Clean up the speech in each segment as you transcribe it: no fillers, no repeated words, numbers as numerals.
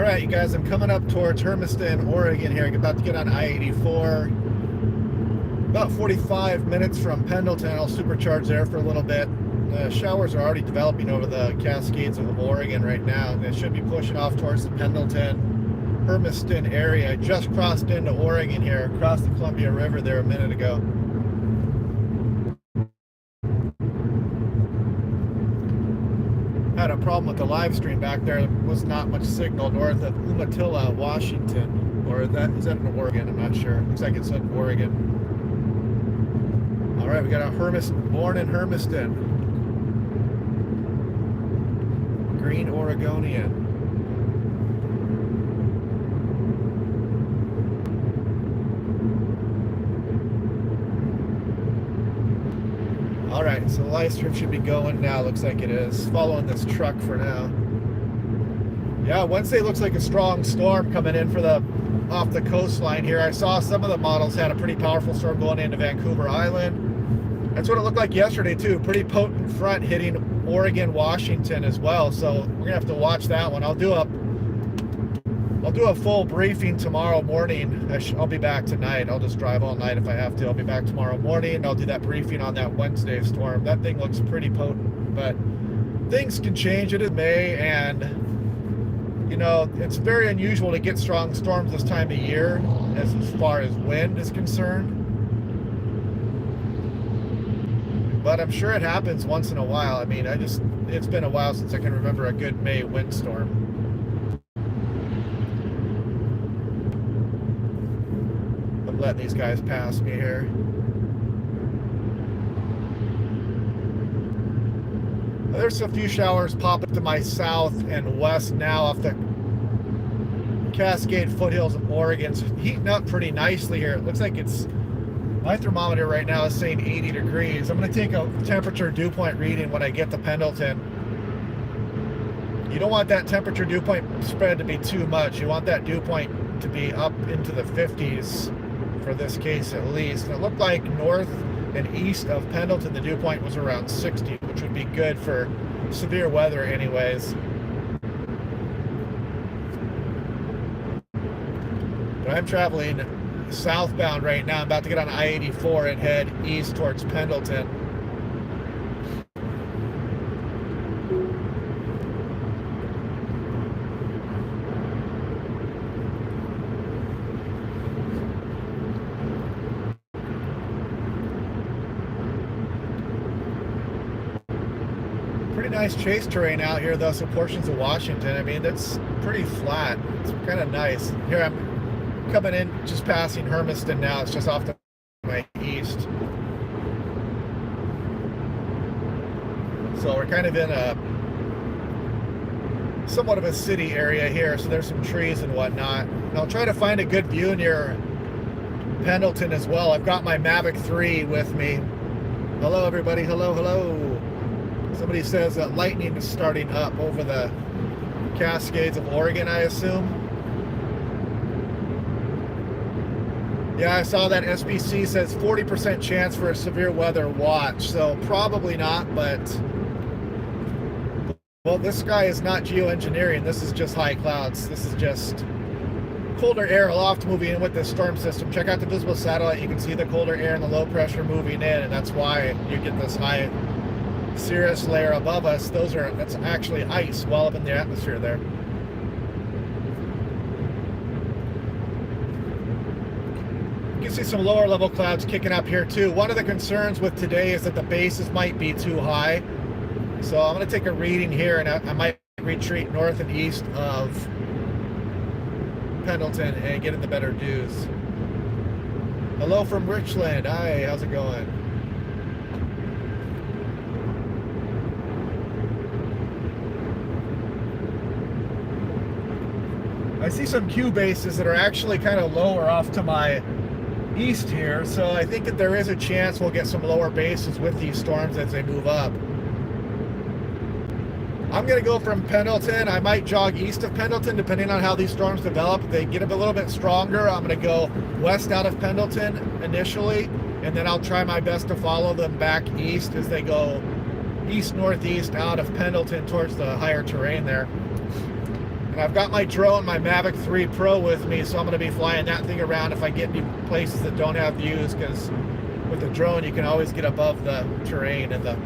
right, you guys, I'm coming up towards Hermiston, Oregon here. I'm about to get on I-84. About 45 minutes from Pendleton. I'll supercharge there for a little bit. The showers are already developing over the Cascades of Oregon right now. They should be pushing off towards the Pendleton, Hermiston area. I just crossed into Oregon here, across the Columbia River there a minute ago. Had a problem with the live stream back there. There was not much signal north of Umatilla, Washington. Or is that in Oregon? I'm not sure. Looks like it's in Oregon. All right, we got a Hermiston, born in Hermiston. Green Oregonian. All right, so the live stream should be going now. Looks like it is. Following this truck for now. Yeah, Wednesday looks like a strong storm coming in for the off the coastline here. I saw some of the models had a pretty powerful storm going into Vancouver Island. That's what it looked like yesterday too. Pretty potent front hitting Oregon, Washington as well. So we're gonna have to watch that one. I'll do a full briefing tomorrow morning. I'll be back tonight. I'll just drive all night if I have to. I'll be back tomorrow morning. I'll do that briefing on that Wednesday storm. That thing looks pretty potent, but things can change. It is May, and you know, it's very unusual to get strong storms this time of year as far as wind is concerned. But I'm sure it happens once in a while. I mean, it's been a while since I can remember a good May windstorm. I'm letting these guys pass me here. There's a few showers popping to my south and west now off the Cascade foothills of Oregon. It's heating up pretty nicely here. It looks like my thermometer right now is saying 80 degrees. I'm going to take a temperature dew point reading when I get to Pendleton. You don't want that temperature dew point spread to be too much. You want that dew point to be up into the 50s for this case at least. And it looked like north and east of Pendleton, the dew point was around 60, which would be good for severe weather anyways. But I'm traveling southbound right now. I'm about to get on I-84 and head east towards Pendleton. Pretty nice chase terrain out here though, some portions of Washington. I mean, that's pretty flat. It's kind of nice. Here I'm coming in, just passing Hermiston now. It's just off to my east. So we're kind of in somewhat of a city area here. So there's some trees and whatnot. And I'll try to find a good view near Pendleton as well. I've got my Mavic 3 with me. Hello, everybody. Hello, hello. Somebody says that lightning is starting up over the Cascades of Oregon, I assume. Yeah, I saw that SBC says 40% chance for a severe weather watch, so probably not, but well, this sky is not geoengineering. This is just high clouds. This is just colder air aloft moving in with this storm system. Check out the visible satellite. You can see the colder air and the low pressure moving in, and that's why you get this high cirrus layer above us. That's actually ice well up in the atmosphere there. You can see some lower level clouds kicking up here too. One of the concerns with today is that the bases might be too high. So I'm going to take a reading here, and I might retreat north and east of Pendleton and get in the better dews. Hello from Richland. Hi, how's it going? I see some Q bases that are actually kind of lower off to my east here, so I think that there is a chance we'll get some lower bases with these storms as they move up. I'm going to go from Pendleton. I might jog east of Pendleton depending on how these storms develop. If they get a little bit stronger, I'm going to go west out of Pendleton initially, and then I'll try my best to follow them back east as they go east-northeast out of Pendleton towards the higher terrain there. And I've got my drone, my Mavic 3 Pro with me, so I'm going to be flying that thing around if I get any places that don't have views, because with the drone you can always get above the terrain and the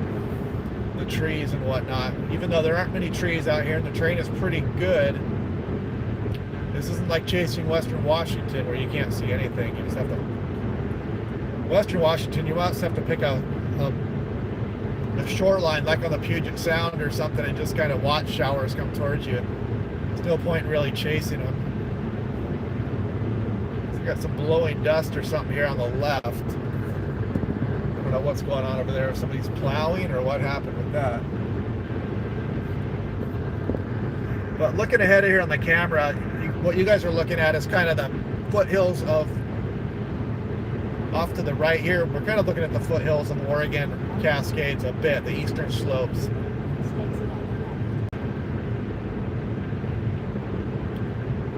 trees and whatnot. Even though there aren't many trees out here and the terrain is pretty good, this isn't like chasing Western Washington where you can't see anything. You just have to... Western Washington, you must have to pick a shoreline like on the Puget Sound or something and just kind of watch showers come towards you. There's no point in really chasing them. So we got some blowing dust or something here on the left. I don't know what's going on over there. If somebody's plowing or what happened with that. But looking ahead here on the camera, what you guys are looking at is kind of the foothills of, off to the right here, we're kind of looking at the foothills of Oregon Cascades a bit, the eastern slopes.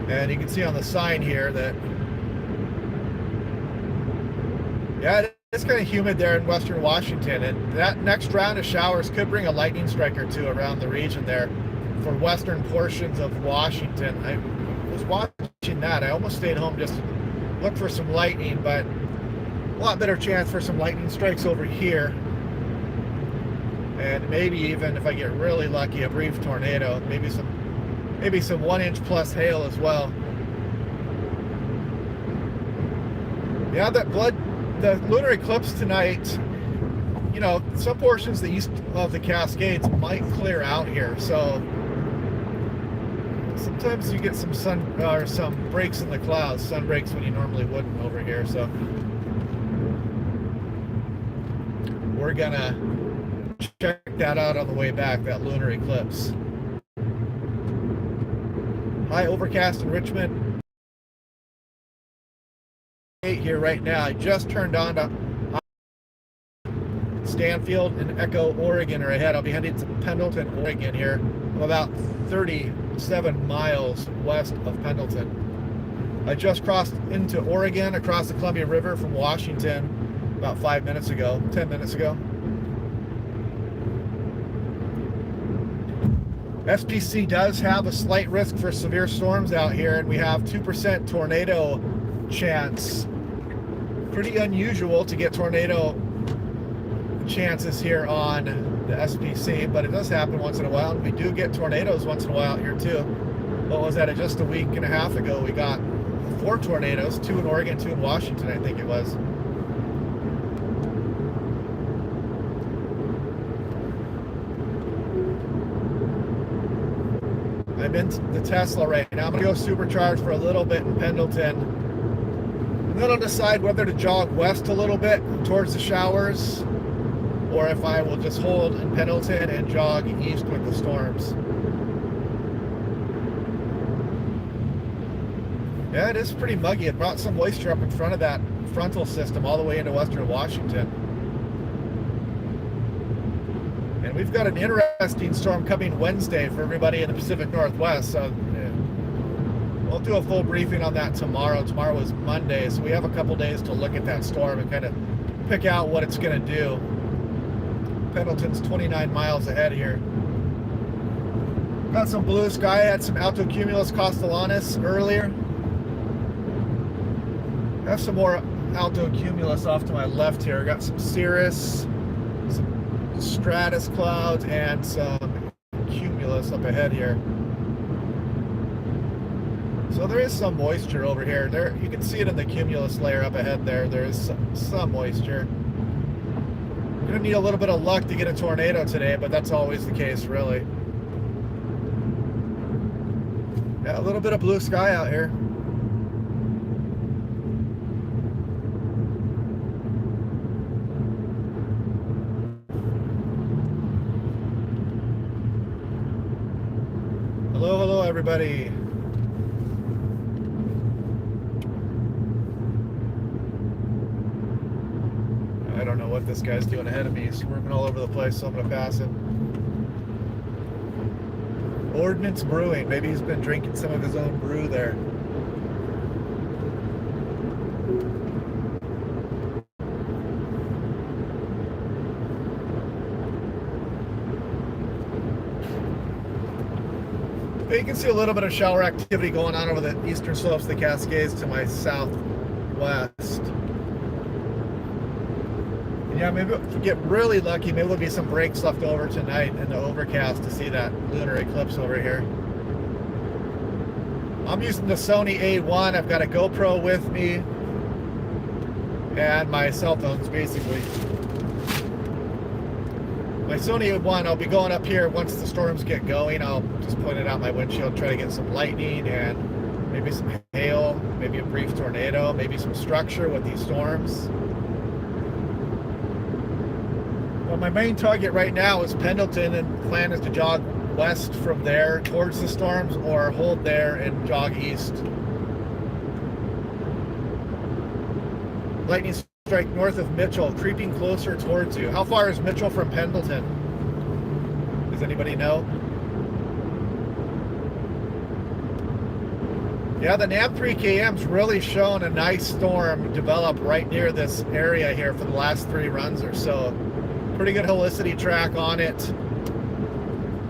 And you can see on the sign here that, yeah, it's kind of humid there in Western Washington, and that next round of showers could bring a lightning strike or two around the region there for western portions of Washington. I was watching that. I almost stayed home just to look for some lightning, but a lot better chance for some lightning strikes over here. And maybe even, if I get really lucky, a brief tornado, maybe some 1 inch plus hail as well. Yeah, the lunar eclipse tonight, you know, some portions the east of the Cascades might clear out here, so sometimes you get some sun or some breaks in the clouds, sun breaks when you normally wouldn't over here. So we're gonna check that out on the way back, that lunar eclipse. High overcast in Richmond. Here right now. I just turned on to Stanfield and Echo, Oregon are ahead. I'll be heading to Pendleton, Oregon here. I'm about 37 miles west of Pendleton. I just crossed into Oregon across the Columbia River from Washington about 10 minutes ago. SPC does have a slight risk for severe storms out here, and we have 2% tornado chance. Pretty unusual to get tornado chances here on the SPC, but it does happen once in a while, and we do get tornadoes once in a while out here too. What was that? Just a week and a half ago we got 4 tornadoes, 2 in Oregon, 2 in Washington, I think it was. I'm in the Tesla right now. I'm gonna go supercharge for a little bit in Pendleton, and then I'll decide whether to jog west a little bit towards the showers, or if I will just hold in Pendleton and jog east with the storms. Yeah, it is pretty muggy. It brought some moisture up in front of that frontal system all the way into western Washington. And we've got an interesting storm coming Wednesday for everybody in the Pacific Northwest. So we'll do a full briefing on that tomorrow. Tomorrow is Monday, so we have a couple days to look at that storm and kind of pick out what it's going to do. Pendleton's 29 miles ahead here. Got some blue sky. I had some altocumulus castellatus earlier. I have some more altocumulus off to my left here. Got some cirrus, some stratus clouds, and some cumulus up ahead here. So there is some moisture over here. There, you can see it in the cumulus layer up ahead there. There is some moisture. Gonna need a little bit of luck to get a tornado today, but that's always the case, really. Yeah, a little bit of blue sky out here. Hello, everybody. I don't know what this guy's doing ahead of me. He's swerving all over the place, so I'm going to pass him. Ordnance Brewing. Maybe he's been drinking some of his own brew there. But you can see a little bit of shower activity going on over the eastern slopes of the Cascades to my southwest. And yeah, maybe if we get really lucky, maybe there'll be some breaks left over tonight in the overcast to see that lunar eclipse over here. I'm using the Sony A1. I've got a GoPro with me and my cell phones, basically. My Sony A1, I'll be going up here once the storms get going. I'll just point it out my windshield, try to get some lightning and maybe some hail, maybe a brief tornado, maybe some structure with these storms. Well, my main target right now is Pendleton, and the plan is to jog west from there towards the storms or hold there and jog east. Lightning strike north of Mitchell, creeping closer towards you. How far is Mitchell from Pendleton? Does anybody know? Yeah, the NAM 3KM's really shown a nice storm develop right near this area here for the last 3 runs or so. Pretty good helicity track on it.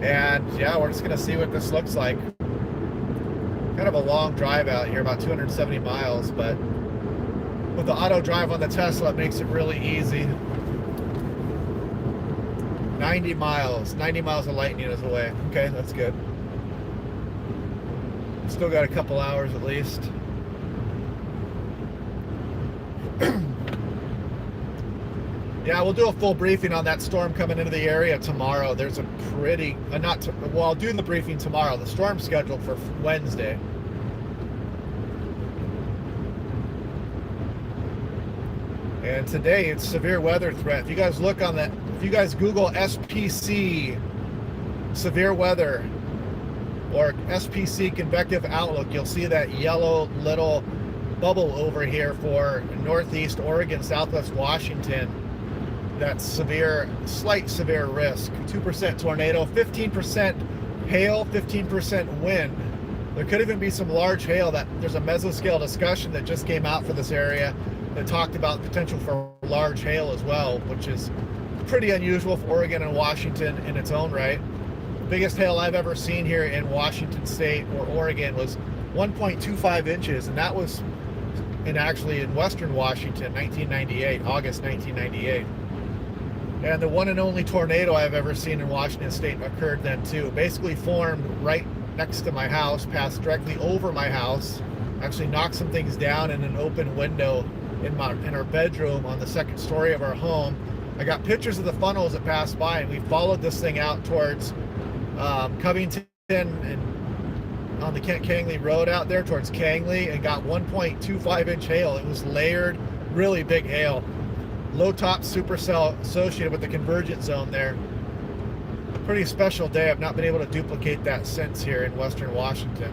And yeah, we're just gonna see what this looks like. Kind of a long drive out here, about 270 miles, but with the auto drive on the Tesla, it makes it really easy. 90 miles of lightning is away. Okay, that's good. Still got a couple hours at least. Yeah, we'll do a full briefing on that storm coming into the area tomorrow. There's a pretty, well, I'll do the briefing tomorrow. The storm's scheduled for Wednesday. And today it's severe weather threat. If you guys look on that, if you guys Google SPC severe weather or SPC convective outlook, you'll see that yellow little bubble over here for northeast Oregon, southwest Washington. That's severe, slight severe risk. 2% tornado, 15% hail, 15% wind. There could even be some large hail. There's a mesoscale discussion that just came out for this area that talked about potential for large hail as well, which is pretty unusual for Oregon and Washington in its own right. The biggest hail I've ever seen here in Washington State or Oregon was 1.25 inches, and that was actually in western Washington, 1998, August 1998. And the one and only tornado I've ever seen in Washington State occurred then too. Basically formed right next to my house, passed directly over my house, actually knocked some things down in an open window in our bedroom on the second story of our home. I got pictures of the funnels that passed by, and we followed this thing out towards Covington and on the Kent Kangley Road out there towards Kangley, and got 1.25 inch hail. It was layered, really big hail. Low top supercell associated with the convergent zone there. Pretty special day. I've not been able to duplicate that since here in western Washington.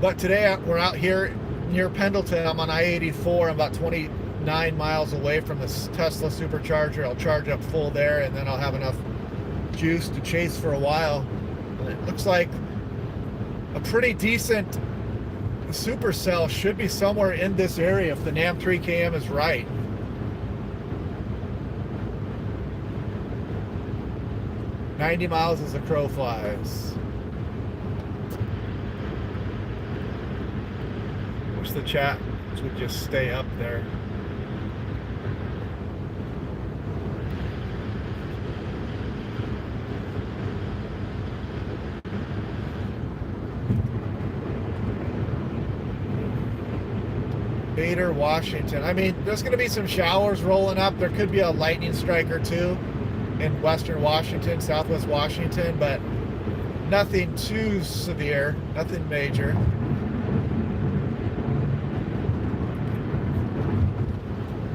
But today we're out here near Pendleton. I'm on I-84. I'm about 29 miles away from this Tesla supercharger. I'll charge up full there, and then I'll have enough juice to chase for a while. And it looks like a pretty decent supercell should be somewhere in this area if the NAM 3KM is right. "90 miles as the crow flies." Wish the chat would just stay up there. Bader, Washington. I mean, there's going to be some showers rolling up. There could be a lightning strike or two in western Washington, southwest Washington, but nothing too severe, nothing major.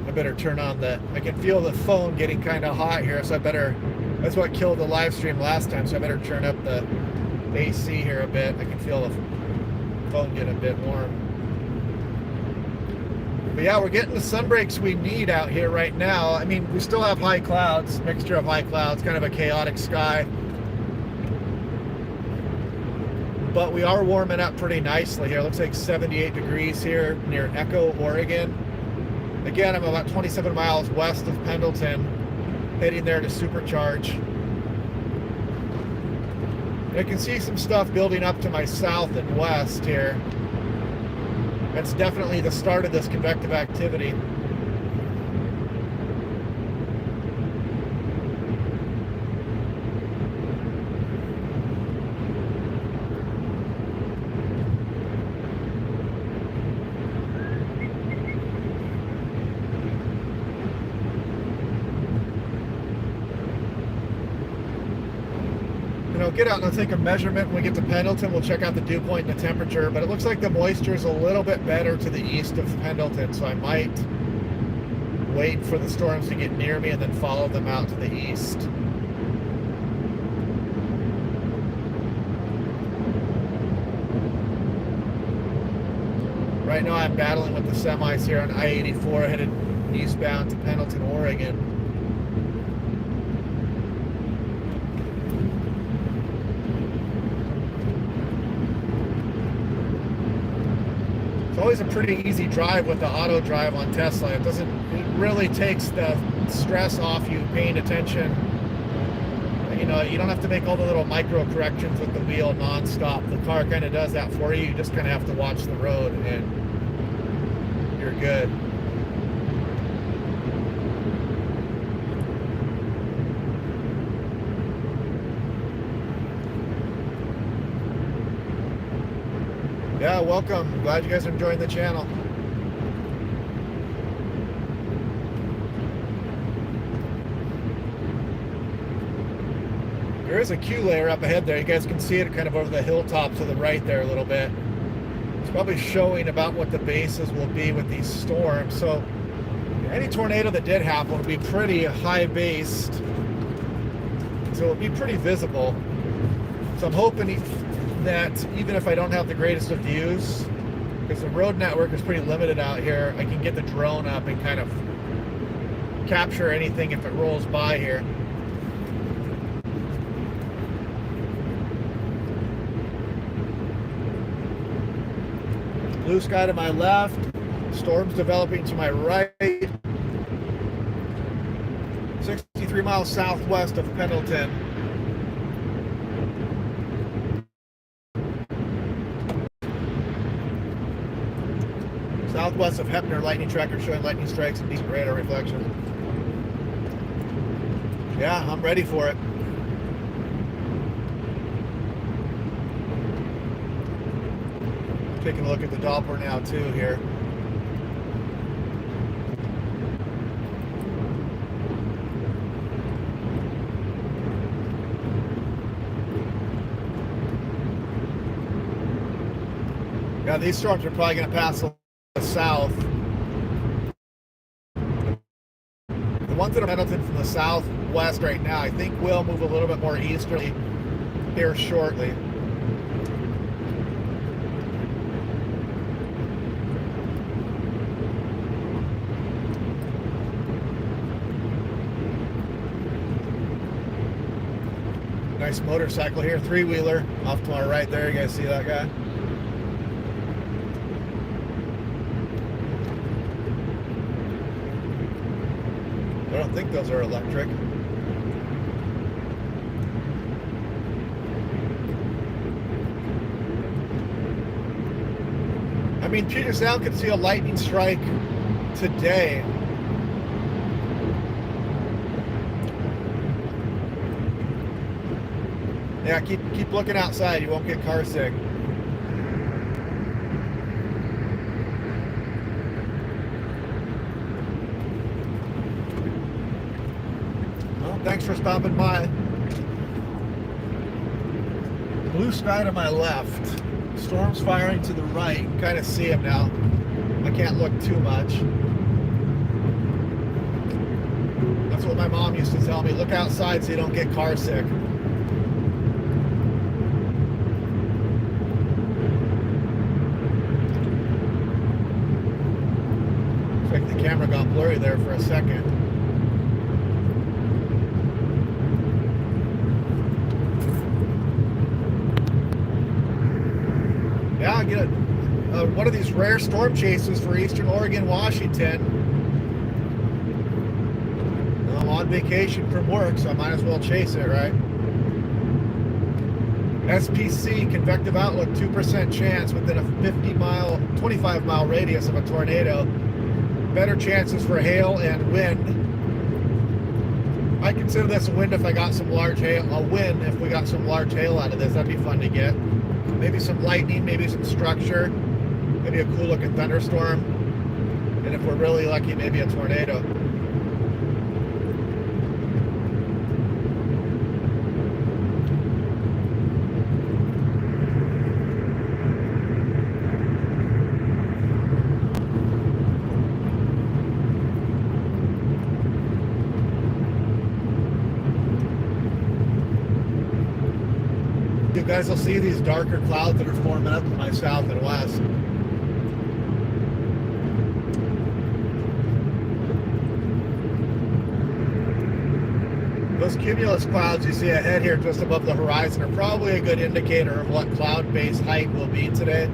I better turn on I can feel the phone getting kind of hot here, so that's what killed the live stream last time, so I better turn up the AC here a bit. I can feel the phone getting a bit warm. But yeah, we're getting the sun breaks we need out here right now. I mean, we still have high clouds, mixture of high clouds, kind of a chaotic sky. But we are warming up pretty nicely here. It looks like 78 degrees here near Echo, Oregon. Again, I'm about 27 miles west of Pendleton, heading there to supercharge. I can see some stuff building up to my south and west here. That's definitely the start of this convective activity. Get out and I'll take a measurement when we get to Pendleton. We'll check out the dew point and the temperature, but it looks like the moisture is a little bit better to the east of Pendleton, so I might wait for the storms to get near me and then follow them out to the east. Right now I'm battling with the semis here on I-84 headed eastbound to Pendleton, Oregon. Always a pretty easy drive with the auto drive on Tesla. It really takes the stress off you paying attention. You know, you don't have to make all the little micro corrections with the wheel nonstop. The car kind of does that for you. You just kind of have to watch the road and you're good. Yeah, welcome. Glad you guys are enjoying the channel. There is a Q layer up ahead there. You guys can see it kind of over the hilltop to the right there a little bit. It's probably showing about what the bases will be with these storms. So any tornado that did happen would be pretty high based. So it would be pretty visible. So I'm hoping that even if I don't have the greatest of views, because the road network is pretty limited out here, I can get the drone up and kind of capture anything if it rolls by here. Blue sky to my left, storms developing to my right. 63 miles southwest of Pendleton. Southwest of Hepner, lightning tracker showing lightning strikes and decent radar reflections. Yeah, I'm ready for it. Taking a look at the Doppler now too here. Yeah, these storms are probably going to pass the south. The ones that are Pendleton from the southwest right now, I think will move a little bit more easterly here shortly. Nice motorcycle here, three-wheeler off to my right there. You guys see that guy? I don't think those are electric. I mean, Puget Sound could see a lightning strike today. Yeah, keep looking outside. You won't get car sick. Well, thanks for stopping by. Blue sky to my left. Storms firing to the right. You can kind of see them now. I can't look too much. That's what my mom used to tell me. Look outside so you don't get car sick. The camera got blurry there for a second. Yeah, I get one of these rare storm chases for Eastern Oregon, Washington. I'm on vacation from work, so I might as well chase it, right? SPC, convective outlook, 2% chance within a 25-mile radius of a tornado. Better chances for hail and wind. I consider this a wind if I got some large hail, a win if we got some large hail out of this. That'd be fun to get. Maybe some lightning, maybe some structure, maybe a cool looking thunderstorm. And if we're really lucky, maybe a tornado. You guys will see these darker clouds that are forming up to my south and west. Those cumulus clouds you see ahead here just above the horizon are probably a good indicator of what cloud base height will be today.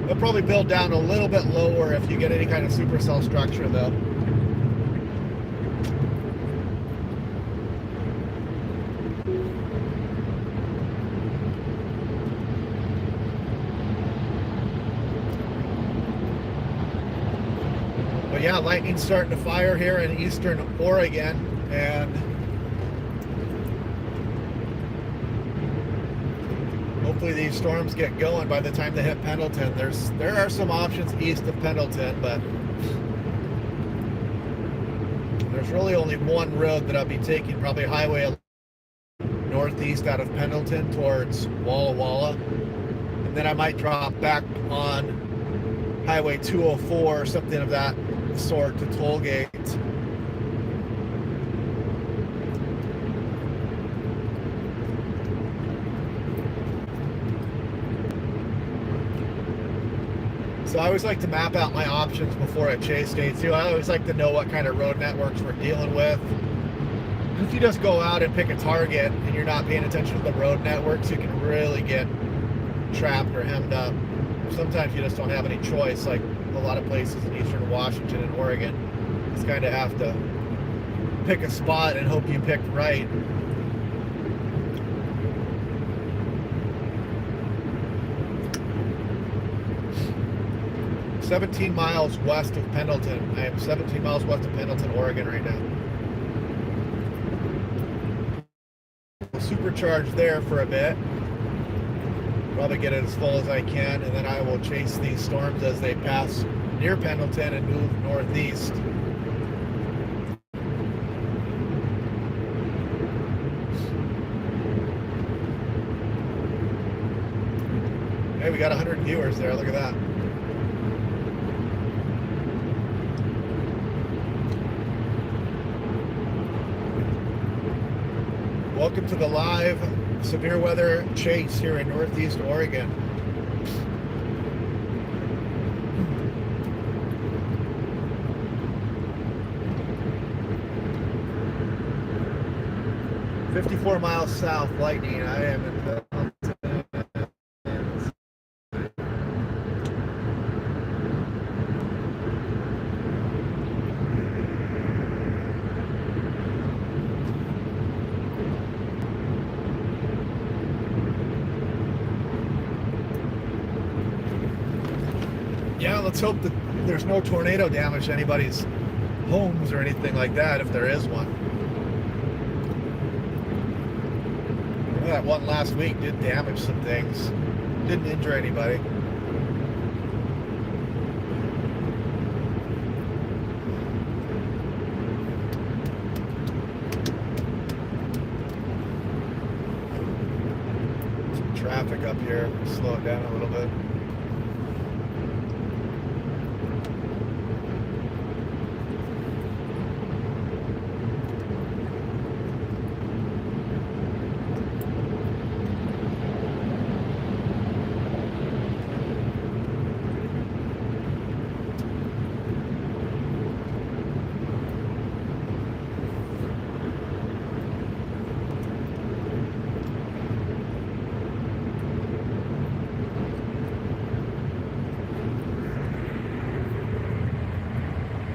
They'll probably build down a little bit lower if you get any kind of supercell structure though. But yeah, lightning's starting to fire here in eastern Oregon, and hopefully these storms get going by the time they hit Pendleton. There are some options east of Pendleton, but there's really only one road that I'll be taking, probably highway northeast out of Pendleton towards Walla Walla, and then I might drop back on highway 204 or something of that sort to Tollgate. So I always like to map out my options before I chase states too. I always like to know what kind of road networks we're dealing with. If you just go out and pick a target and you're not paying attention to the road networks, you can really get trapped or hemmed up. Sometimes you just don't have any choice, like a lot of places in eastern Washington and Oregon. You just kind of have to pick a spot and hope you pick right. "17 miles west of Pendleton." I am 17 miles west of Pendleton, Oregon right now. We'll supercharge there for a bit. Probably get it as full as I can, and then I will chase these storms as they pass near Pendleton and move northeast. Hey, we got 100 viewers there. Look at that. Welcome to the live severe weather chase here in northeast Oregon. "54 miles south, lightning." I am in Pendleton. Yeah, let's hope that there's no tornado damage to anybody's homes or anything like that, if there is one. That one last week did damage some things. Didn't injure anybody. Some traffic up here. Slow it down a little bit.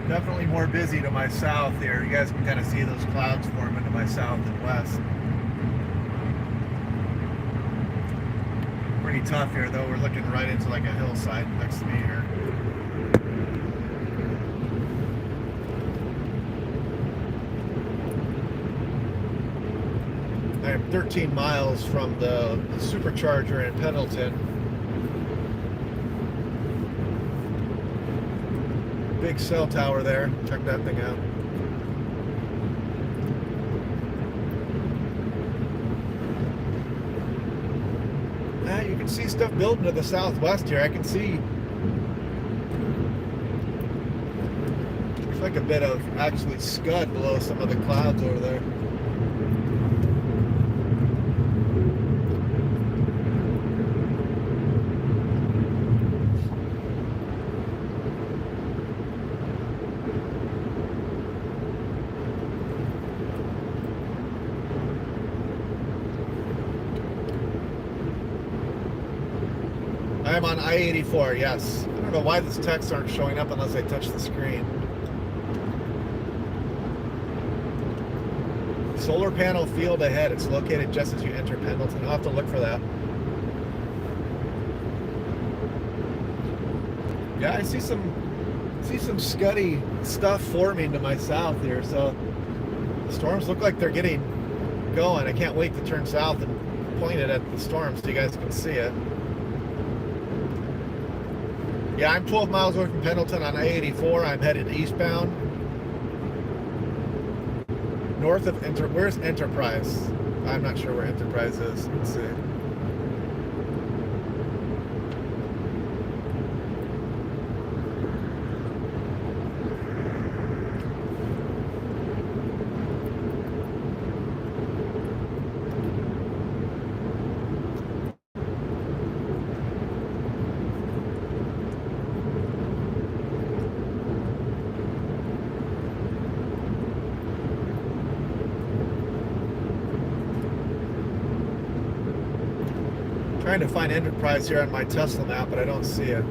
Definitely more busy to my south here. You guys can kind of see those clouds forming to my south and west. Pretty tough here though. We're looking right into like a hillside next to me here. I am 13 miles from the Supercharger in Pendleton. Big cell tower there. Check that thing out. You can see stuff building to the southwest here. I can see there's like a bit of actually scud below some of the clouds over there. I am on I-84, yes. I don't know why these texts aren't showing up unless I touch the screen. Solar panel field ahead. It's located just as you enter Pendleton. I'll have to look for that. Yeah, I see some scuddy stuff forming to my south here. So the storms look like they're getting going. I can't wait to turn south and point it at the storm so you guys can see it. Yeah, I'm 12 miles away from Pendleton on I-84. I'm headed eastbound. North of where's Enterprise? I'm not sure where Enterprise is. Let's see. Trying to find Enterprise here on my Tesla map, but I don't see it.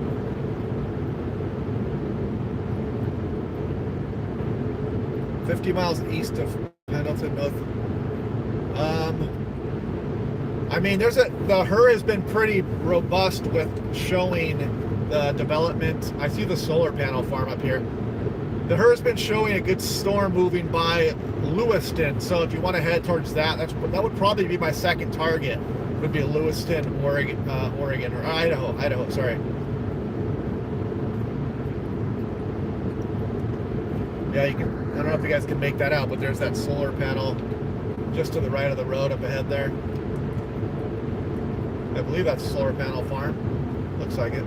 $50 miles east of Pendleton, north. I mean, the HER has been pretty robust with showing the development. I see the solar panel farm up here. The HER has been showing a good storm moving by Lewiston, so if you want to head towards that, that would probably be my second target. Would be Lewiston, Oregon, or Idaho, sorry. Yeah, you can, I don't know if you guys can make that out, but there's that solar panel just to the right of the road up ahead there. I believe that's a solar panel farm. Looks like it.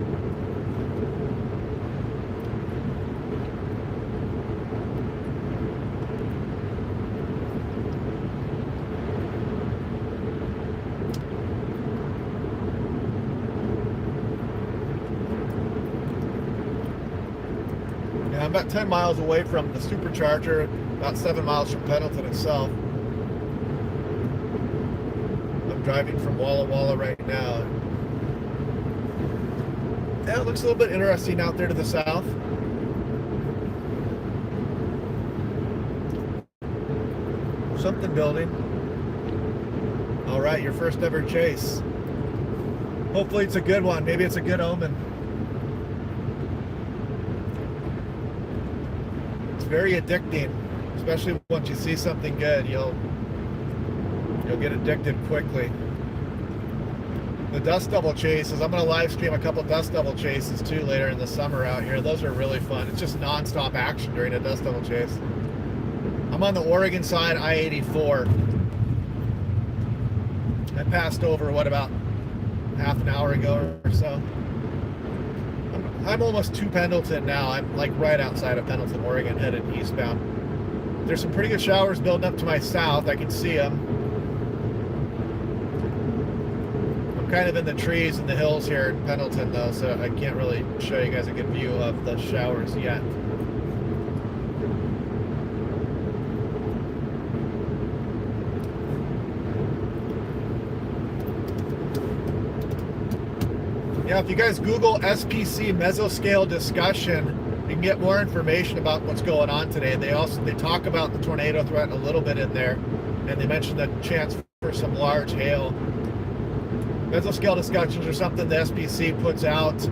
I'm about 10 miles away from the Supercharger, about 7 miles from Pendleton itself. I'm driving from Walla Walla right now. Yeah, it looks a little bit interesting out there to the south. Something building. All right, your first ever chase. Hopefully it's a good one. Maybe it's a good omen. Very addicting, especially once you see something good. You'll get addicted quickly. The dust double chases, I'm going to live stream a couple dust double chases too later in the summer out here. Those are really fun. It's just non-stop action during a dust double chase. I'm on the Oregon side, I-84. I passed over, what, about half an hour ago or so. I'm almost to Pendleton now. I'm like right outside of Pendleton, Oregon, headed eastbound. There's some pretty good showers building up to my south. I can see them. I'm kind of in the trees and the hills here in Pendleton, though, so I can't really show you guys a good view of the showers yet. Yeah, if you guys Google SPC mesoscale discussion, you can get more information about what's going on today. They talk about the tornado threat a little bit in there, and they mention the chance for some large hail. Mesoscale discussions are something the SPC puts out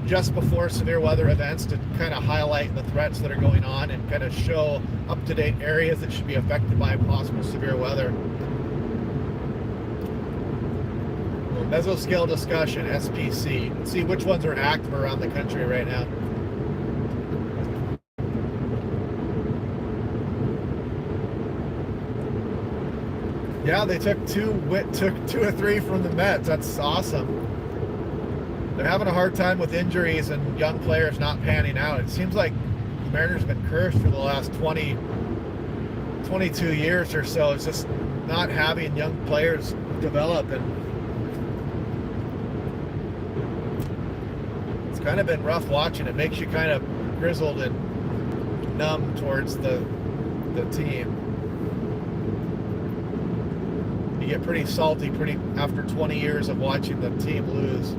just before severe weather events to kind of highlight the threats that are going on and kind of show up-to-date areas that should be affected by possible severe weather. Mesoscale discussion, SPC. Let's see which ones are active around the country right now. Yeah, they took two or three from the Mets. That's awesome. They're having a hard time with injuries and young players not panning out. It seems like the Mariners have been cursed for the last 22 years or so. It's just not having young players develop, and it's kind of been rough watching. It makes you kind of grizzled and numb towards the team. You get pretty salty after 20 years of watching the team lose.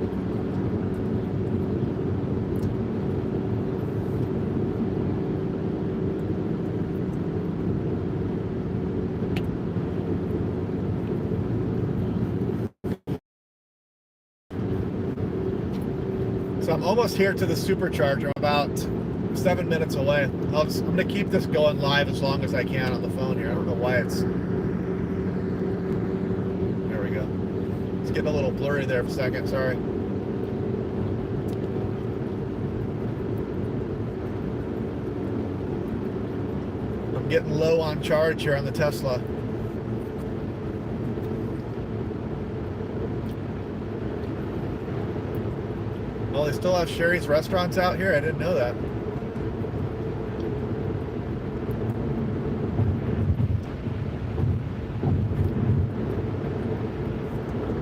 So I'm almost here to the Supercharger. I'm about 7 minutes away. I'm going to keep this going live as long as I can on the phone here. I don't know why it's... There we go. It's getting a little blurry there for a second. Sorry. I'm getting low on charge here on the Tesla. Oh, they still have Sherry's restaurants out here? I didn't know that.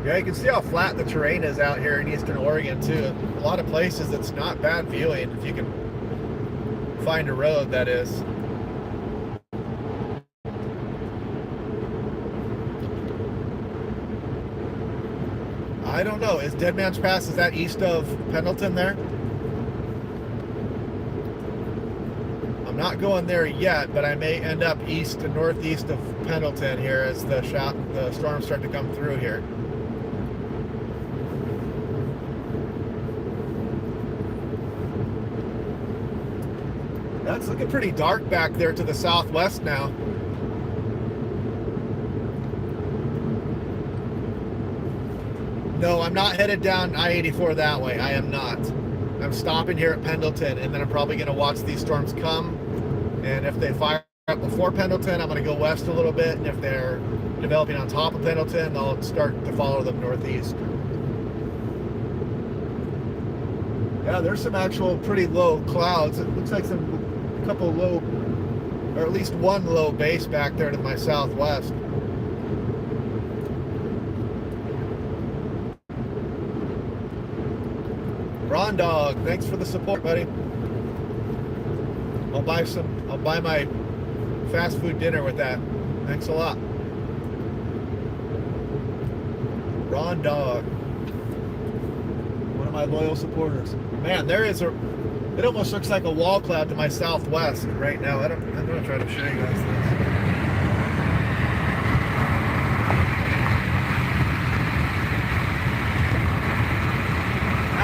Yeah, you can see how flat the terrain is out here in Eastern Oregon, too. A lot of places it's not bad viewing, if you can find a road, that is. I don't know. Is Dead Man's Pass, is that east of Pendleton there? I'm not going there yet, but I may end up east and northeast of Pendleton here as the storms start to come through here. That's looking pretty dark back there to the southwest now. No, I'm not headed down I-84 that way. I am not. I'm stopping here at Pendleton, and then I'm probably going to watch these storms come. And if they fire up before Pendleton, I'm going to go west a little bit. And if they're developing on top of Pendleton, I'll start to follow them northeast. Yeah, there's some actual pretty low clouds. It looks like a couple low, or at least one low base back there to my southwest. Ron Dog, thanks for the support, buddy. I'll buy my fast food dinner with that. Thanks a lot. Ron Dog, one of my loyal supporters. Man, it almost looks like a wall cloud to my southwest right now. I'm gonna try to show you guys this.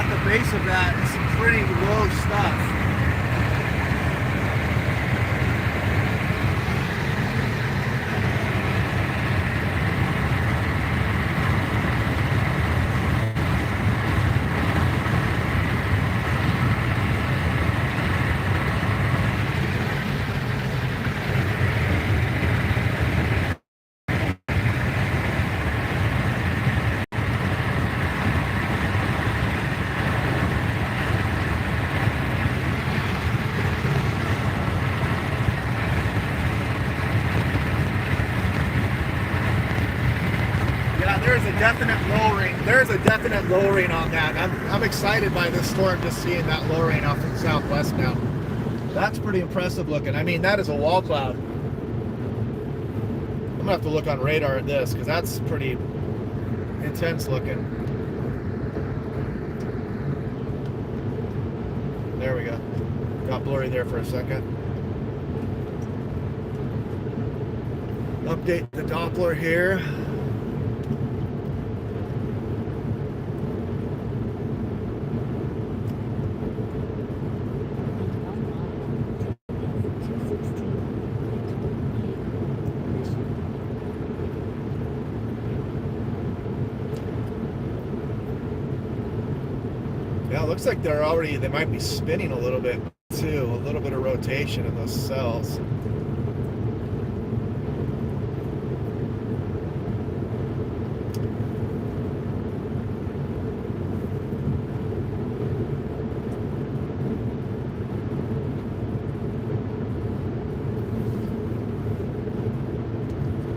The base of that is some pretty low stuff. There's a definite lowering on that. I'm excited by this storm, just seeing that lowering off to the southwest now. That's pretty impressive looking. I mean, that is a wall cloud. I'm gonna have to look on radar at this because that's pretty intense looking. There we go. Got blurry there for a second. Update the Doppler here. looks like they might be spinning a little bit too, a little bit of rotation in those cells.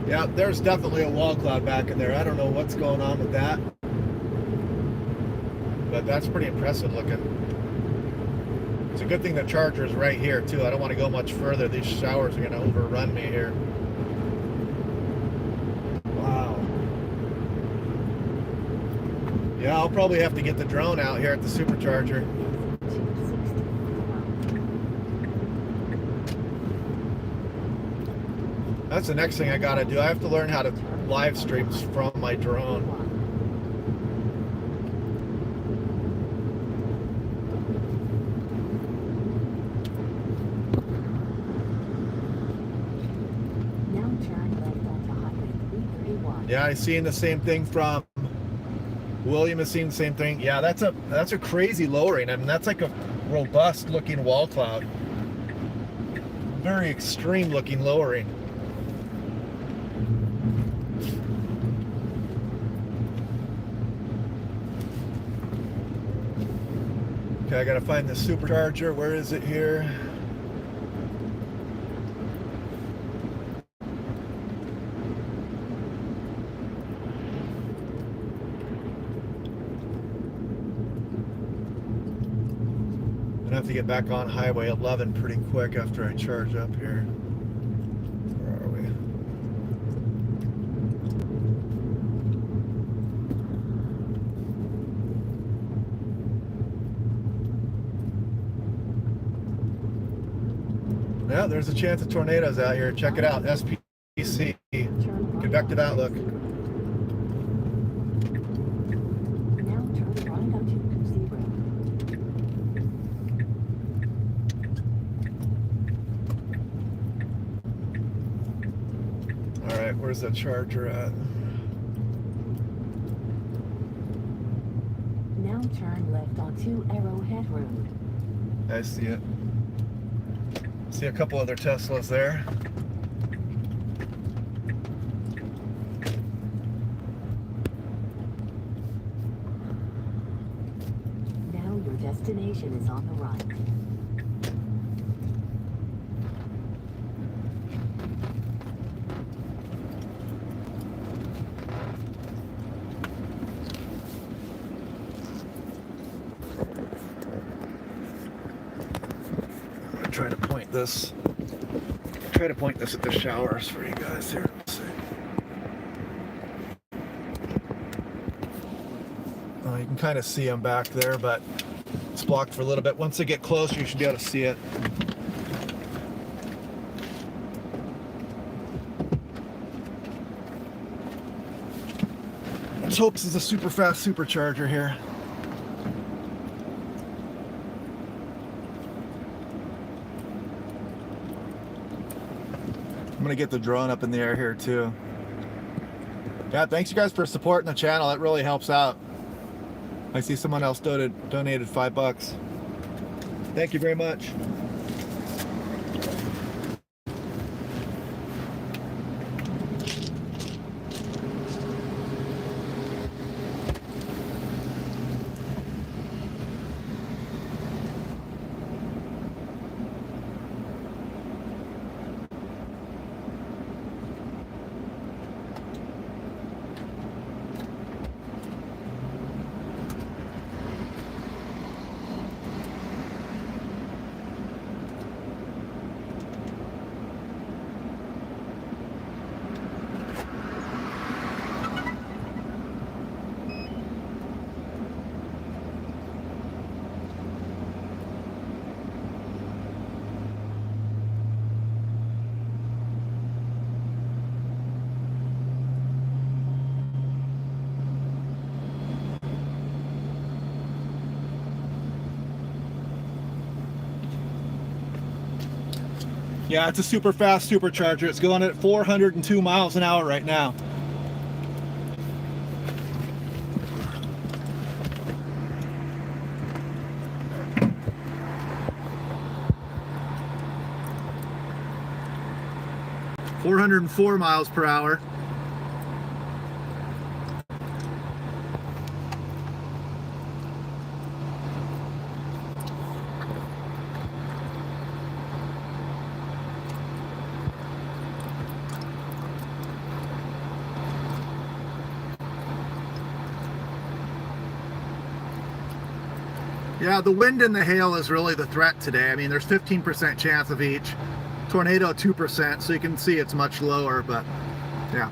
Yeah, there's definitely a wall cloud back in there. I don't know what's going on with that, but that's pretty impressive looking. It's a good thing the charger is right here too. I don't want to go much further. These showers are going to overrun me here. Wow. Yeah, I'll probably have to get the drone out here at the supercharger. That's the next thing I gotta do. I have to learn how to live stream from my drone. Yeah, I seen the same thing from William. Has seen the same thing. Yeah, that's a crazy lowering. I mean, that's like a robust looking wall cloud. Very extreme looking lowering. Okay, I gotta find the supercharger. Where is it here? I'm gonna have to get back on Highway 11 pretty quick after I charge up here. Where are we? Yeah, there's a chance of tornadoes out here. Check it out. SPC. Convective outlook. All right, where's the charger at? Now turn left onto Arrowhead Road. I see it. See a couple other Teslas there. Now your destination is on the right. Try to point this at the showers for you guys here. Let's see. You can kind of see them back there, but it's blocked for a little bit. Once they get closer, you should be able to see it. Let's hope this is a super fast supercharger here. I'm gonna get the drone up in the air here too. Yeah, thanks you guys for supporting the channel. That really helps out. I see someone else donated $5. Thank you very much. Yeah, it's a super fast supercharger. It's going at 402 miles an hour right now. 404 miles per hour. Yeah, the wind and the hail is really the threat today. I mean, there's 15% chance of each. Tornado 2%, so you can see it's much lower, but yeah.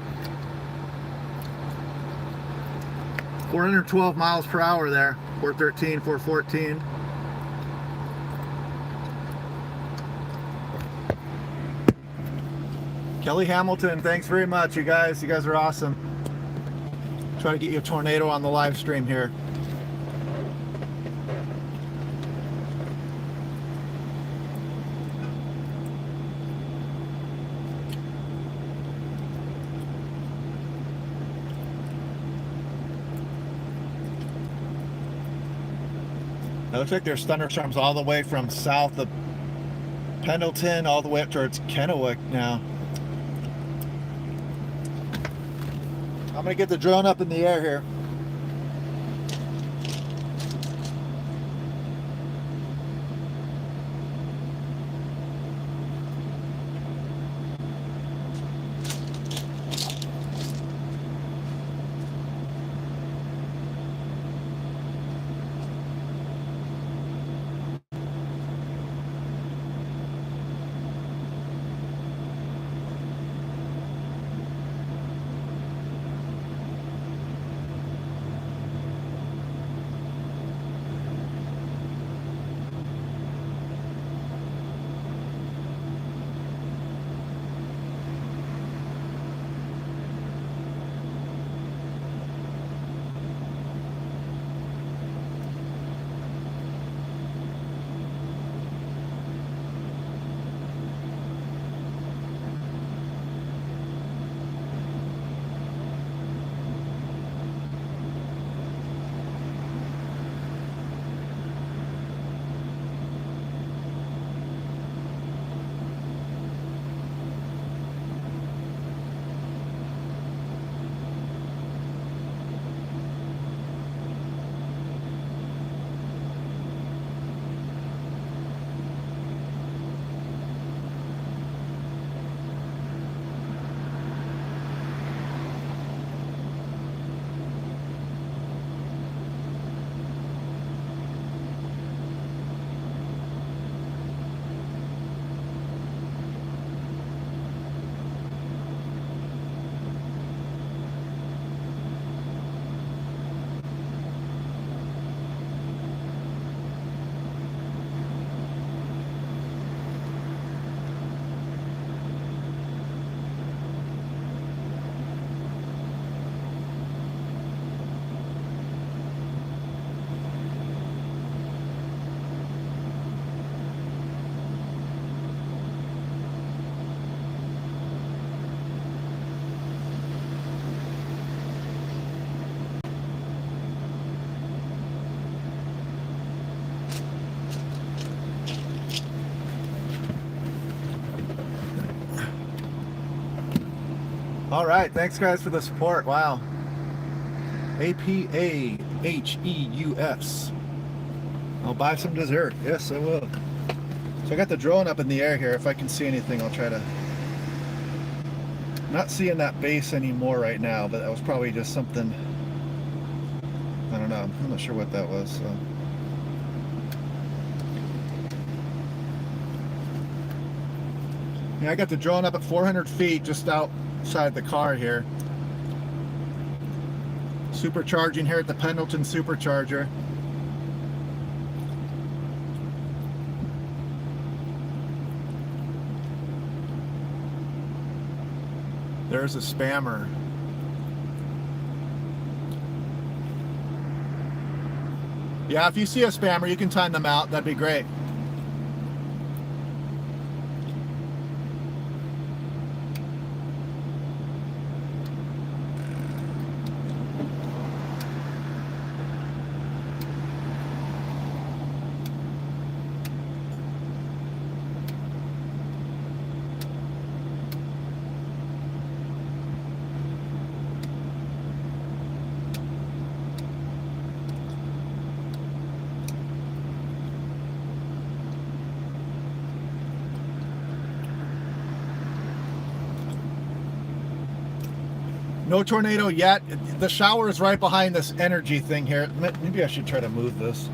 412 miles per hour there. 413, 414. Kelly Hamilton, thanks very much, you guys. You guys are awesome. Try to get you a tornado on the live stream here. It looks like there's thunderstorms all the way from south of Pendleton all the way up towards Kennewick now. I'm gonna get the drone up in the air here. All right, thanks guys for the support. Wow. APAHEUS. I'll buy some dessert. Yes, I will. So I got the drone up in the air here. If I can see anything, I'll try to. Not seeing that base anymore right now, but that was probably just something. I don't know. I'm not sure what that was. So. Yeah, I got the drone up at 400 feet just outside the car here. Supercharging here at the Pendleton Supercharger. There's a spammer. Yeah, if you see a spammer, you can time them out. That'd be great. No tornado yet. The shower is right behind this energy thing here. Maybe I should try to move this.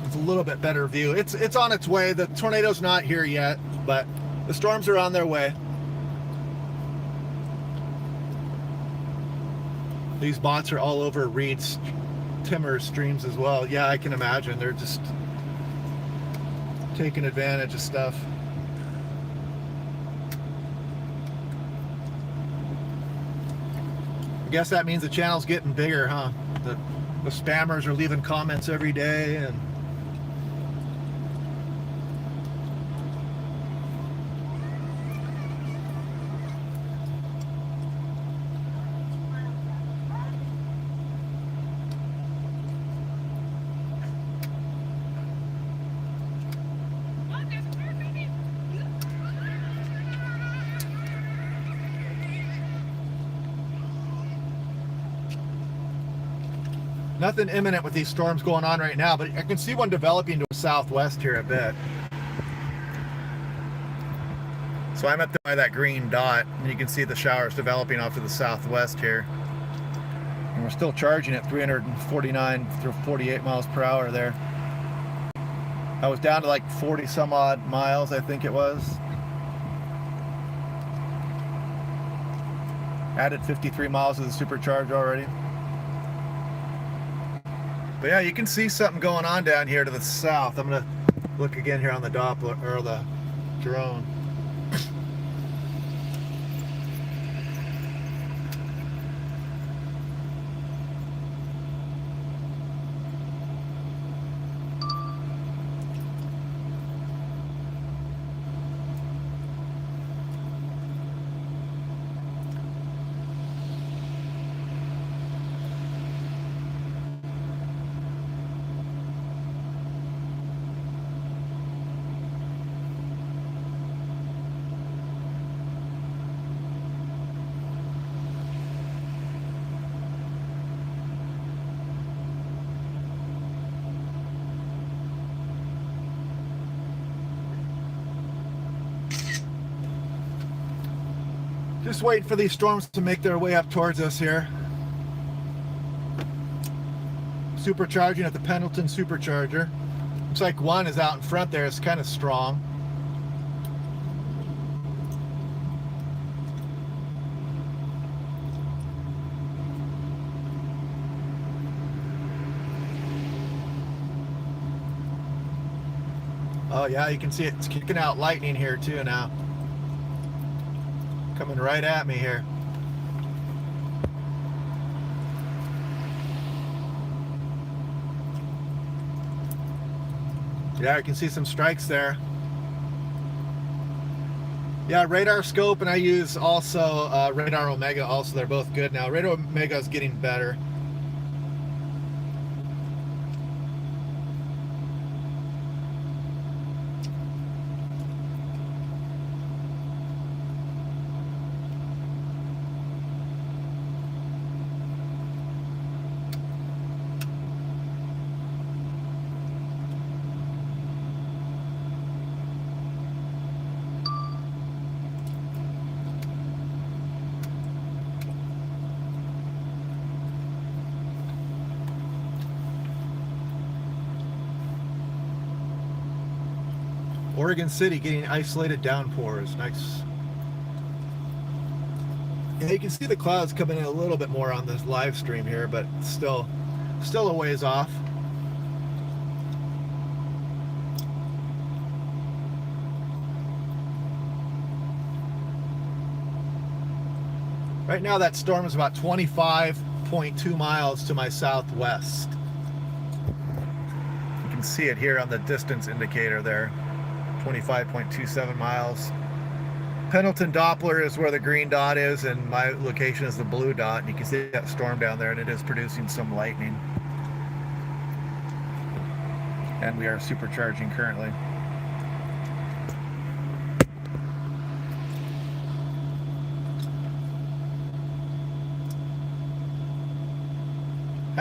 It's a little bit better view. It's on its way. The tornado's not here yet, but the storms are on their way. These bots are all over Reed's timber streams as well. Yeah, I can imagine. They're just taking advantage of stuff. I guess that means the channel's getting bigger, huh? The spammers are leaving comments every day, and nothing imminent with these storms going on right now, but I can see one developing to the southwest here a bit. So I'm up there by that green dot, and you can see the showers developing off to the southwest here. And we're still charging at 349 through 48 miles per hour there. I was down to like 40 some odd miles, I think it was. Added 53 miles to the supercharger already. But yeah, you can see something going on down here to the south. I'm gonna look again here on the Doppler or the drone. Just waiting for these storms to make their way up towards us here. Supercharging at the Pendleton supercharger. Looks like one is out in front there. It's kind of strong. Oh yeah, you can see it's kicking out lightning here too now. Coming right at me here. Yeah, I can see some strikes there. Yeah, radar scope, and I use also radar Omega also. They're both good now. Radar Omega is getting better. Oregon City getting isolated downpours. Nice. Yeah, you can see the clouds coming in a little bit more on this live stream here, but still a ways off. Right now that storm is about 25.2 miles to my southwest. You can see it here on the distance indicator there. 25.27 miles. Pendleton Doppler is where the green dot is, and my location is the blue dot, and you can see that storm down there, and it is producing some lightning. And we are supercharging currently.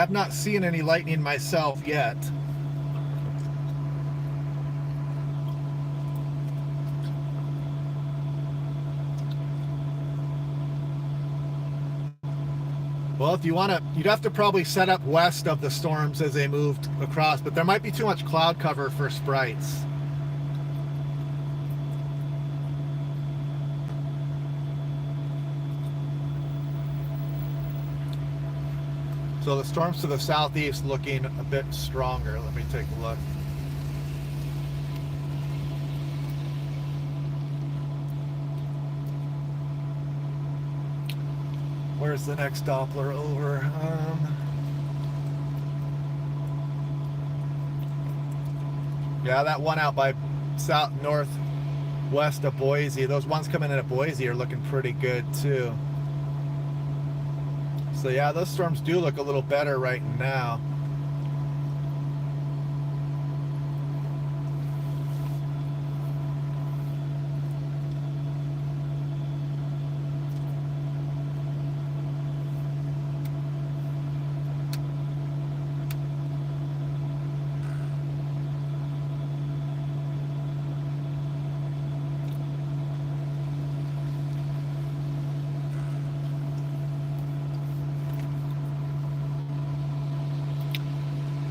Have not seen any lightning myself yet. Well, if you want to, you'd have to probably set up west of the storms as they moved across, but there might be too much cloud cover for sprites. So the storms to the southeast looking a bit stronger. Let me take a look. Where's the next Doppler over? Yeah, that one out by south northwest of Boise. Those ones coming in at Boise are looking pretty good too. So yeah, those storms do look a little better right now.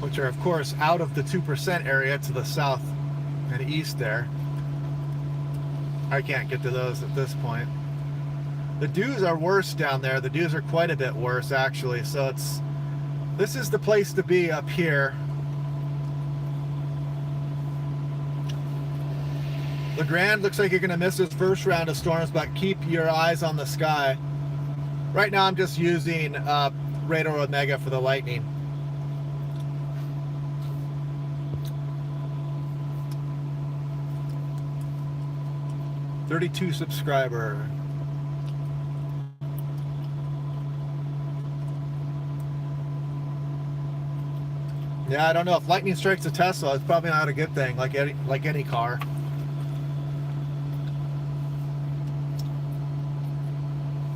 Which are of course out of the 2% area to the south and east there. I can't get to those at this point. The dews are worse down there. The dews are quite a bit worse actually. So this is the place to be up here. LeGrand looks like you're gonna miss this first round of storms, but keep your eyes on the sky. Right now I'm just using Radar Omega for the lightning. $32 subscriber. Yeah, I don't know if lightning strikes a Tesla. It's probably not a good thing, like any car.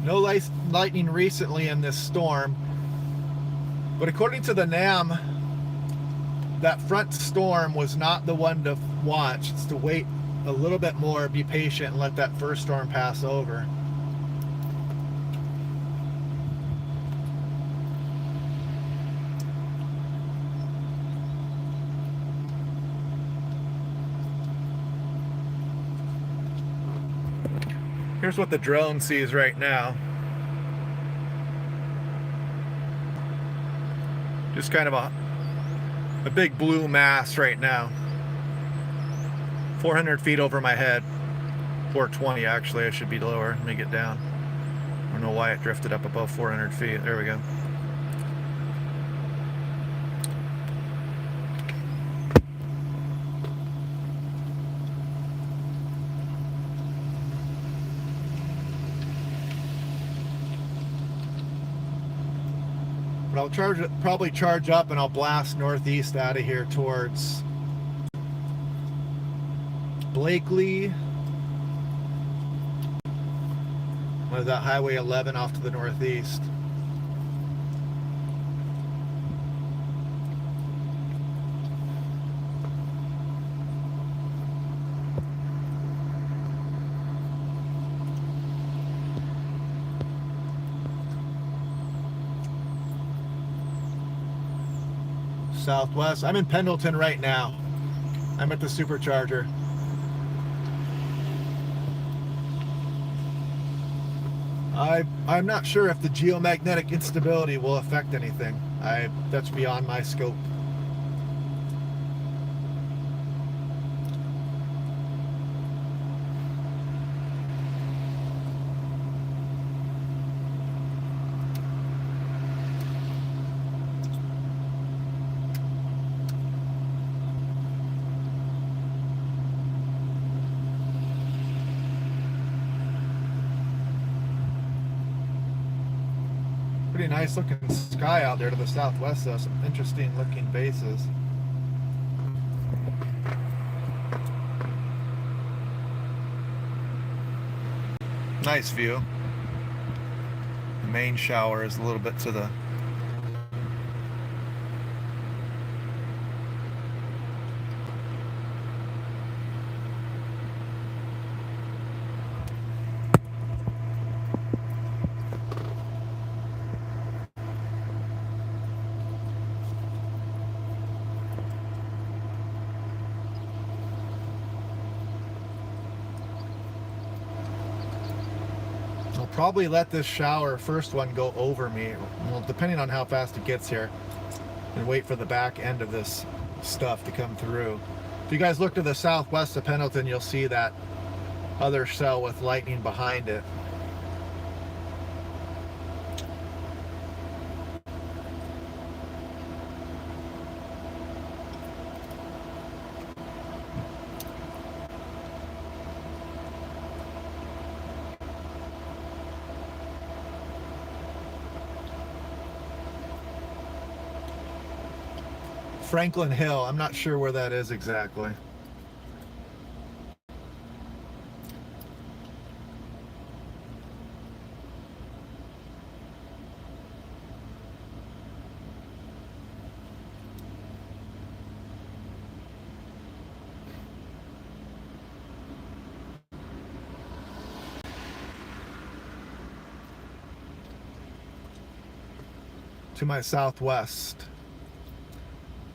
No lightning recently in this storm, but according to the NAM, that front storm was not the one to watch. It's to wait a little bit more, be patient, and let that first storm pass over. Here's what the drone sees right now. Just kind of a big blue mass right now. 400 feet over my head. 420 actually, I should be lower. Let me get down. I don't know why it drifted up above 400 feet. There we go. But I'll probably charge up and I'll blast northeast out of here towards Blakely. What is that, Highway 11 off to the northeast. Southwest. I'm in Pendleton right now. I'm at the Supercharger. I'm not sure if the geomagnetic instability will affect anything. That's beyond my scope. Pretty nice looking sky out there to the southwest though. Some interesting looking bases. Nice view. The main shower is a little bit to the probably let this shower, first one, go over me, well, depending on how fast it gets here, and wait for the back end of this stuff to come through. If you guys look to the southwest of Pendleton, you'll see that other cell with lightning behind it. Franklin Hill, I'm not sure where that is exactly. To my southwest.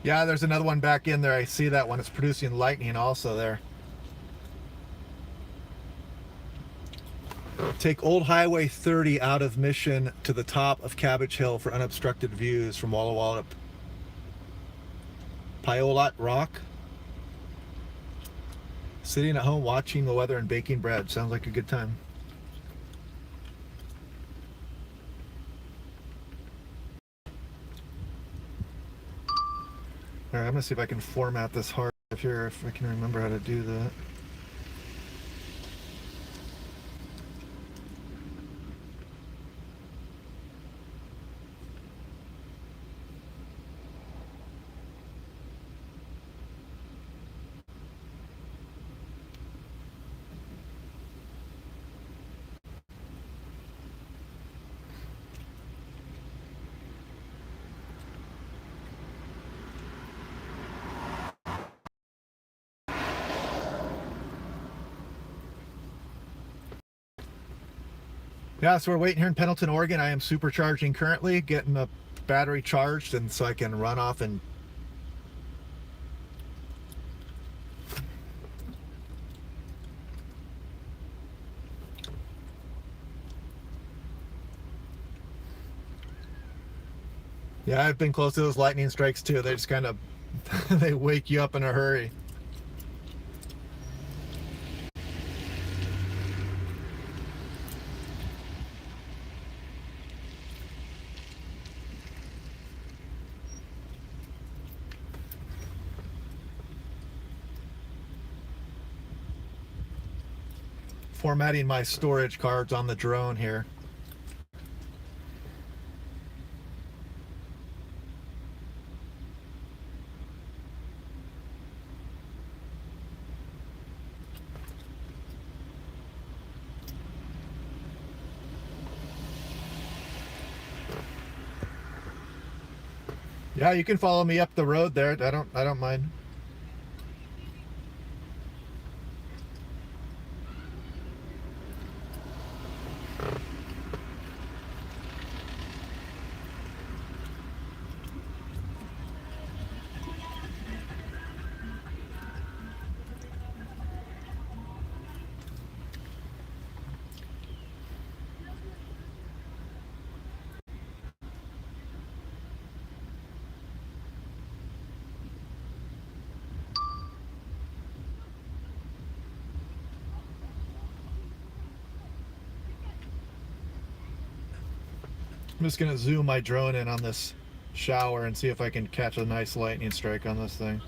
Yeah, there's another one back in there. I see that one. It's producing lightning also there. Take Old Highway 30 out of Mission to the top of Cabbage Hill for unobstructed views from Walla Walla. Piolat Rock. Sitting at home watching the weather and baking bread. Sounds like a good time. Alright, I'm gonna see if I can format this hard here, if I can remember how to do that. Yeah, so we're waiting here in Pendleton, Oregon. I am supercharging currently, getting the battery charged, and so I can run off and yeah, I've been close to those lightning strikes too. They just kind of they wake you up in a hurry. Formatting my storage cards on the drone here. Yeah, you can follow me up the road there. I don't mind. I'm just gonna zoom my drone in on this shower and see if I can catch a nice lightning strike on this thing.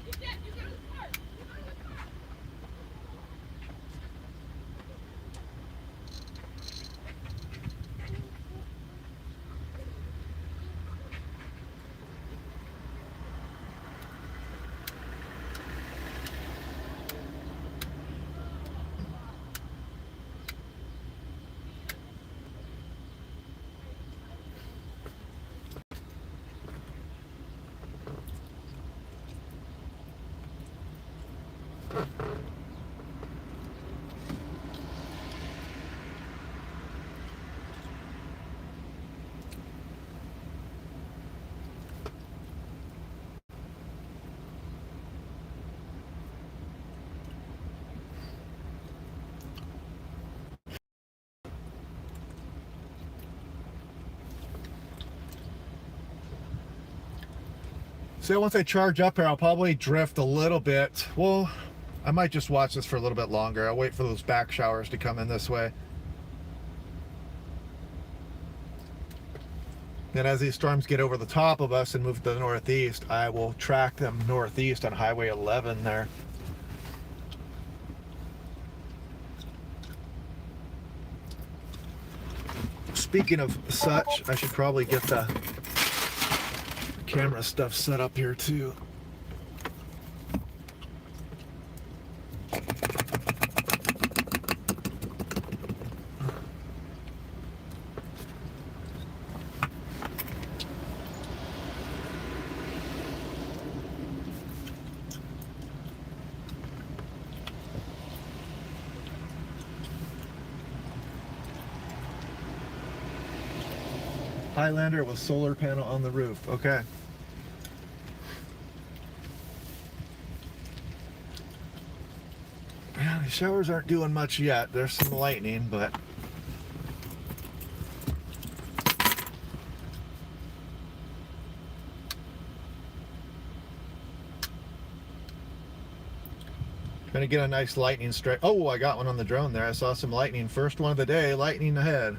So once I charge up here, I'll probably drift a little bit. Well, I might just watch this for a little bit longer. I'll wait for those back showers to come in this way. Then as these storms get over the top of us and move to the northeast, I will track them northeast on Highway 11 there. Speaking of such, I should probably get the camera stuff set up here too. Highlander with solar panel on the roof. Okay. Yeah, the showers aren't doing much yet. There's some lightning, but gonna get a nice lightning strike. Oh, I got one on the drone there. I saw some lightning. First one of the day, lightning ahead.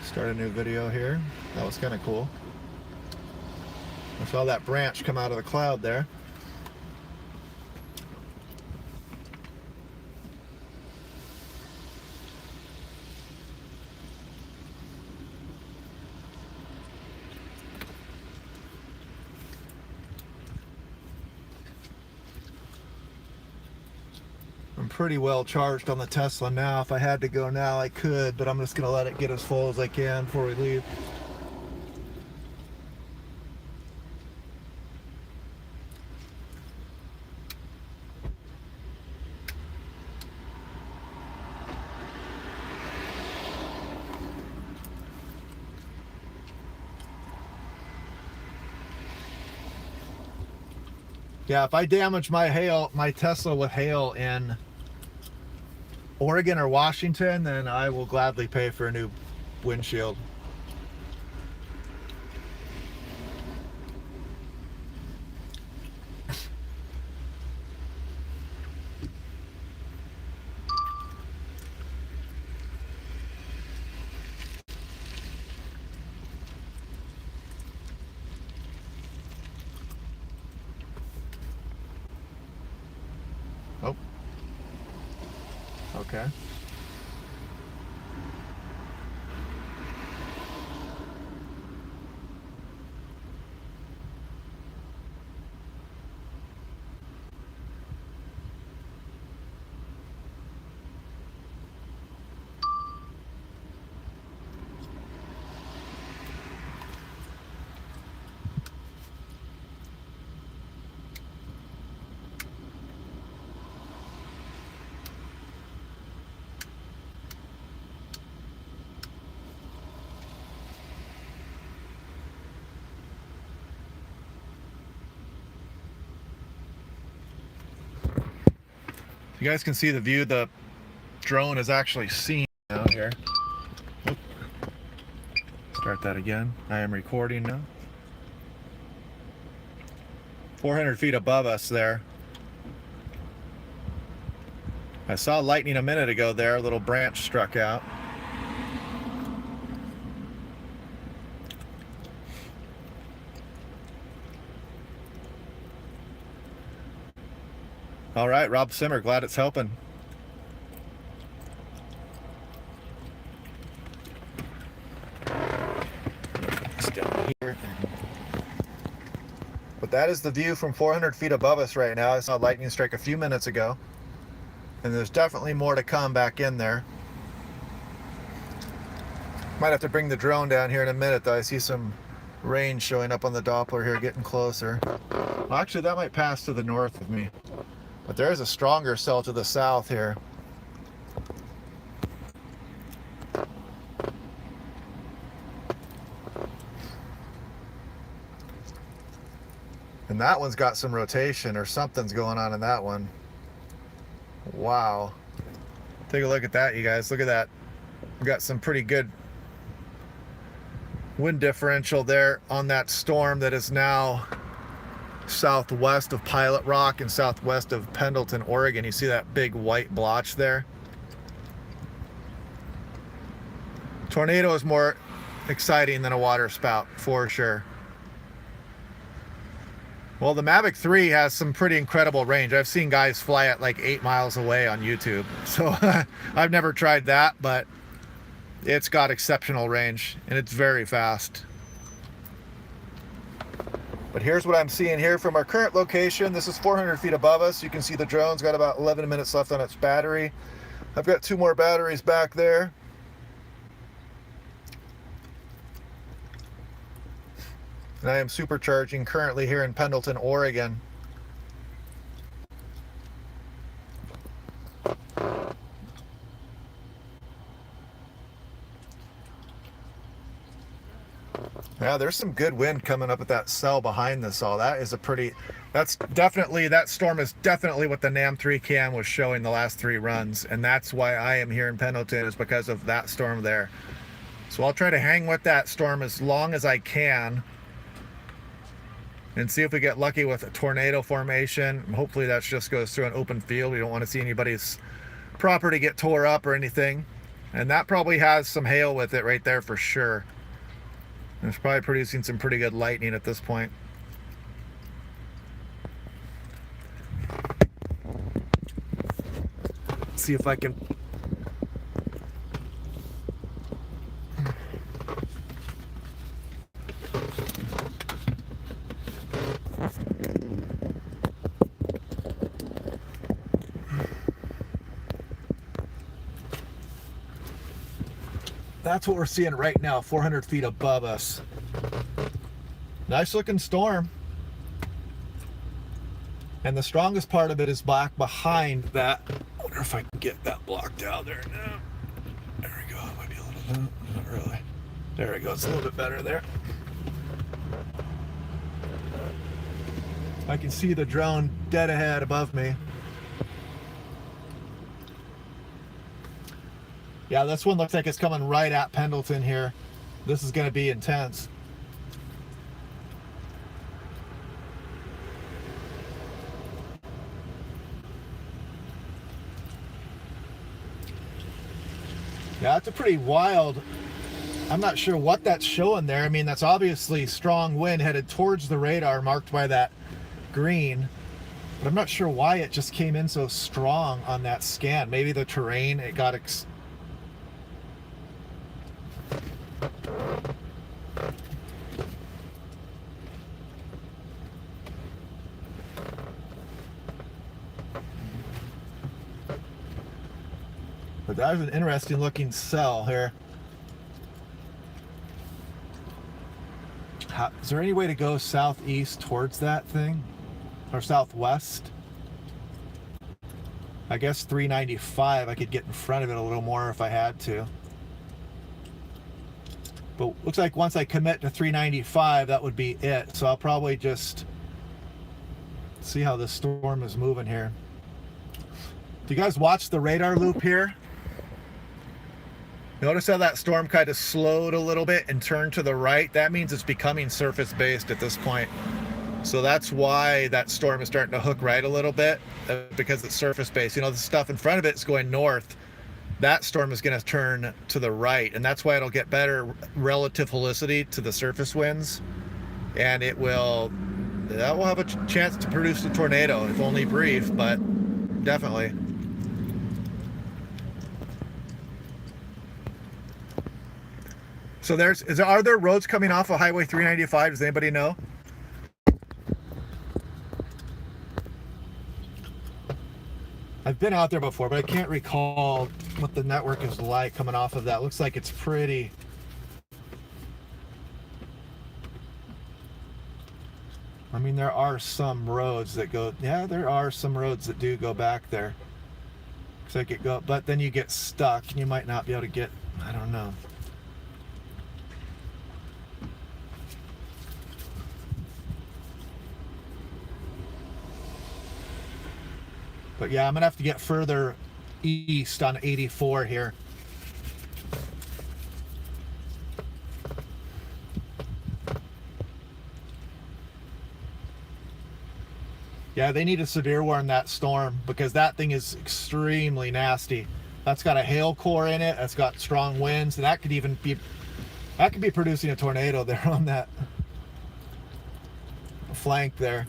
Start a new video here. That was kind of cool. I saw that branch come out of the cloud there. I'm pretty well charged on the Tesla now. If I had to go now, I could, but I'm just going to let it get as full as I can before we leave. Yeah, if I damage my Tesla with hail in Oregon or Washington, then I will gladly pay for a new windshield. Oh. Okay. You guys can see the view the drone is actually seen out here. Oop. Start that again. I am recording now. 400 feet above us there. I saw lightning a minute ago there. A little branch struck out. All right, Rob Simmer, glad it's helping. It's down here. But that is the view from 400 feet above us right now. I saw lightning strike a few minutes ago. And there's definitely more to come back in there. Might have to bring the drone down here in a minute though. I see some rain showing up on the Doppler here, getting closer. Well, actually, that might pass to the north of me. But there is a stronger cell to the south here. And that one's got some rotation or something's going on in that one. Wow. Take a look at that, you guys. Look at that. We've got some pretty good wind differential there on that storm that is now southwest of Pilot Rock and southwest of Pendleton, Oregon. You see that big white blotch there? Tornado is more exciting than a water spout, for sure. Well, the Mavic 3 has some pretty incredible range. I've seen guys fly at like 8 miles away on YouTube. So I've never tried that, but it's got exceptional range and it's very fast. But here's what I'm seeing here from our current location. This is 400 feet above us. You can see the drone's got about 11 minutes left on its battery. I've got 2 more batteries back there. And I am supercharging currently here in Pendleton, Oregon. Yeah, there's some good wind coming up at that cell behind this all. That is a pretty, that storm is definitely what the NAM 3 cam was showing the last 3 runs. And that's why I am here in Pendleton, is because of that storm there. So I'll try to hang with that storm as long as I can and see if we get lucky with a tornado formation. Hopefully that just goes through an open field. We don't want to see anybody's property get tore up or anything. And that probably has some hail with it right there for sure. It's probably producing some pretty good lightning at this point. Let's see if I can. That's what we're seeing right now, 400 feet above us. Nice looking storm. And the strongest part of it is back behind that. I wonder if I can get that blocked out there now. There we go. Might be a little, not really. There we go. It's a little bit better there. I can see the drone dead ahead above me. Yeah, this one looks like it's coming right at Pendleton here. This is going to be intense. Yeah, it's a pretty wild. I'm not sure what that's showing there. I mean, that's obviously strong wind headed towards the radar marked by that green. But I'm not sure why it just came in so strong on that scan. Maybe the terrain, it got But that was an interesting looking cell here. Is there any way to go southeast towards that thing? Or southwest? I guess 395, I could get in front of it a little more if I had to. But looks like once I commit to 395, that would be it. So I'll probably just see how the storm is moving here. Do you guys watch the radar loop here? Notice how that storm kind of slowed a little bit and turned to the right? That means it's becoming surface-based at this point. So that's why that storm is starting to hook right a little bit, because it's surface-based. You know, the stuff in front of it is going north. That storm is going to turn to the right, and that's why it'll get better relative helicity to the surface winds, and that will have a chance to produce a tornado, if only brief, but definitely. So are there roads coming off of Highway 395? Does anybody know? I've been out there before, but I can't recall what the network is like coming off of that. Looks like it's pretty. I mean, there are some roads that go, yeah, there are some roads that do go back there. Looks like it go, but then you get stuck and you might not be able to get, I don't know. But yeah, I'm gonna have to get further east on 84 here. Yeah, they need to severe warn that storm because that thing is extremely nasty. That's got a hail core in it. That's got strong winds, and that could be producing a tornado there on that flank there.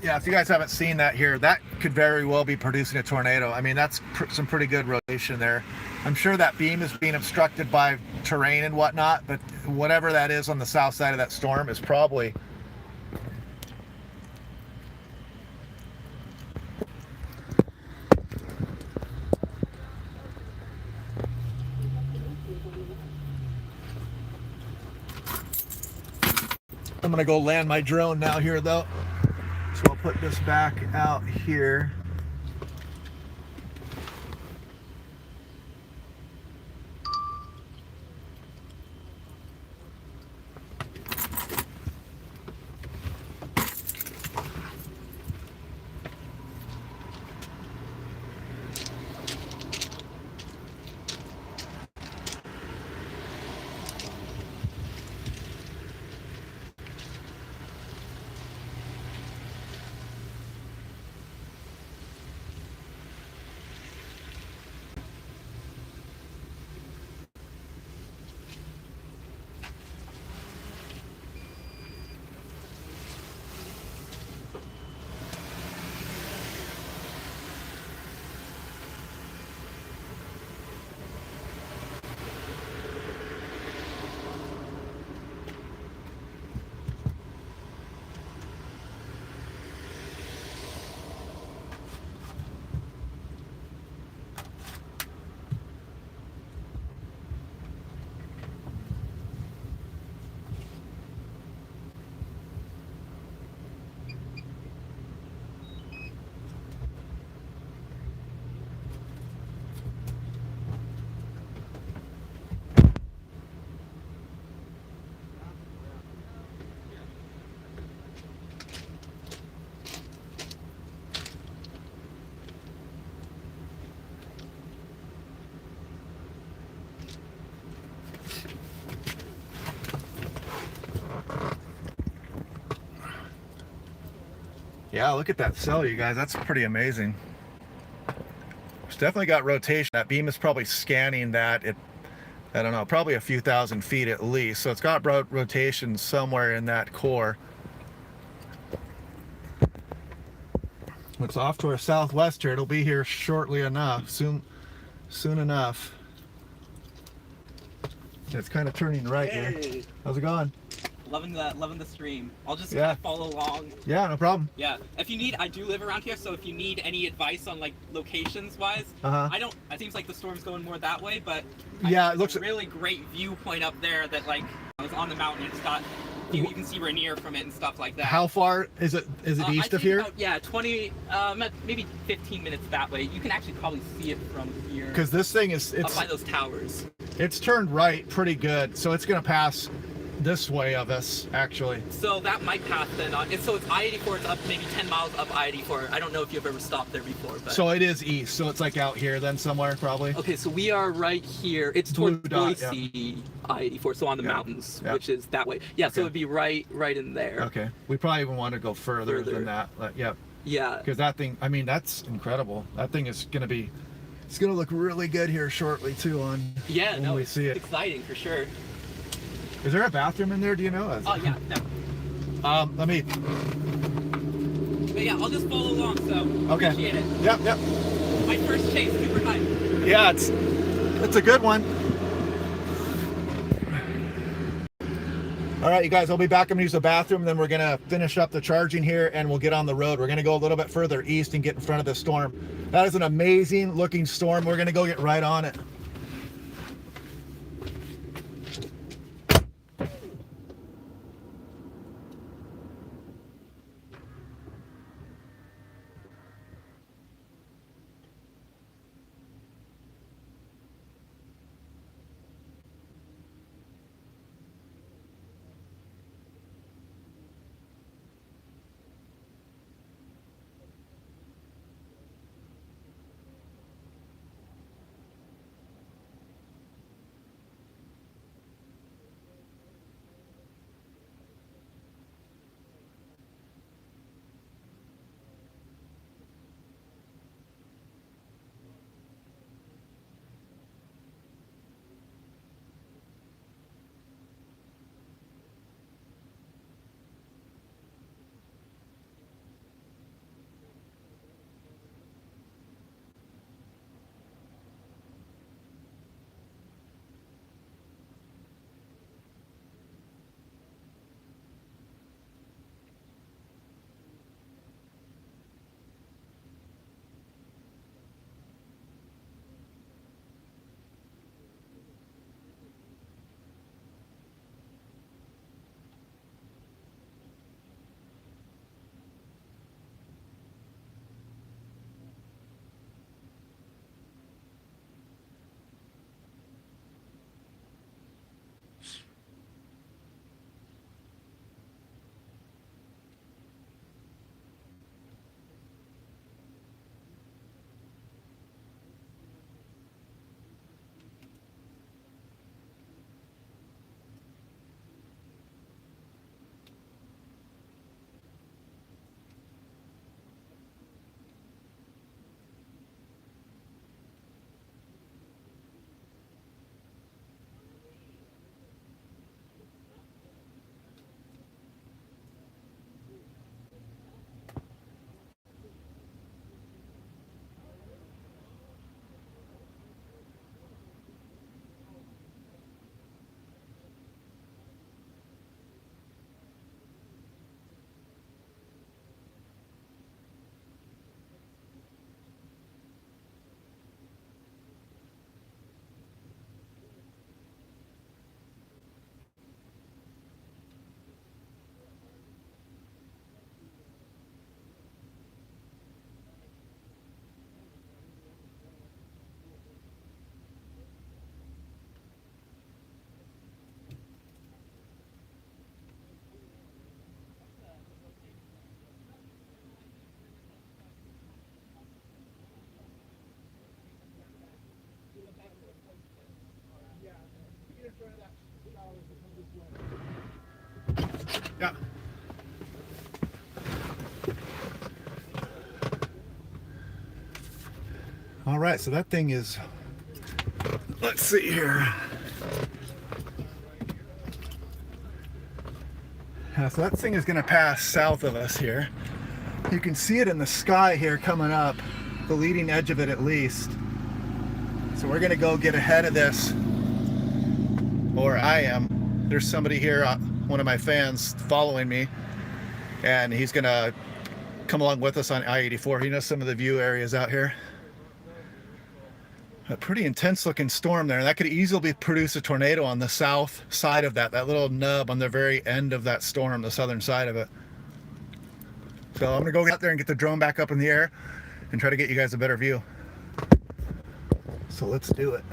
Yeah, if you guys haven't seen that here, that could very well be producing a tornado. I mean, that's some pretty good rotation there. I'm sure that beam is being obstructed by terrain and whatnot, but whatever that is on the south side of that storm is probably... I'm gonna go land my drone now here though. So I'll put this back out here. Yeah, look at that cell, you guys. That's pretty amazing. It's definitely got rotation. That beam is probably scanning that. I don't know, probably a few thousand feet at least. So it's got rotation somewhere in that core. It's off to our southwest here. It'll be here shortly enough, soon enough. It's kind of turning right here. How's it going? Loving the stream. I'll just Yeah. kind of follow along. Yeah, no problem. Yeah. If you need, I do live around here, so if you need any advice on like locations wise, I don't. It seems like the storm's going more that way, but yeah, it looks a really great viewpoint up there that like is on the mountain. It's got you can see Rainier from it and stuff like that. How far is it? Is it east of here? About, yeah, 20, maybe 15 minutes that way. You can actually probably see it from here. Because this thing is up by those towers. It's turned right pretty good, so it's gonna pass this way of us actually. So that might pass then on. So it's I-84. It's up maybe 10 miles up I-84. I don't know if you've ever stopped there before. But... So it is east. So it's like out here then somewhere probably. Okay, so we are right here. It's towards Boise, yeah. I-84. So on the mountains, which is that way. Yeah. Okay. So it'd be right in there. Okay. We probably even want to go further than that. Yeah. Yeah. Because that thing, I mean, that's incredible. That thing is gonna be. It's gonna look really good here shortly too. When we see it. It's exciting for sure. Is there a bathroom in there? Do you know? Oh yeah, no. Let me. But yeah, I'll just follow along. So okay. Appreciate it. Yep. My first chase, super high. Yeah, it's a good one. All right, you guys. I'll be back. I'm gonna use the bathroom, and then we're gonna finish up the charging here, and we'll get on the road. We're gonna go a little bit further east and get in front of the storm. That is an amazing looking storm. We're gonna go get right on it. Yeah. All right, so that thing is, let's see here. So that thing is going to pass south of us here. You can see it in the sky here coming up, the leading edge of it at least. So we're going to go get ahead of this, or I am. There's somebody here, one of my fans, following me, and he's going to come along with us on I-84. He knows some of the view areas out here. A pretty intense looking storm there. That could easily produce a tornado on the south side of that little nub on the very end of that storm, the southern side of it. So I'm gonna go out there and get the drone back up in the air and try to get you guys a better view. So let's do it.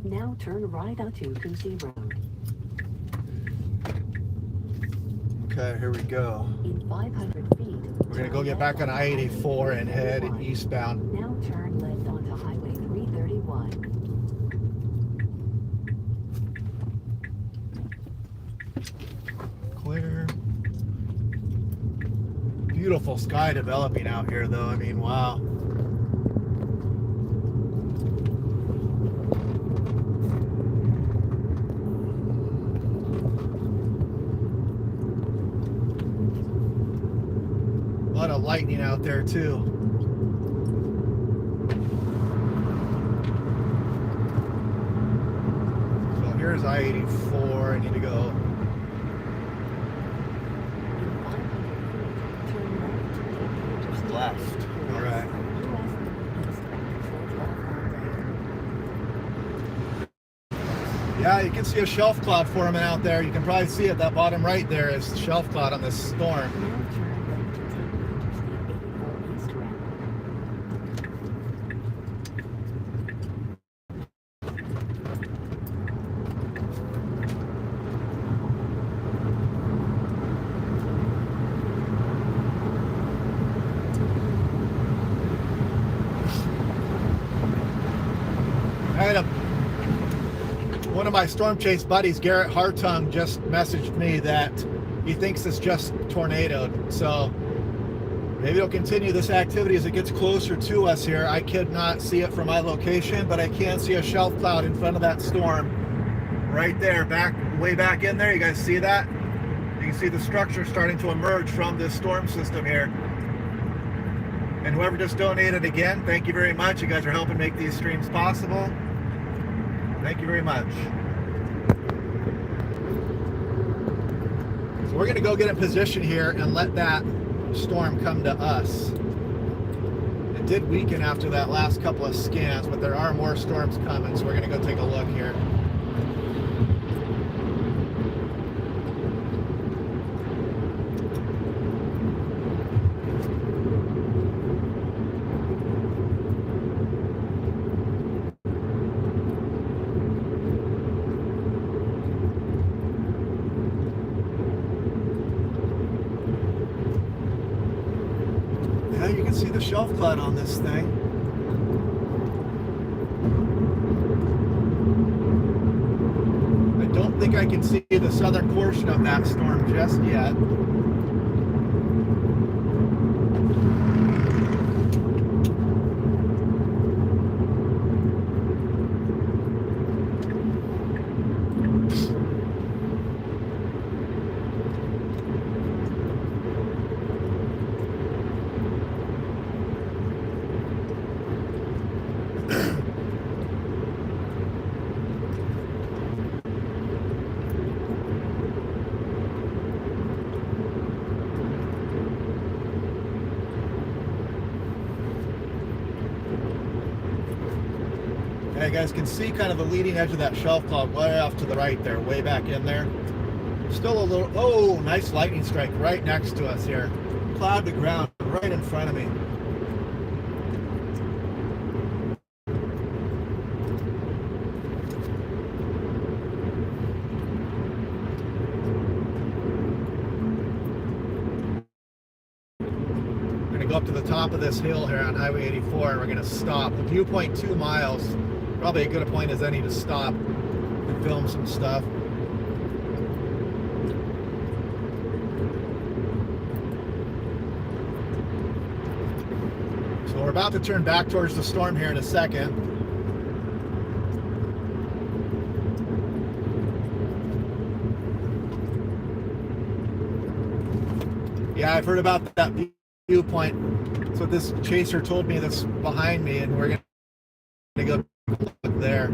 Now turn right onto Cousy Road. Okay, here we go. In 500 feet. We're gonna go get back on I-84 and head eastbound. Now turn left onto Highway 331. Clear. Beautiful sky developing out here though. I mean, wow. A lot of lightning out there too. So here's I-84. I need to go. Left. All right. Yeah, you can see a shelf cloud forming out there. You can probably see it. That bottom right there is shelf cloud on this storm. One of my storm chase buddies, Garrett Hartung, just messaged me that he thinks it's just tornadoed. So maybe it'll continue this activity as it gets closer to us here. I could not see it from my location, but I can see a shelf cloud in front of that storm right there, way back in there. You guys see that? You can see the structure starting to emerge from this storm system here. And whoever just donated again, thank you very much. You guys are helping make these streams possible. Thank you very much. So we're going to go get in position here and let that storm come to us. It did weaken after that last couple of scans, but there are more storms coming, so we're going to go take a look here. You can see the shelf cloud on this thing. I don't think I can see the southern portion of that storm just yet. you guys can see kind of the leading edge of that shelf cloud way off to the right there, way back in there. Still a little, oh, nice lightning strike right next to us here. Cloud to ground right in front of me. Go up to the top of this hill here on Highway 84 and we're going to stop. The viewpoint 2 miles, probably a good a point as any to stop and film some stuff. So we're about to turn back towards the storm here in a second. Yeah, I've heard about that viewpoint. So this chaser told me that's behind me, and we're gonna go look there.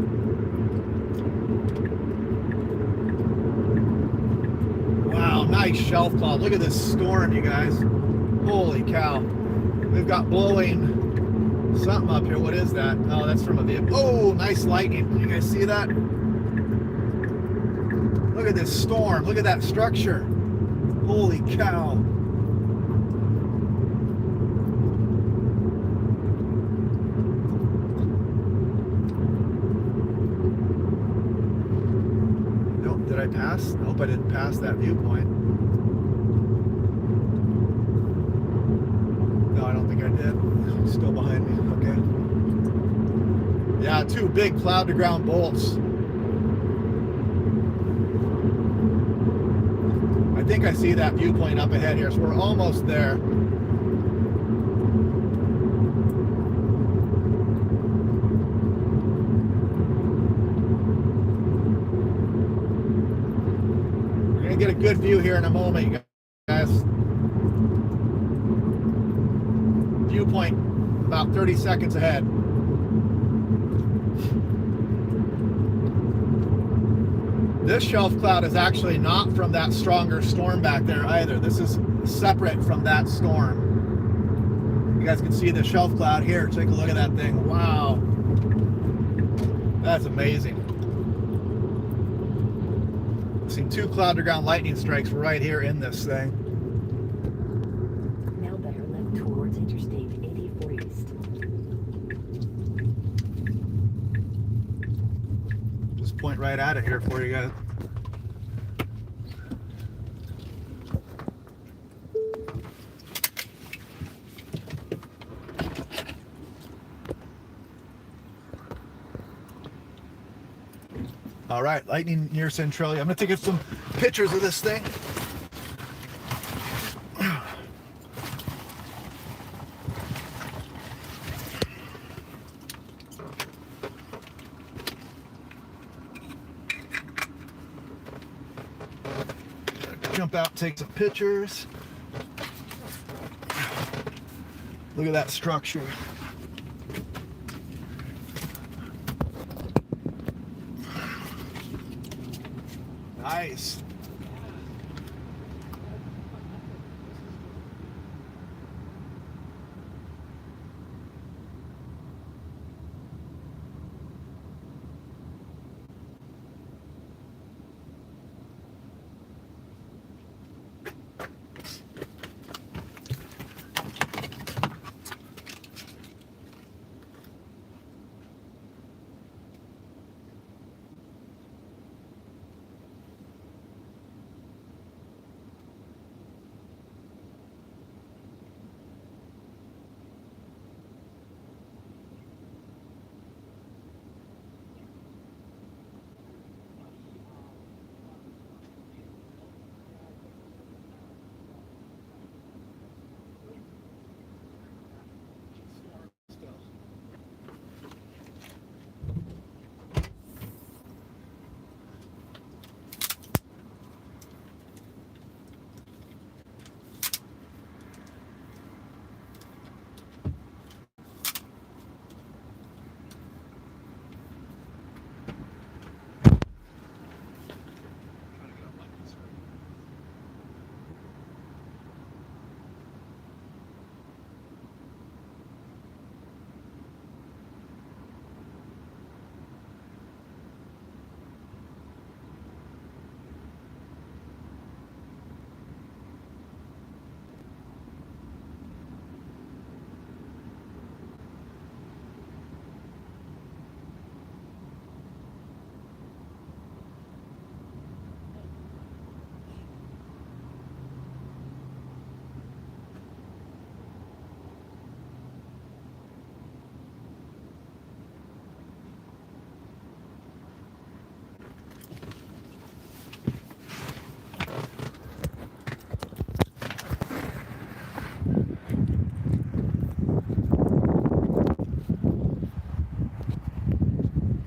Wow, nice shelf cloud. Look at this storm, you guys. Holy cow. We've got blowing something up here. What is that? Oh, that's from a vehicle. Oh, nice lightning. You guys see that? Look at this storm. Look at that structure. Holy cow. Did I pass? Nope, I didn't pass that viewpoint. No, I don't think I did. Still behind me. Okay. Yeah, 2 big cloud to ground bolts. I think I see that viewpoint up ahead here, so we're almost there. Get a good view here in a moment, you guys. Viewpoint about 30 seconds ahead. This shelf cloud is actually not from that stronger storm back there either. This is separate from that storm. You guys can see the shelf cloud here. Take a look at that thing. Wow. That's amazing. Seen 2 cloud to ground lightning strikes right here in this thing. Now better left towards Interstate 84 East. Just point right at it here for you guys. All right, lightning near Centralia. I'm going to take some pictures of this thing. Jump out and take some pictures. Look at that structure. Nice.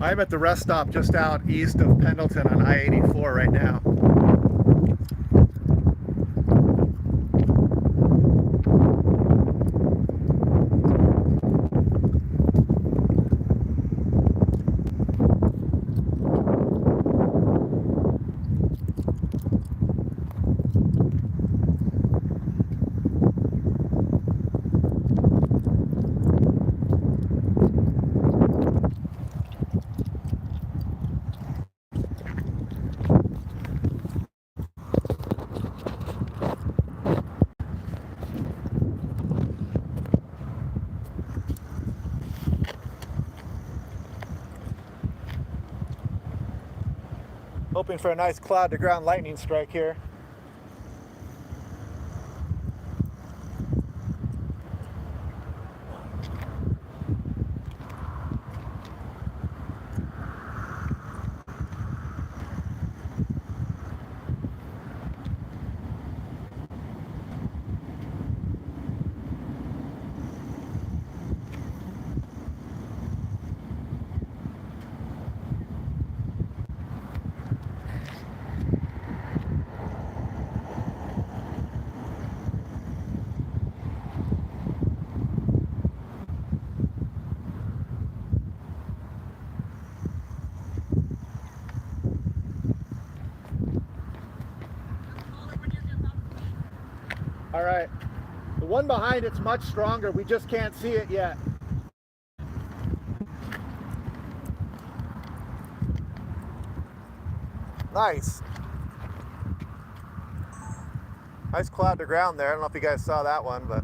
I'm at the rest stop just out east of Pendleton on I-84 right now. Hoping for a nice cloud to ground lightning strike here. All right, the one behind it's much stronger. We just can't see it yet. Nice. Nice cloud to ground there. I don't know if you guys saw that one, but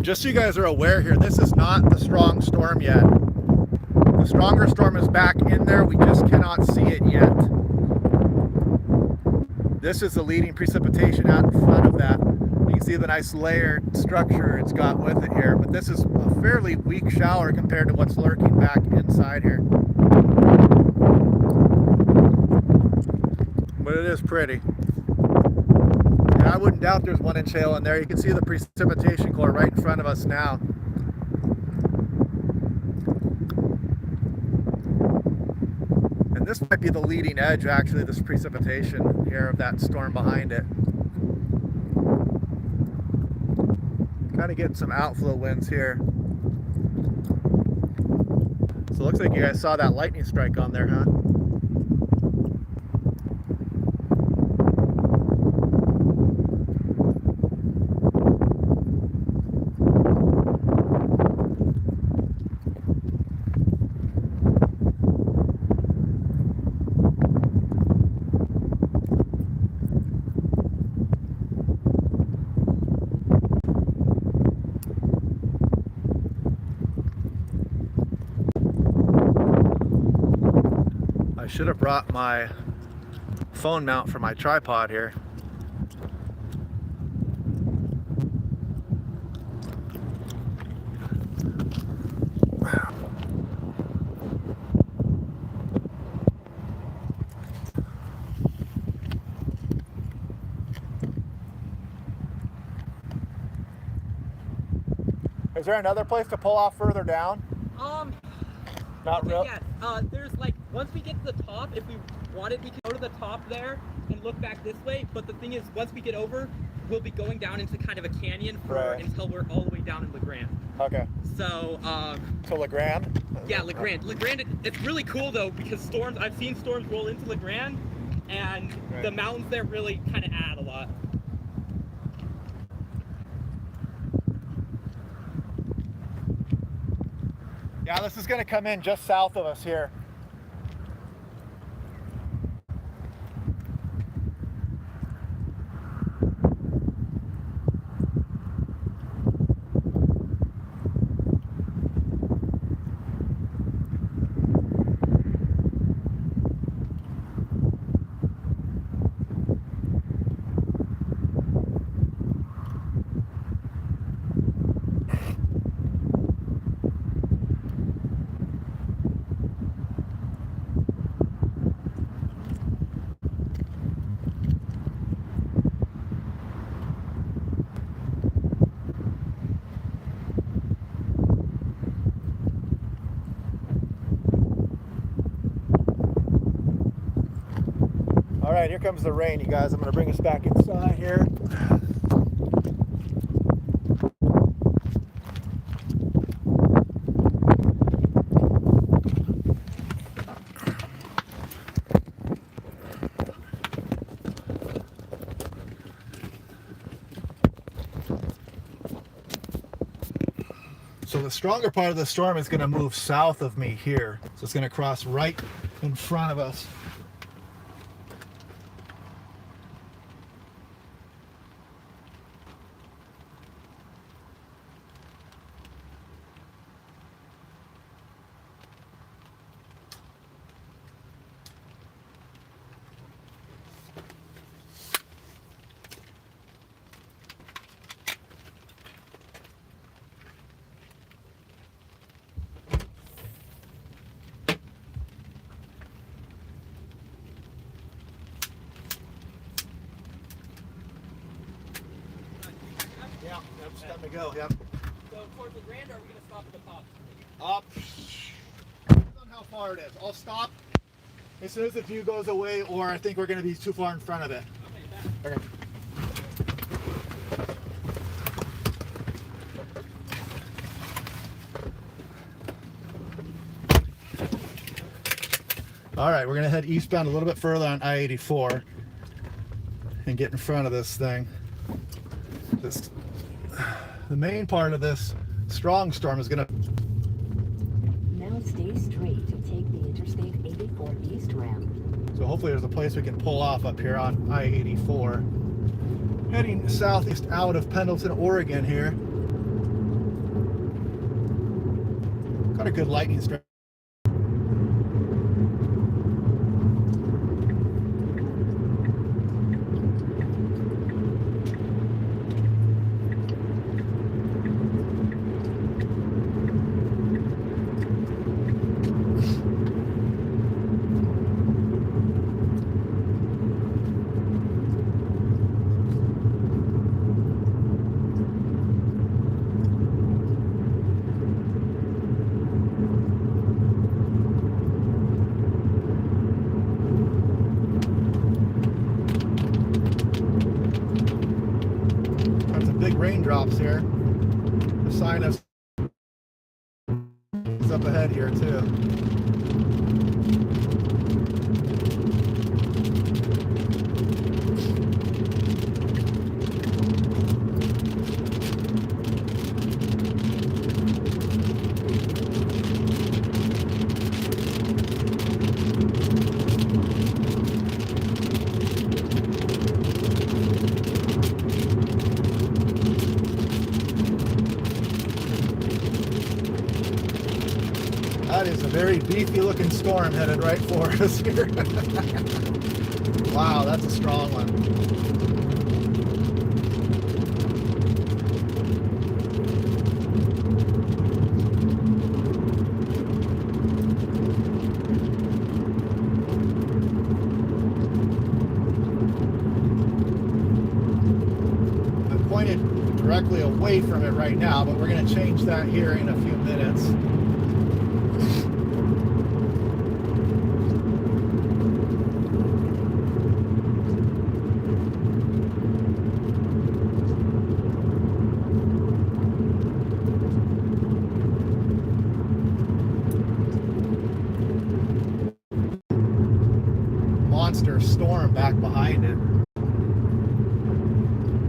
just so you guys are aware here, this is not the strong storm yet. The stronger storm is back in there. We just cannot see it yet. This is the leading precipitation out in front of that. You can see the nice layered structure it's got with it here, but this is a fairly weak shower compared to what's lurking back inside here. But it is pretty. I wouldn't doubt there's 1 inch hail in there. You can see the precipitation core right in front of us now. And this might be the leading edge, actually, this precipitation here of that storm behind it. Kind of getting some outflow winds here. So it looks like you guys saw that lightning strike on there, huh? I should have brought my phone mount for my tripod here. Is there another place to pull off further down? Not really. Yeah, there's like, once we get to the top, if we wanted, we could go to the top there and look back this way. But the thing is, once we get over, we'll be going down into kind of a canyon until we're all the way down in LeGrand. Okay. So, to LeGrand? Yeah, LeGrand. LeGrand, it's really cool though, because storms, I've seen storms roll into LeGrand, and the mountains there really kind of add a lot. Yeah, this is going to come in just south of us here. right, here comes the rain, you guys. I'm going to bring us back inside here. So the stronger part of the storm is going to move south of me here. So it's going to cross right in front of us. Yeah, that's time to go, yep. So towards LeGrand, or are we going to stop at the top? Up. Depends on how far it is. I'll stop as soon as the view goes away, or I think we're going to be too far in front of it. Okay, Okay. All right, we're going to head eastbound a little bit further on I-84 and get in front of this thing. The main part of this strong storm is going to... Now stay straight to take the Interstate 84 East ramp. So hopefully there's a place we can pull off up here on I-84. Heading southeast out of Pendleton, Oregon here. Got a good lightning strike. Raindrops here. The sign is up ahead here too. That is a very beefy looking storm headed right for us here. Wow, that's a strong one. I'm pointed directly away from it right now, but we're going to change that here in a few minutes. Monster storm back behind it.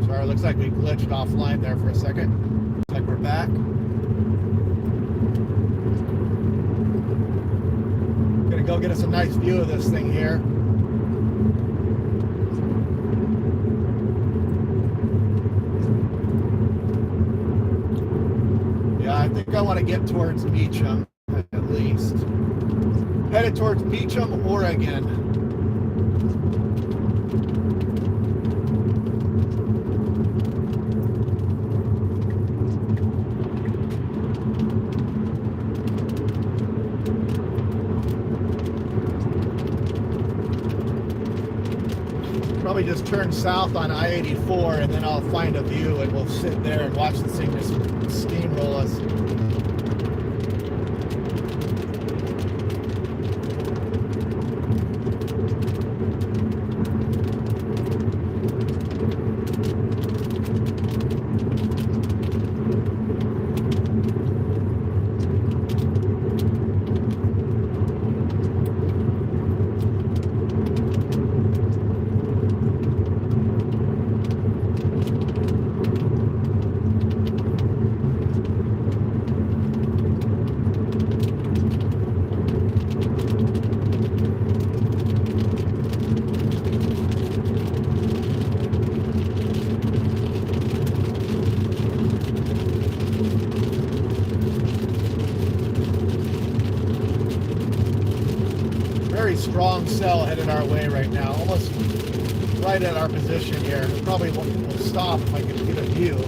Sorry, it looks like we glitched offline there for a second. Looks like we're back. Gonna go get us a nice view of this thing here. Yeah, I think I want to get towards Meacham at least. Headed towards Meacham, Oregon. Probably just turn south on I-84 and then I'll find a view and we'll sit there and watch this thing just steamroll us. strong cell headed our way right now, almost right at our position here. Probably will stop if I can get a view.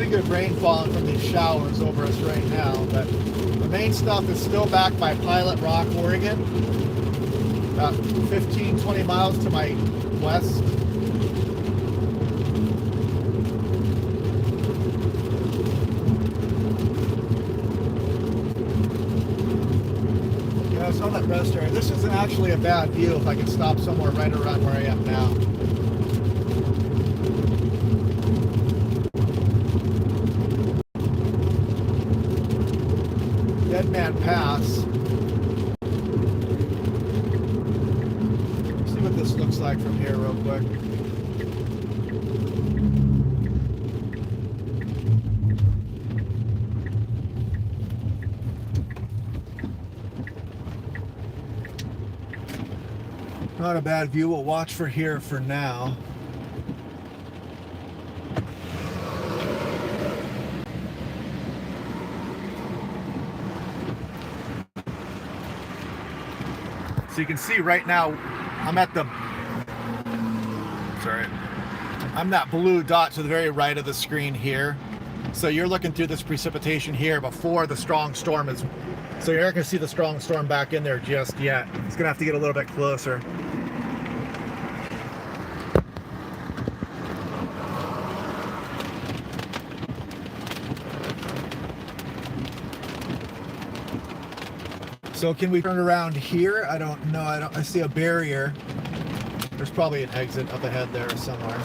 Good rain falling from these showers over us right now, but the main stuff is still back by Pilot Rock, Oregon, about 15-20 miles to my west. Yeah, it's on that rest area. This isn't actually a bad view if I can stop somewhere right around where I am now. Dead Man Pass. See what this looks like from here real quick. Not a bad view. We'll watch for here for now. So you can see right now, I'm at the, sorry, I'm that blue dot to the very right of the screen here. So you're looking through this precipitation here before the strong storm is, so you're not gonna see the strong storm back in there just yet. It's gonna have to get a little bit closer. So can we turn around here? I don't know. I see a barrier. There's probably an exit up ahead there somewhere.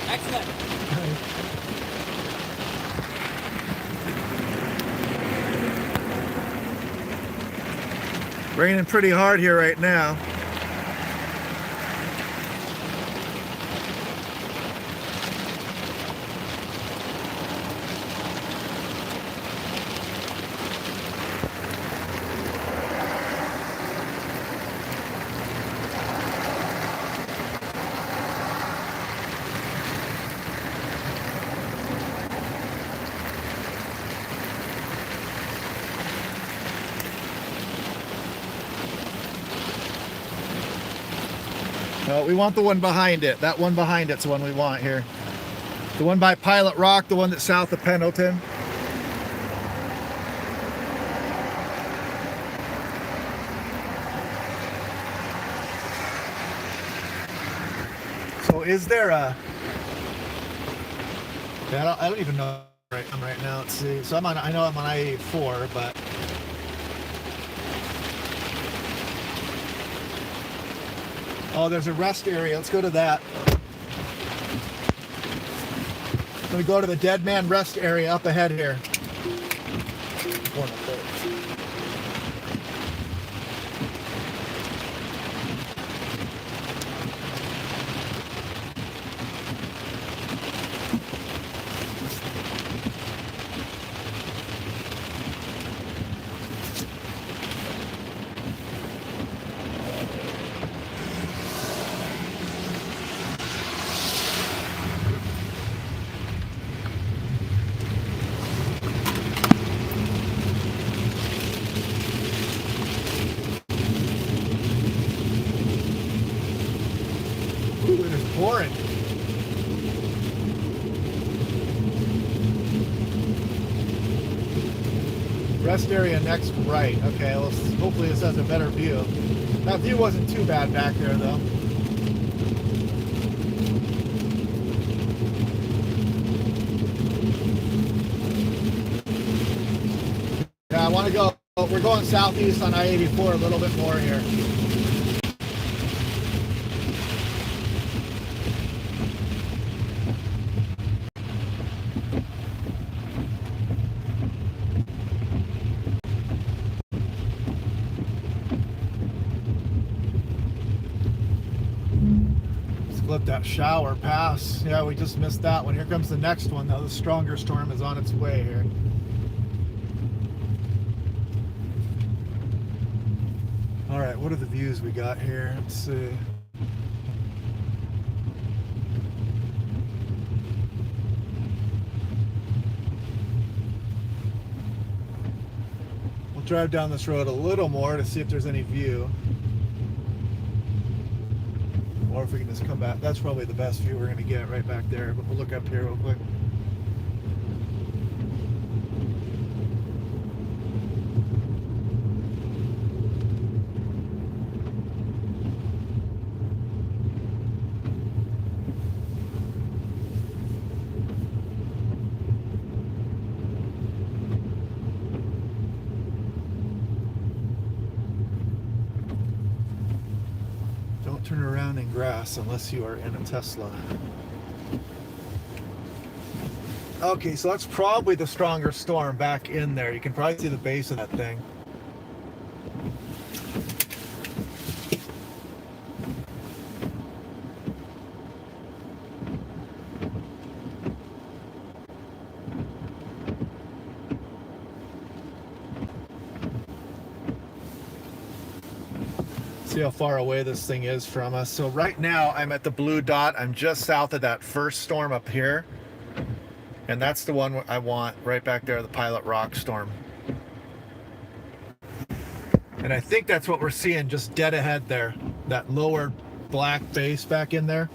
Excellent. Raining pretty hard here right now. We want the one behind it. That one behind it's the one we want here. The one by Pilot Rock, the one that's south of Pendleton. So is there a... Yeah, I don't even know where I'm right now. Let's see. So I know I'm on I-84, but... Oh, there's a rest area. Let's go to that. I'm going to go to the Dead Man rest area up ahead here. Best area next right. Okay, well, hopefully this has a better view. That view wasn't too bad back there though. Yeah, I want to go, we're going southeast on I-84 a little bit more here. Flip that shower pass. Yeah, we just missed that one. Here comes the next one though. The stronger storm is on its way here. All right, what are the views we got here? Let's see. We'll drive down this road a little more to see if there's any view. Or if we can just come back. That's probably the best view we're going to get right back there. But we'll look up here real quick. Turn around in grass unless you are in a Tesla. Okay, so that's probably the stronger storm back in there. You can probably see the base of that thing. See how far away this thing is from us. So right now I'm at the blue dot. I'm just south of that first storm up here. And that's the one I want right back there, the Pilot Rock storm. And I think that's what we're seeing just dead ahead there. That lower black base back in there.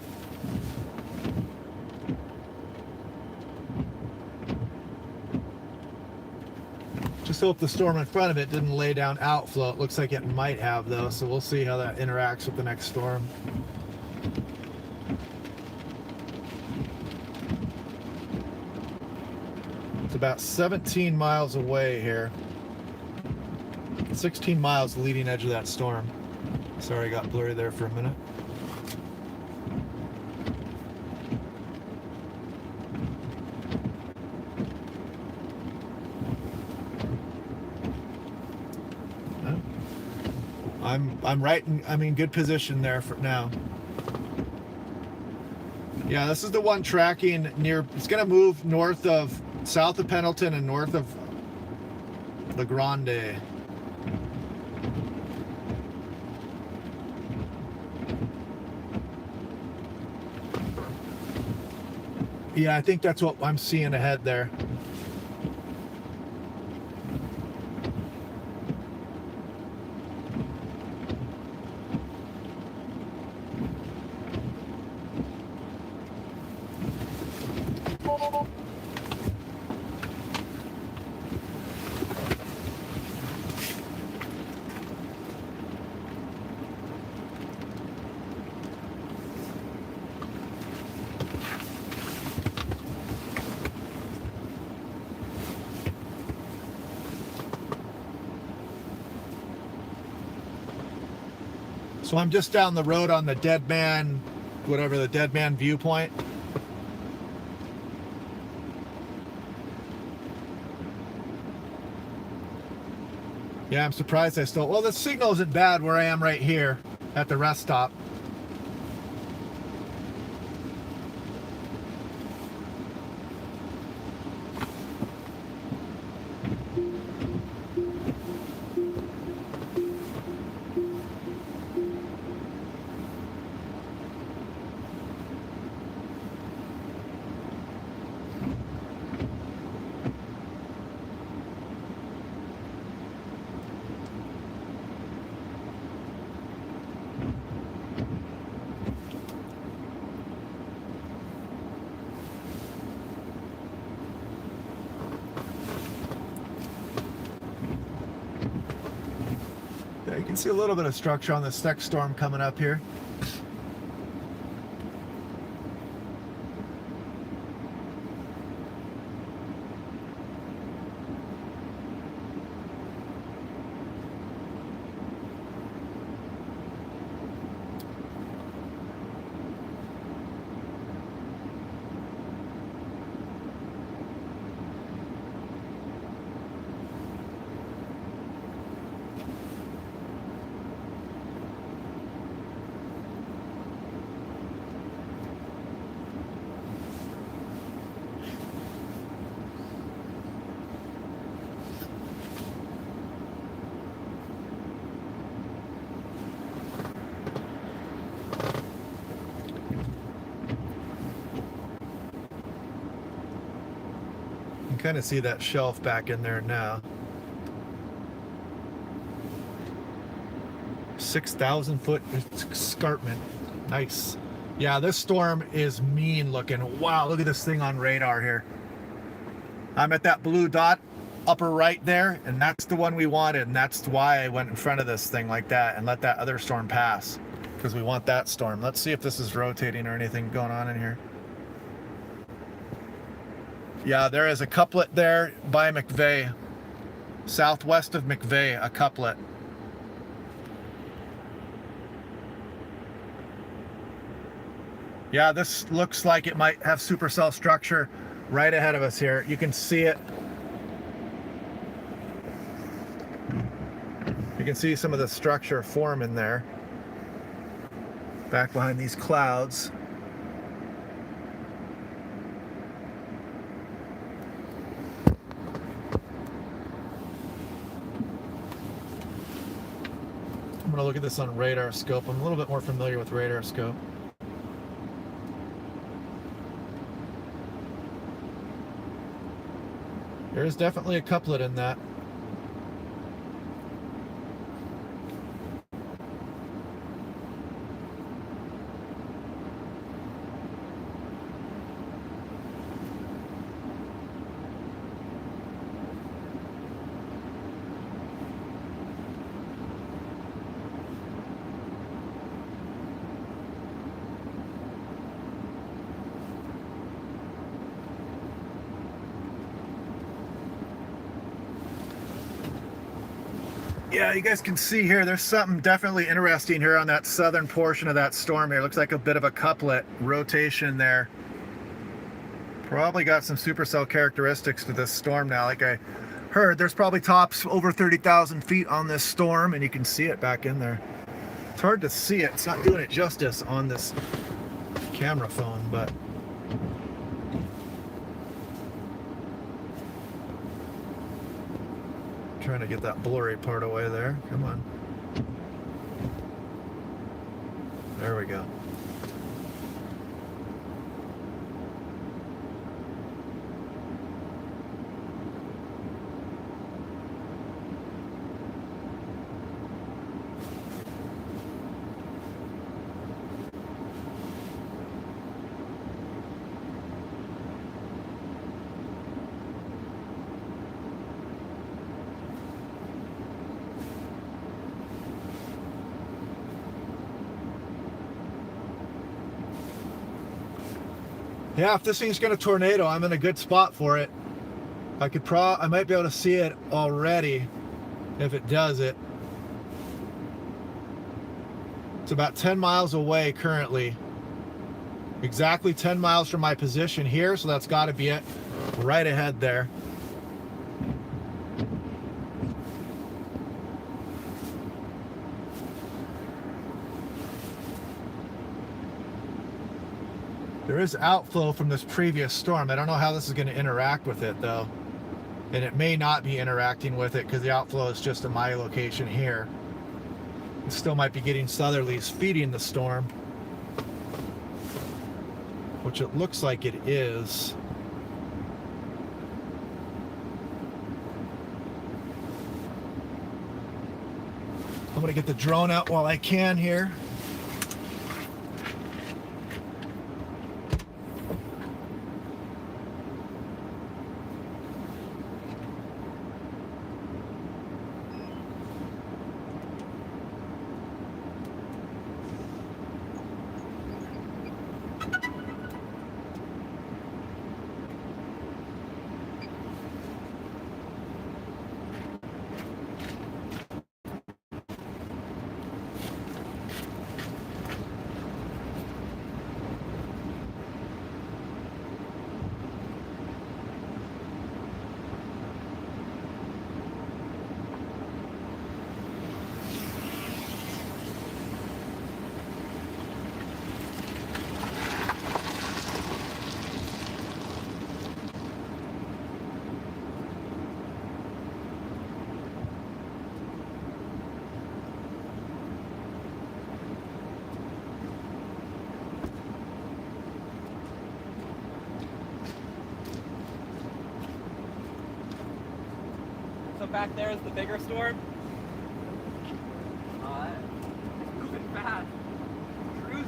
Just hope the storm in front of it didn't lay down outflow. It looks like it might have though, so we'll see how that interacts with the next storm. It's about 17 miles away here. 16 miles leading edge of that storm. Sorry, I got blurry there for a minute. I'm in good position there for now. Yeah, this is the one tracking near, it's gonna move south of Pendleton and north of La Grande. Yeah, I think that's what I'm seeing ahead there. So I'm just down the road on the Dead Man, whatever, the Dead Man viewpoint. Yeah, I'm surprised I still, well, the signal isn't bad where I am right here at the rest stop. can see a little bit of structure on this next storm coming up here. Kind of see that shelf back in there now. 6,000 foot escarpment. Nice. Yeah, this storm is mean looking. Wow, look at this thing on radar here. I'm at that blue dot upper right there, and that's the one we wanted, and that's why I went in front of this thing like that and let that other storm pass, because we want that storm. Let's see if this is rotating or anything going on in here. Yeah, there is a couplet there by McVeigh. Southwest of McVeigh, a couplet. Yeah, this looks like it might have supercell structure right ahead of us here. You can see it. You can see some of the structure form in there. Back behind these clouds. I'm going to look at this on radar scope. I'm a little bit more familiar with radar scope. There is definitely a couplet in that. Yeah, you guys can see here, there's something definitely interesting here on that southern portion of that storm here. Looks like a bit of a couplet rotation there. Probably got some supercell characteristics to this storm now. Like I heard, there's probably tops over 30,000 feet on this storm, and you can see it back in there. It's hard to see it. It's not doing it justice on this camera phone, but trying to get that blurry part away there. Come on. There we go. Yeah, if this thing's gonna tornado, I'm in a good spot for it. I might be able to see it already if it does it. It's about 10 miles away currently. Exactly 10 miles from my position here, so that's gotta be it right ahead there. There is outflow from this previous storm. I don't know how this is going to interact with it though. And it may not be interacting with it because the outflow is just in my location here. It still might be getting southerlies feeding the storm, which it looks like it is. I'm going to get the drone out while I can here. but back there is the bigger storm. Moving fast. Cruising.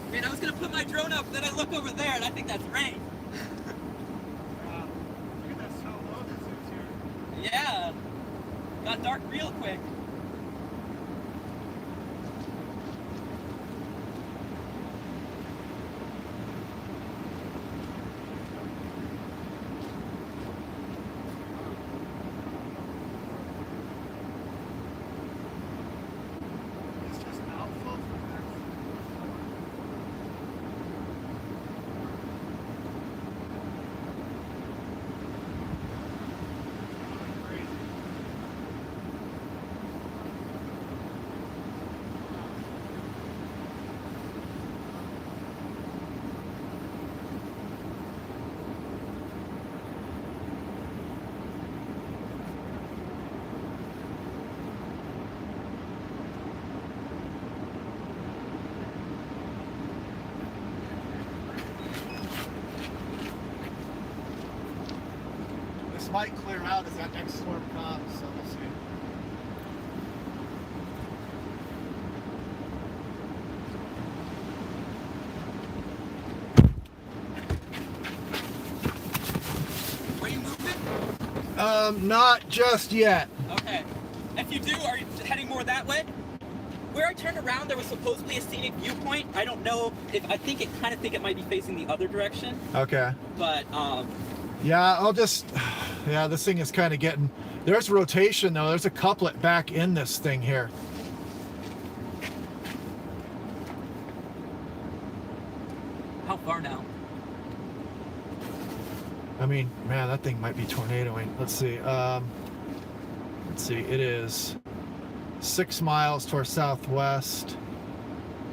Man, I was gonna put my drone up, then I look over there and I think that's rain. Look at that so low this is here. Yeah. Got dark real quick. It's just outflow from there. Crazy. This might clear out as that next storm comes, so we'll see. Are you moving? Not just yet. Okay. If you do, are you heading more that way? Where I turned around, there was supposedly a scenic viewpoint. I don't know if, I think it might be facing the other direction, Okay. but, Yeah, I'll just, yeah, this thing is kind of getting, there's rotation though. There's a couplet back in this thing here. how far now? I mean, man, that thing might be tornadoing. Let's see. It is 6 miles toward southwest.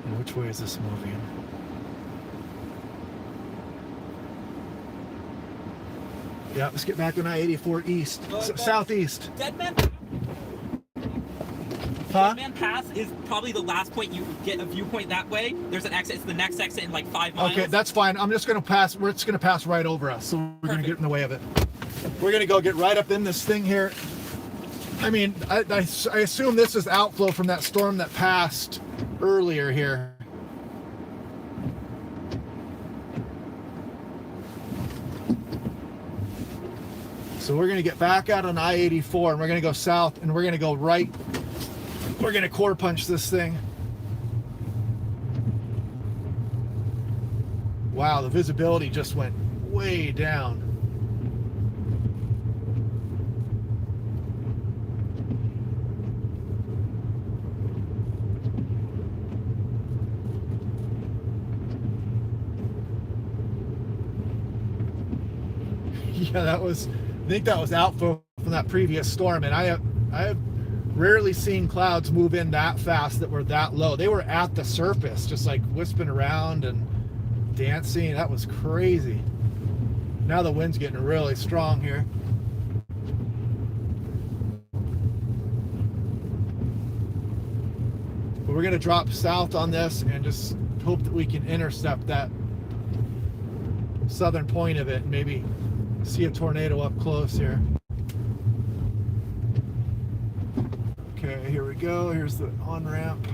And which way is this moving? Yeah, let's get back on I-84 east, southeast. Dead Man? Huh? Dead Man Pass is probably the last point you get a viewpoint that way. There's an exit. It's the next exit in like 5 miles. Okay, that's fine. I'm just going to pass. We're just going to pass right over us. So we're going to get in the way of it. We're going to go get right up in this thing here. I mean, I assume this is outflow from that storm that passed earlier here. So we're going to get back out on I-84 and we're going to go south and we're going to go right. We're going to core punch this thing. Wow, the visibility just went way down. Yeah, that was, I think that was outflow from that previous storm, and I have rarely seen clouds move in that fast that were that low. They were at the surface, just like wisping around and dancing. That was crazy. Now the wind's getting really strong here. But we're gonna drop south on this and just hope that we can intercept that southern point of it and maybe see a tornado up close here. Okay, here we go. Here's the on-ramp.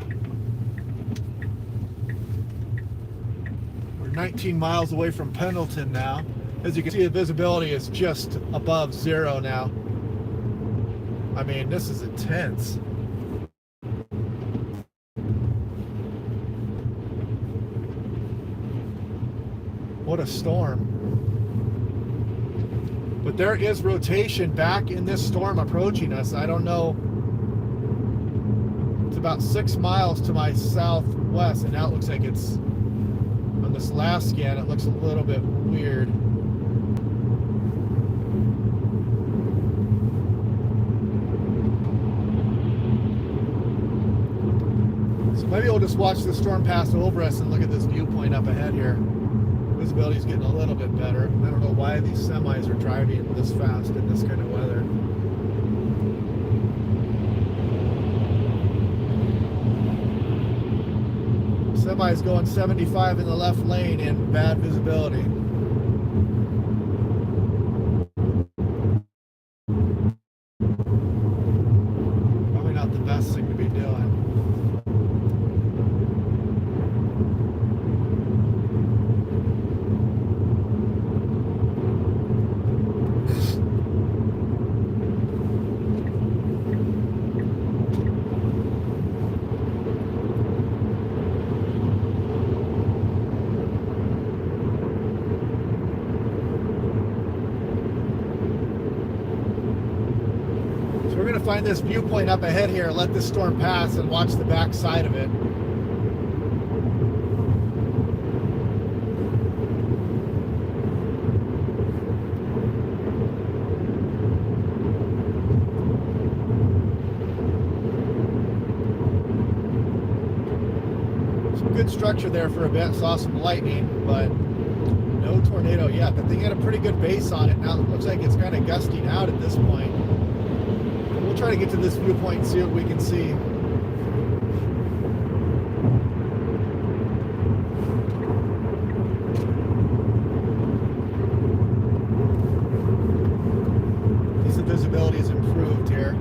We're 19 miles away from Pendleton now. As you can see, the visibility is just above 0 now. I mean, this is intense. What a storm. But there is rotation back in this storm approaching us. I don't know. It's about 6 miles to my southwest, and now it looks like it's, on this last scan, it looks a little bit weird. So maybe we'll just watch the storm pass over us and look at this viewpoint up ahead here. Visibility's getting a little bit better. I don't know why these semis are driving this fast in this kind of weather. Semi's going 75 in the left lane in bad visibility. Probably not the best thing to be doing. We're going to find this viewpoint up ahead here, let this storm pass, and watch the back side of it. Some good structure there for a bit. Saw some lightning, but no tornado yet. The thing had a pretty good base on it. Now it looks like it's kind of gusting out at this point. We'll try to get to this viewpoint and see what we can see. At least the visibility is improved here.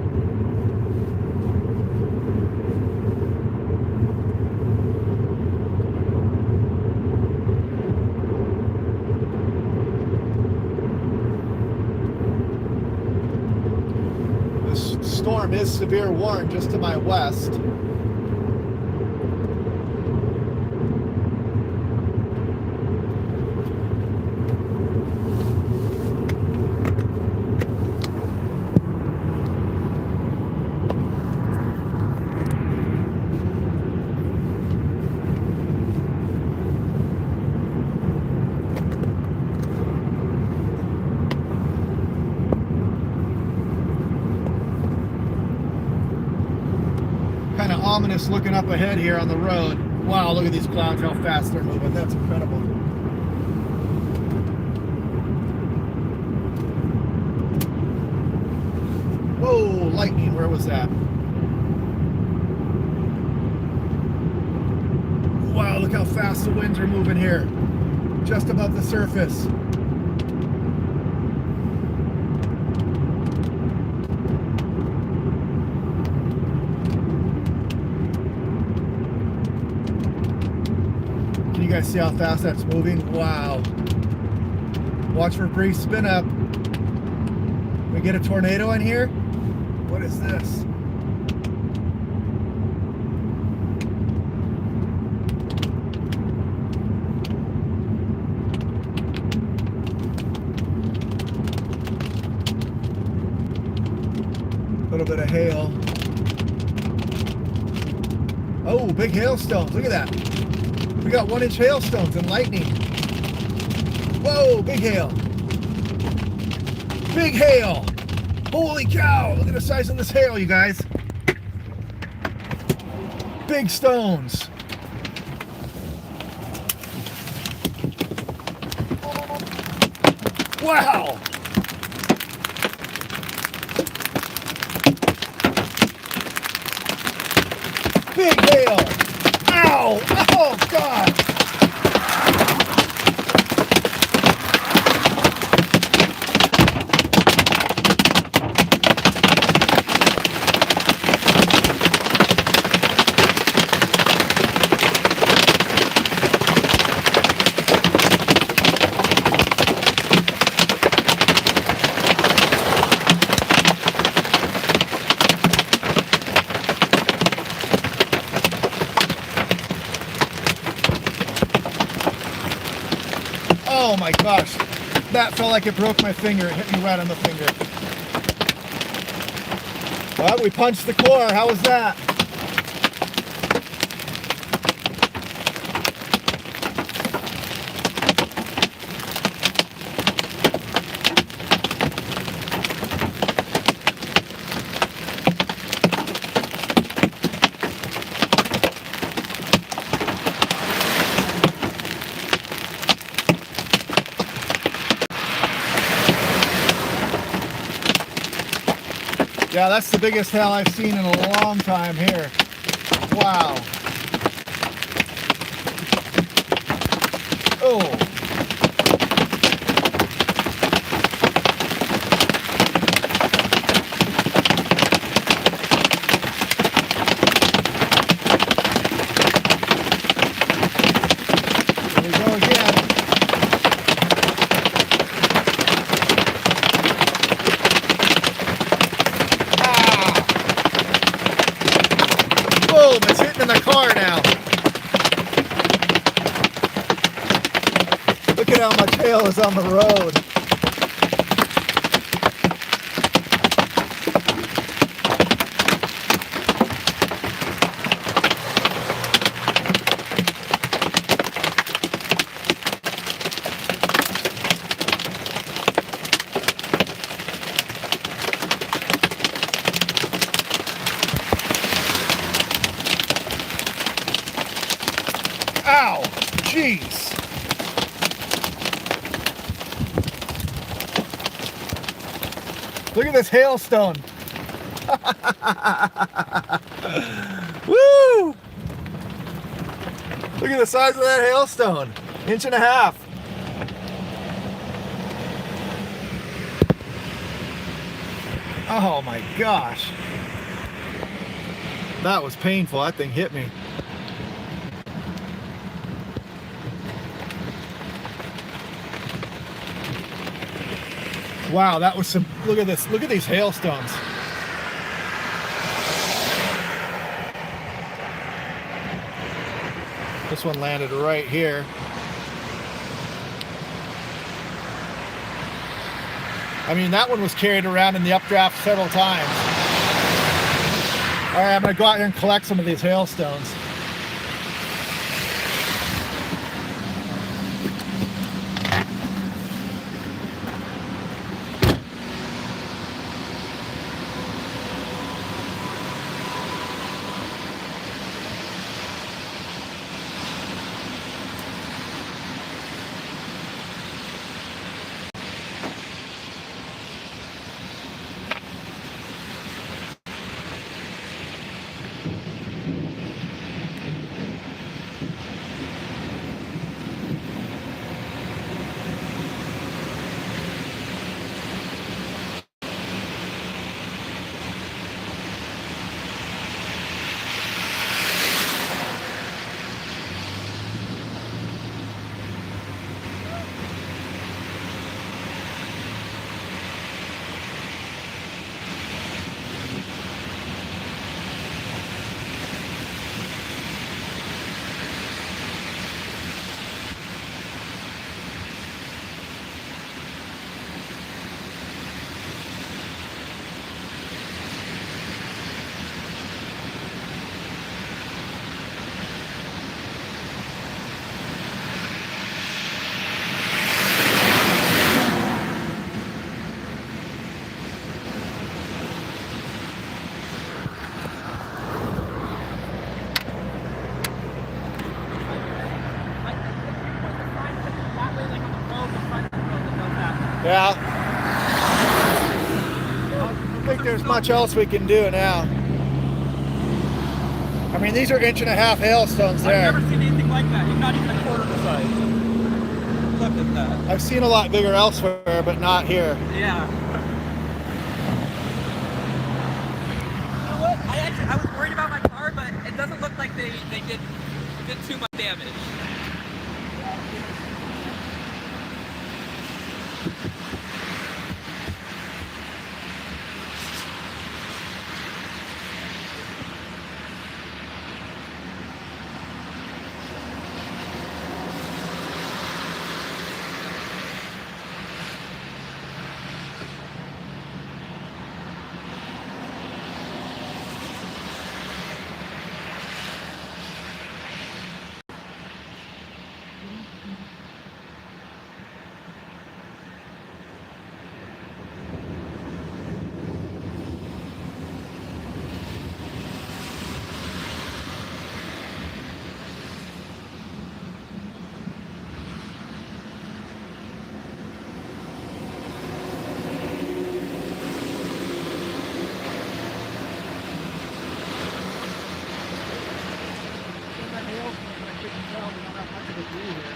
Storm is severe warned just to my west. Kind of ominous looking up ahead here on the road. Wow, look at these clouds, how fast they're moving. That's incredible. Whoa, lightning, where was that? Wow, look how fast the winds are moving here. Just above the surface. Can you guys see how fast that's moving? Wow. Watch for a brief spin up. We get a tornado in here? What is this? A little bit of hail. Oh, big hailstones. Look at that. We got 1-inch hailstones and lightning. Whoa, big hail. Big hail. Holy cow. Look at the size of this hail, you guys. Big stones. Wow. Big hail. Ow. Oh, God. Oh my gosh. That felt like it broke my finger. It hit me right on the finger. Well, we punched the core. How was that? Yeah, that's the biggest hail I've seen in a long time here. Wow. Oh. Here we go again. Boom, it's hitting in the car now. Look at how much hail is on the road. Ow! Jeez! Look at this hailstone! Woo! Look at the size of that hailstone! 1.5 inches. Oh my gosh! That was painful. That thing hit me. Wow, that was some, look at this, look at these hailstones. This one landed right here. I mean, that one was carried around in the updraft several times. All right, I'm gonna go out here and collect some of these hailstones. Yeah. I don't think there's much else we can do now. I mean, these are 1.5 inch hailstones there. I've never seen anything like that. Not even a quarter the size. Look at that. I've seen a lot bigger elsewhere, but not here. Yeah. You know what? I was worried about my car, but it doesn't look like they did too much damage. you can tell, we don't have much of a view here.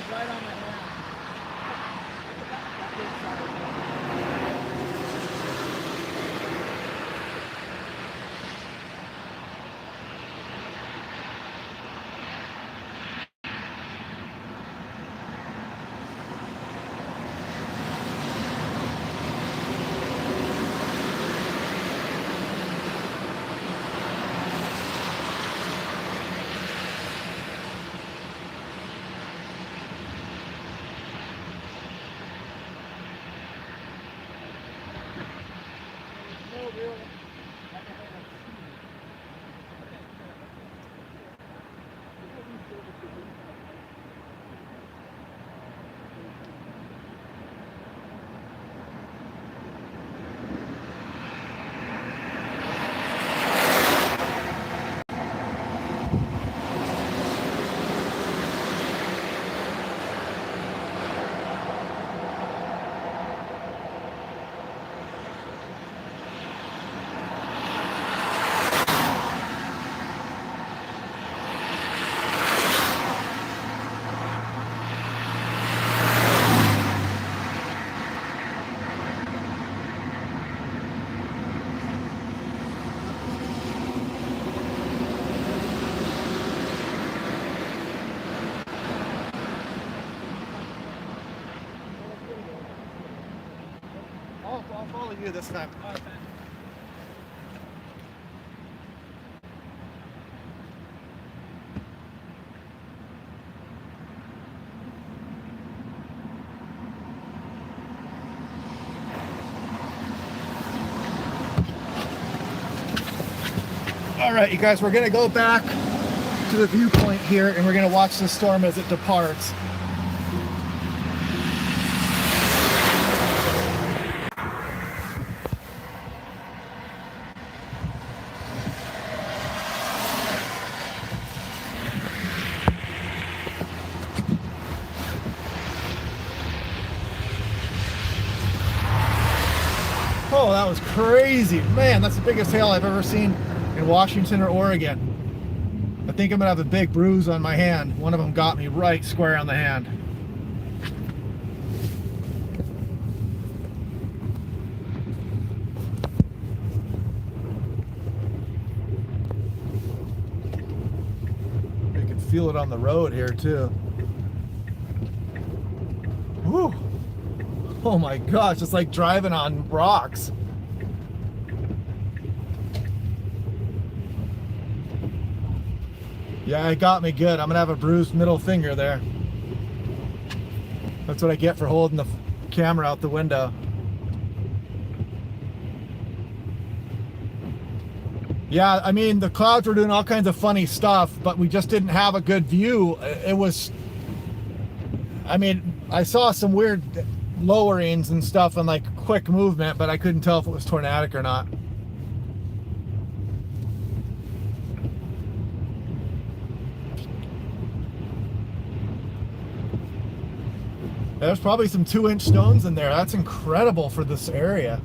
Right on my hand. I'll follow you this time. All right, man. All right, you guys, we're gonna go back to the viewpoint here and we're gonna watch the storm as it departs. Oh, that was crazy. Man, that's the biggest hail I've ever seen in Washington or Oregon. I think I'm gonna have a big bruise on my hand. One of them got me right square on the hand. You can feel it on the road here too. Whew. Oh my gosh, it's like driving on rocks. Yeah, it got me good. I'm gonna have a bruised middle finger there. That's what I get for holding the camera out the window. Yeah, I mean, the clouds were doing all kinds of funny stuff, but we just didn't have a good view. It was, I mean, I saw some weird lowerings and stuff and like quick movement, but I couldn't tell if it was tornadic or not. There's probably some 2-inch stones in there. That's incredible for this area.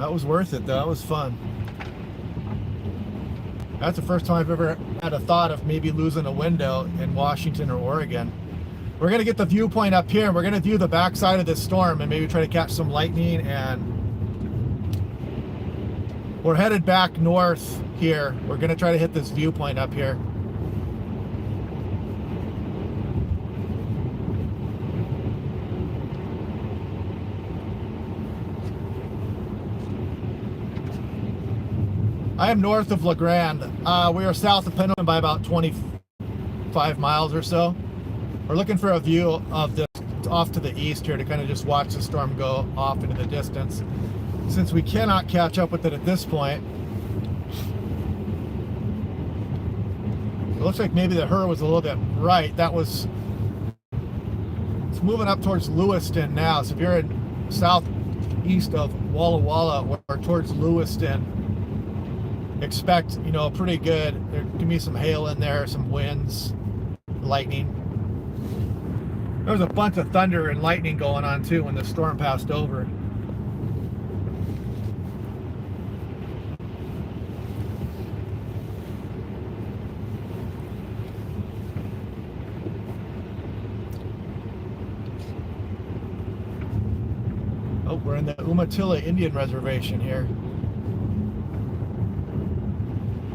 That was worth it though. That was fun. That's the first time I've ever had a thought of maybe losing a window in Washington or Oregon. We're gonna get the viewpoint up here and we're gonna view the backside of this storm and maybe try to catch some lightning, and we're headed back north here. We're gonna try to hit this viewpoint up here. I am north of La Grande. We are south of Pendleton by about 25 miles or so. We're looking for a view of this off to the east here to kind of just watch the storm go off into the distance. Since we cannot catch up with it at this point, it looks like maybe the Her was a little bit right. It's moving up towards Lewiston now. So if you're in southeast of Walla Walla or towards Lewiston, expect, you know, pretty good. There can be some hail in there, some winds, lightning. There was a bunch of thunder and lightning going on too when the storm passed over. Oh, we're in the Umatilla Indian Reservation here.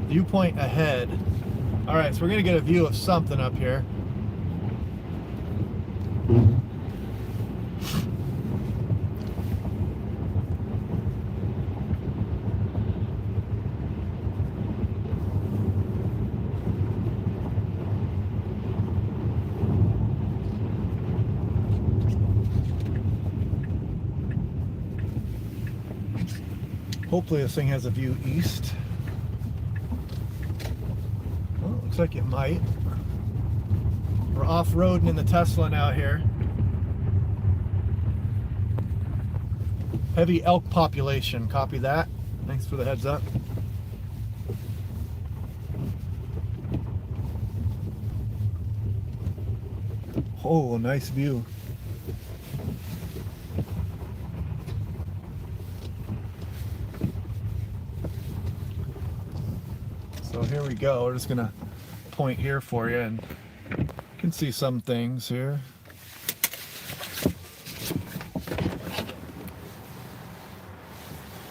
Viewpoint ahead. All right, so we're gonna get a view of something up here. Hopefully this thing has a view east. Well, looks like it might. We're off-roading in the Tesla now here. Heavy elk population, copy that. Thanks for the heads up. Oh, nice view. So here we go. We're just gonna point here for you, and you can see some things here.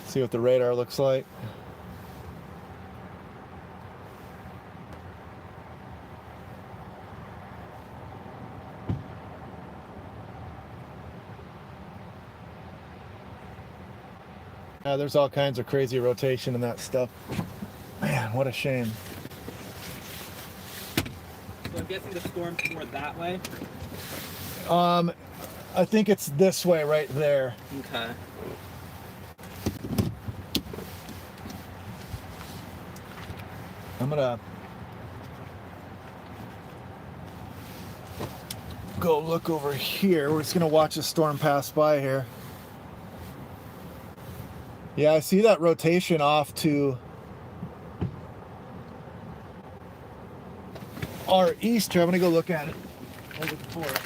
See what the radar looks like. Yeah, there's all kinds of crazy rotation in that stuff. Man, what a shame. So I'm guessing the storm's more that way? I think it's this way right there. Okay. I'm gonna go look over here. We're just gonna watch the storm pass by here. Yeah, I see that rotation off to our east here. I'm gonna go look at it over the fort.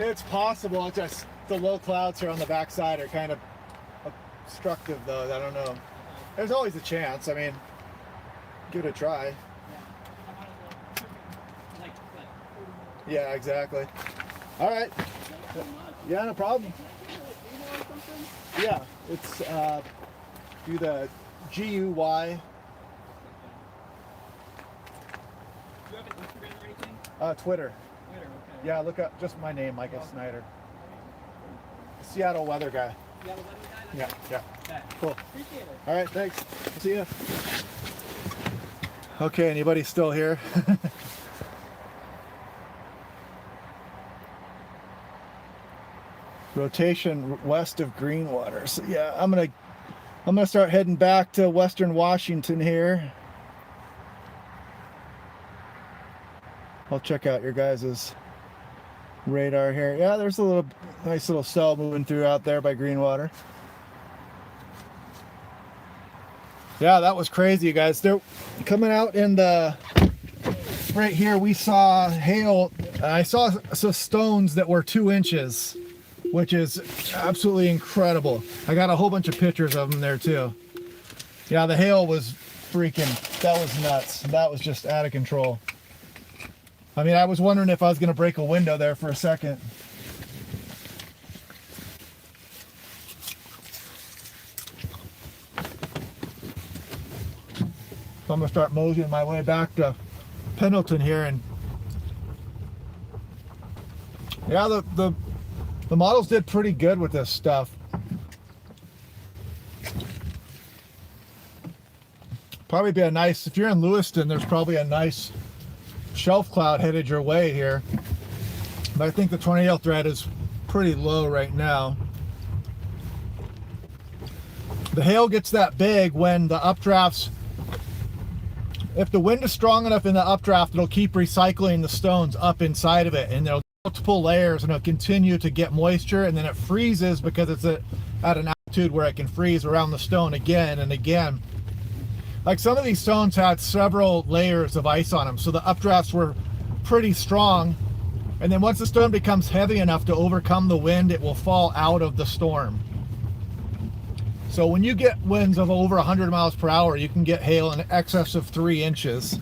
It's possible. It's just the low clouds here on the backside are kind of obstructive, though. I don't know. There's always a chance. I mean, give it a try. Yeah, exactly. All right. Yeah, no problem. Yeah, it's do the GUY. Do you have an Instagram or anything? Twitter. Twitter, okay. Yeah, look up just my name, Michael Snyder. Seattle weather guy. You have a weather guy? Yeah. Okay. Cool. Appreciate it. All right, thanks. See ya. Okay, anybody still here? Rotation west of Greenwater. So yeah, I'm gonna start heading back to Western Washington here. I'll check out your guys's radar here. Yeah, there's a nice little cell moving through out there by Greenwater. Yeah, that was crazy, you guys. They're coming out in the right here. We saw hail. I saw some stones that were 2 inches, which is absolutely incredible. I got a whole bunch of pictures of them there too. Yeah, the hail was freaking, that was nuts. That was just out of control. I mean, I was wondering if I was going to break a window there for a second. So I'm going to start moseying my way back to Pendleton here. And yeah, the models did pretty good with this stuff. Probably be a nice, if you're in Lewiston, there's probably a nice shelf cloud headed your way here. But I think the tornado threat is pretty low right now. The hail gets that big when the updrafts, if the wind is strong enough in the updraft, it'll keep recycling the stones up inside of it, and there'll be multiple layers, and it'll continue to get moisture, and then it freezes because it's at an altitude where it can freeze around the stone again and again. Like some of these stones had several layers of ice on them, so the updrafts were pretty strong, and then once the stone becomes heavy enough to overcome the wind, it will fall out of the storm. So when you get winds of over 100 miles per hour, you can get hail in excess of 3 inches.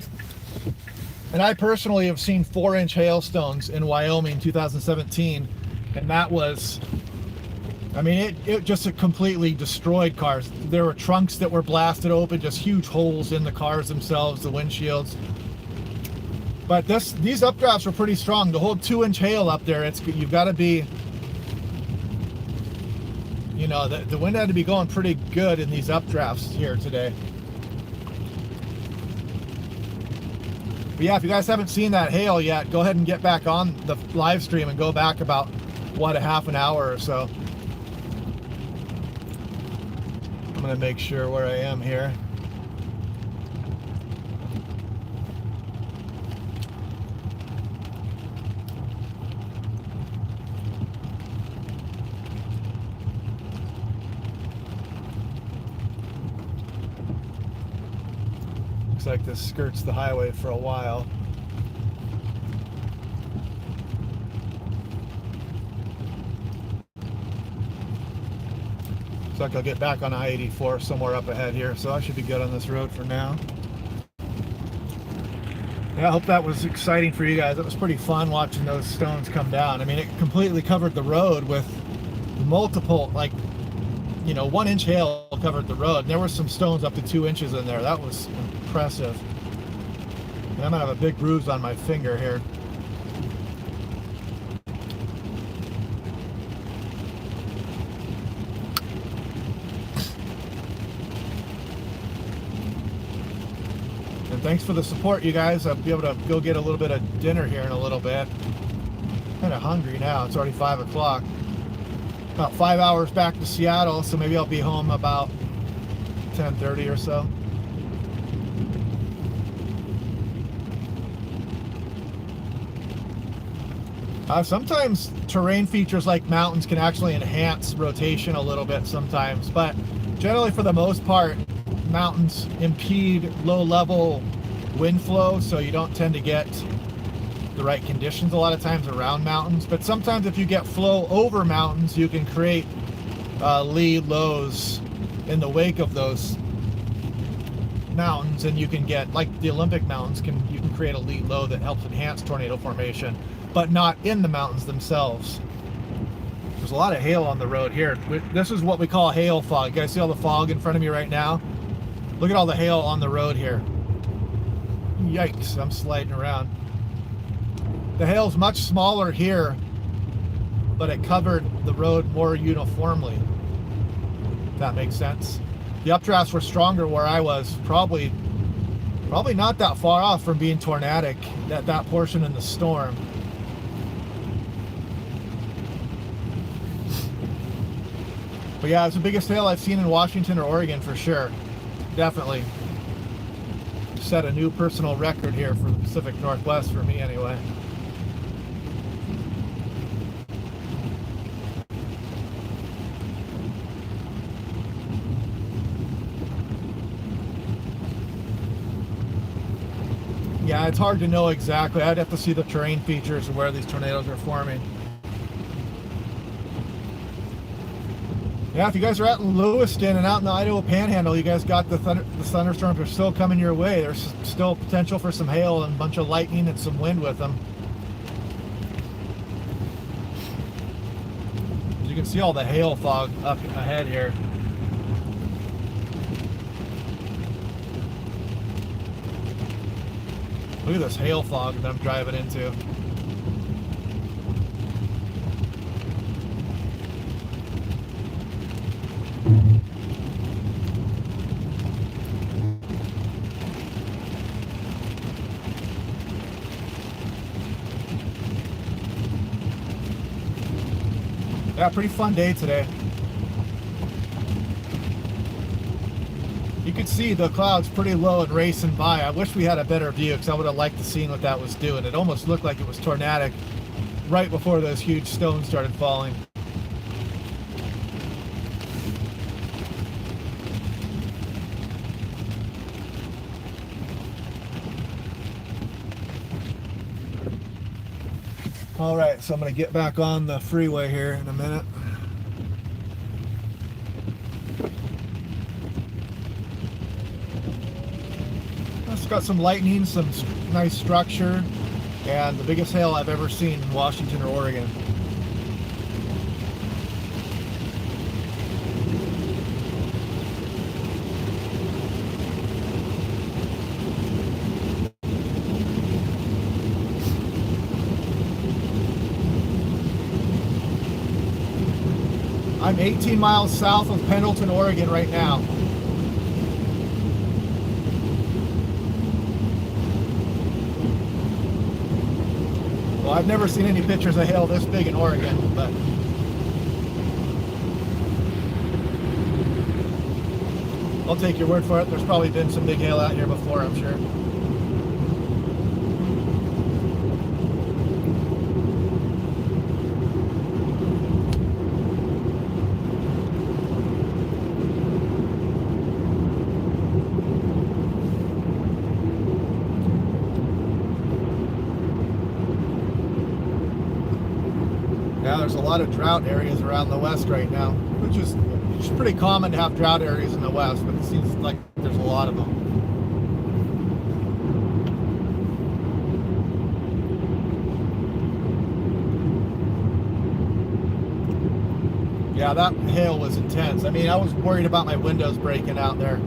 And I personally have seen 4-inch hailstones in Wyoming 2017, and that was, I mean, it just completely destroyed cars. There were trunks that were blasted open, just huge holes in the cars themselves, the windshields. But these updrafts were pretty strong. To hold 2-inch hail up there, you've got to be, you know, the wind had to be going pretty good in these updrafts here today. But yeah, if you guys haven't seen that hail yet, go ahead and get back on the live stream and go back about, what, a half an hour or so. I'm gonna make sure where I am here. Looks like this skirts the highway for a while. Looks like I'll get back on I-84 somewhere up ahead here, so I should be good on this road for now. Yeah, I hope that was exciting for you guys. It was pretty fun watching those stones come down. I mean, it completely covered the road with multiple, like, you know, 1-inch hail covered the road. And there were some stones up to 2 inches in there. That was impressive. And I'm gonna have a big bruise on my finger here. And thanks for the support, you guys. I'll be able to go get a little bit of dinner here in a little bit. Kind of hungry now. It's already 5 o'clock. About 5 hours back to Seattle, so maybe I'll be home about 10:30 or so. Sometimes terrain features like mountains can actually enhance rotation a little bit sometimes, but generally for the most part, mountains impede low-level wind flow, so you don't tend to get the right conditions a lot of times around mountains. But sometimes if you get flow over mountains, you can create lead lows in the wake of those mountains, and you can get, like the Olympic mountains, you can create a lead low that helps enhance tornado formation, but not in the mountains themselves. There's a lot of hail on the road here. This is what we call hail fog. You guys see all the fog in front of me right now? Look at all the hail on the road here. Yikes, I'm sliding around. The hail's much smaller here, but it covered the road more uniformly. If that makes sense. The updrafts were stronger where I was, probably not that far off from being tornadic, that portion in the storm. But yeah, it's the biggest hail I've seen in Washington or Oregon for sure. Definitely. Set a new personal record here for the Pacific Northwest, for me anyway. Yeah, it's hard to know exactly. I'd have to see the terrain features of where these tornadoes are forming. Yeah, if you guys are at Lewiston and out in the Idaho Panhandle, you guys got the thunderstorms are still coming your way. There's still potential for some hail and a bunch of lightning and some wind with them. You can see all the hail fog up ahead here. Look at this hail fog that I'm driving into. Yeah, pretty fun day today. You could see the clouds pretty low and racing by. I wish we had a better view because I would have liked to see what that was doing. It almost looked like it was tornadic right before those huge stones started falling. All right, so I'm going to get back on the freeway here in a minute. It's got some lightning, some nice structure, and the biggest hail I've ever seen in Washington or Oregon. I'm 18 miles south of Pendleton, Oregon right now. Well, I've never seen any pictures of hail this big in Oregon, but I'll take your word for it. There's probably been some big hail out here before, I'm sure. Yeah, there's a lot of drought areas around the West right now, which is pretty common to have drought areas in the West, but it seems like there's a lot of them. Yeah, that hail was intense. I mean, I was worried about my windows breaking out there.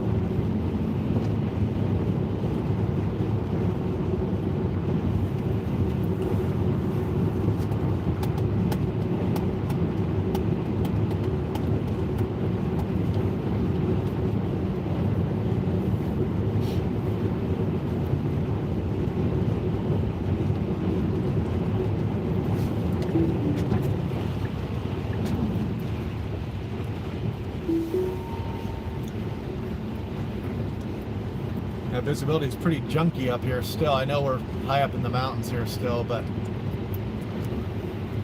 Visibility is pretty junky up here still. I know we're high up in the mountains here still, but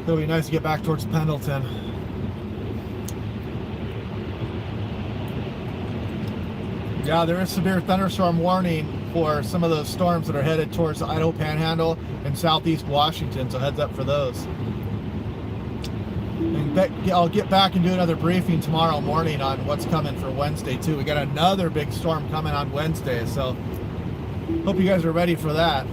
it'll be nice to get back towards Pendleton. Yeah, there is severe thunderstorm warning for some of those storms that are headed towards the Idaho Panhandle and southeast Washington, so heads up for those. And I'll get back and do another briefing tomorrow morning on what's coming for Wednesday too. We got another big storm coming on Wednesday, so hope you guys are ready for that.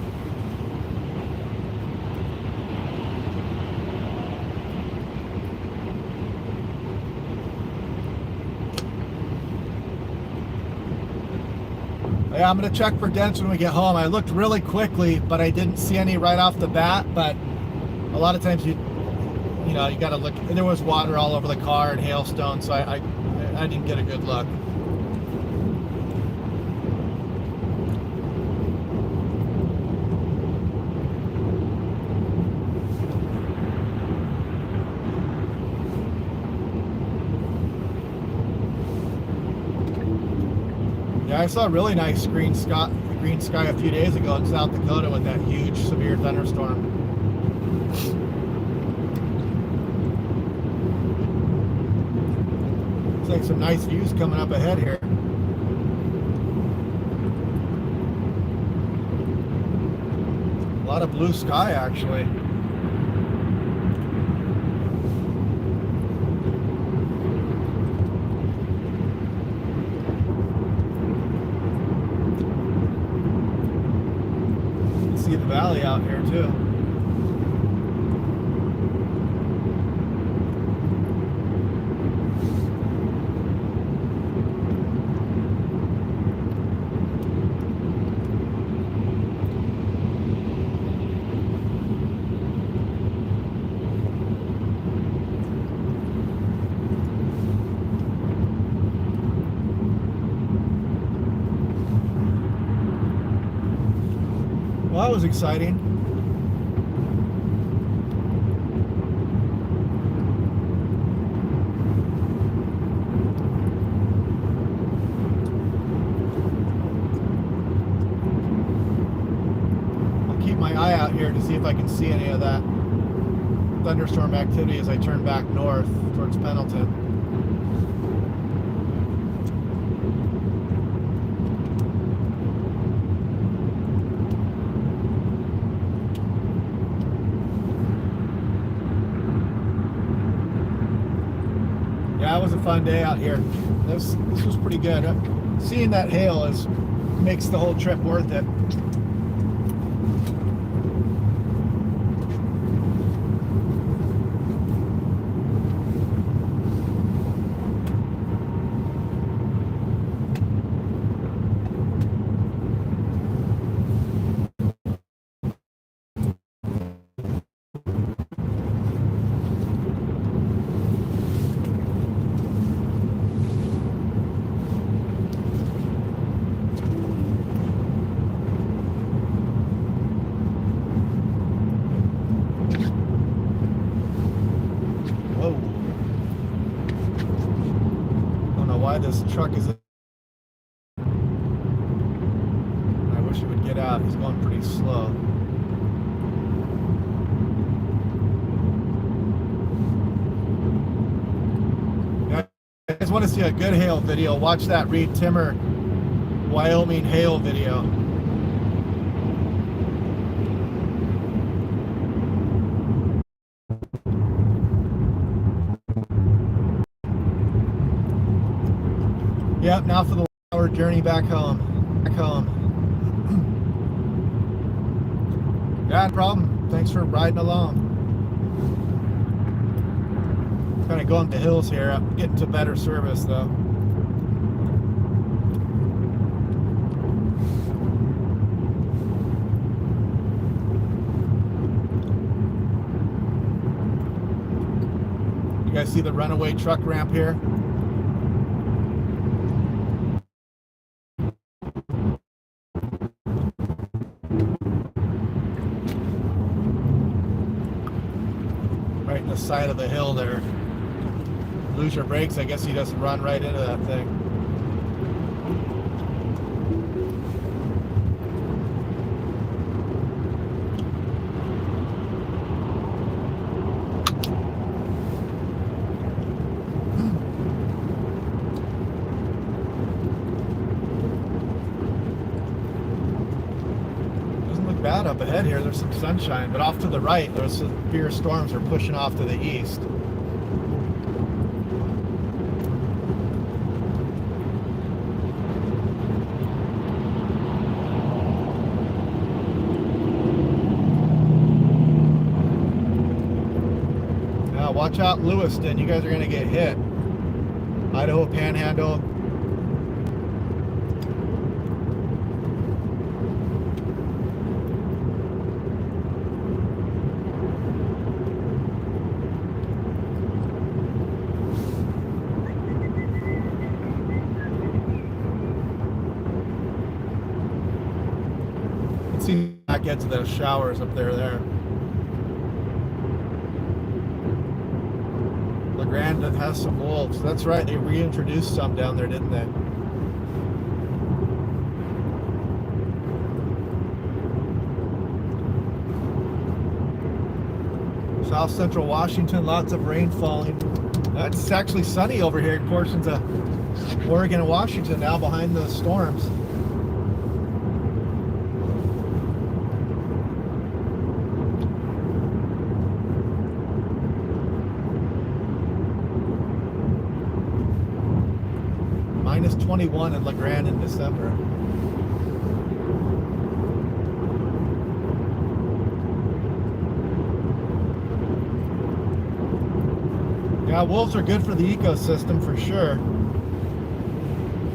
Yeah, I'm gonna check for dents when we get home. I looked really quickly, but I didn't see any right off the bat. But a lot of times you gotta look. There was water all over the car and hailstone, so I didn't get a good look. Yeah, I saw a really nice green sky a few days ago in South Dakota with that huge severe thunderstorm. Looks like some nice views coming up ahead here. A lot of blue sky actually. See the valley out here too. Well, that was exciting. I'll keep my eye out here to see if I can see any of that thunderstorm activity as I turn back north towards Pendleton. Yeah, it was a fun day out here. This was pretty good. Seeing that hail makes the whole trip worth it. This truck is. I wish he would get out. He's going pretty slow. Yeah, if you guys want to see a good hail video, watch that Reed Timmer Wyoming hail video. Yep, now for the hour journey back home. Yeah, no problem. Thanks for riding along. Kind of going to the hills here. I'm getting to better service though. You guys see the runaway truck ramp here? Right in the side of the hill there. Lose your brakes, I guess he doesn't run right into that thing. up ahead here, there's some sunshine, but off to the right, there's severe storms are pushing off to the east. Now watch out, Lewiston, you guys are going to get hit. Idaho Panhandle. Let's see back into those showers up there. LeGrand has some wolves. That's right, they reintroduced some down there, didn't they? South Central Washington, lots of rain falling. It's actually sunny over here in portions of Oregon and Washington now behind the storms. Minus 21 in LeGrand in December. Yeah, wolves are good for the ecosystem for sure.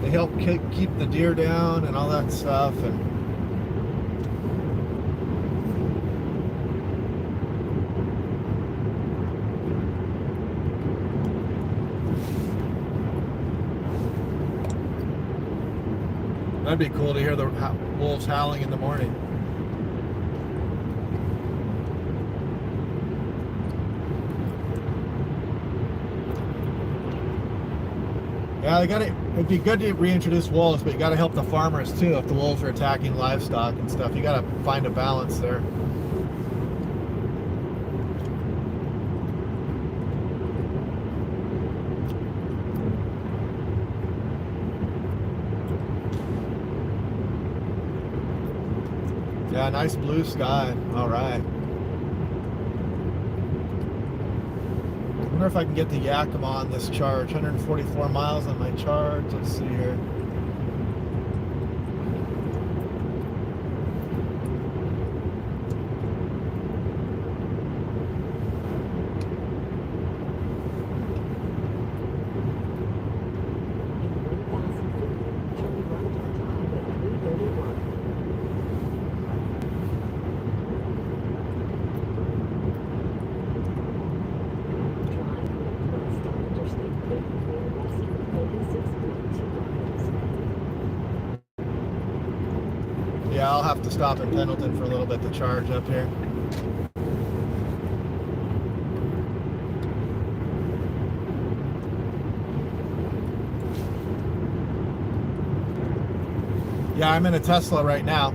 They help keep the deer down and all that stuff. And that'd be cool to hear the wolves howling in the morning. Yeah, it'd be good to reintroduce wolves, but you got to help the farmers too if the wolves are attacking livestock and stuff. You got to find a balance there. Yeah, nice blue sky. All right. I wonder if I can get the Yakima on this charge. 144 miles on my charge. Let's see here. Yeah, I'll have to stop in Pendleton for a little bit to charge up here. Yeah, I'm in a Tesla right now.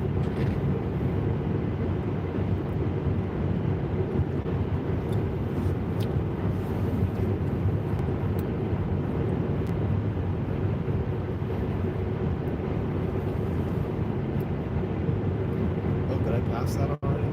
Pass that already?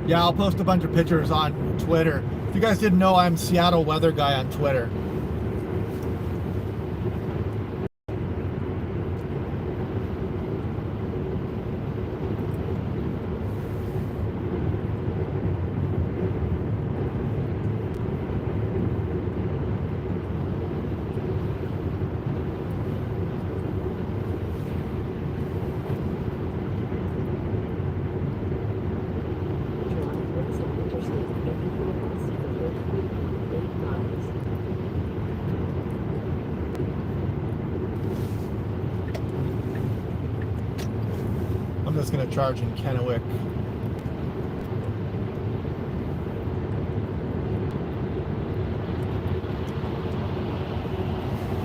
Yeah, I'll post a bunch of pictures on Twitter. If you guys didn't know, I'm Seattle Weather Guy on Twitter. just going to charge in Kennewick.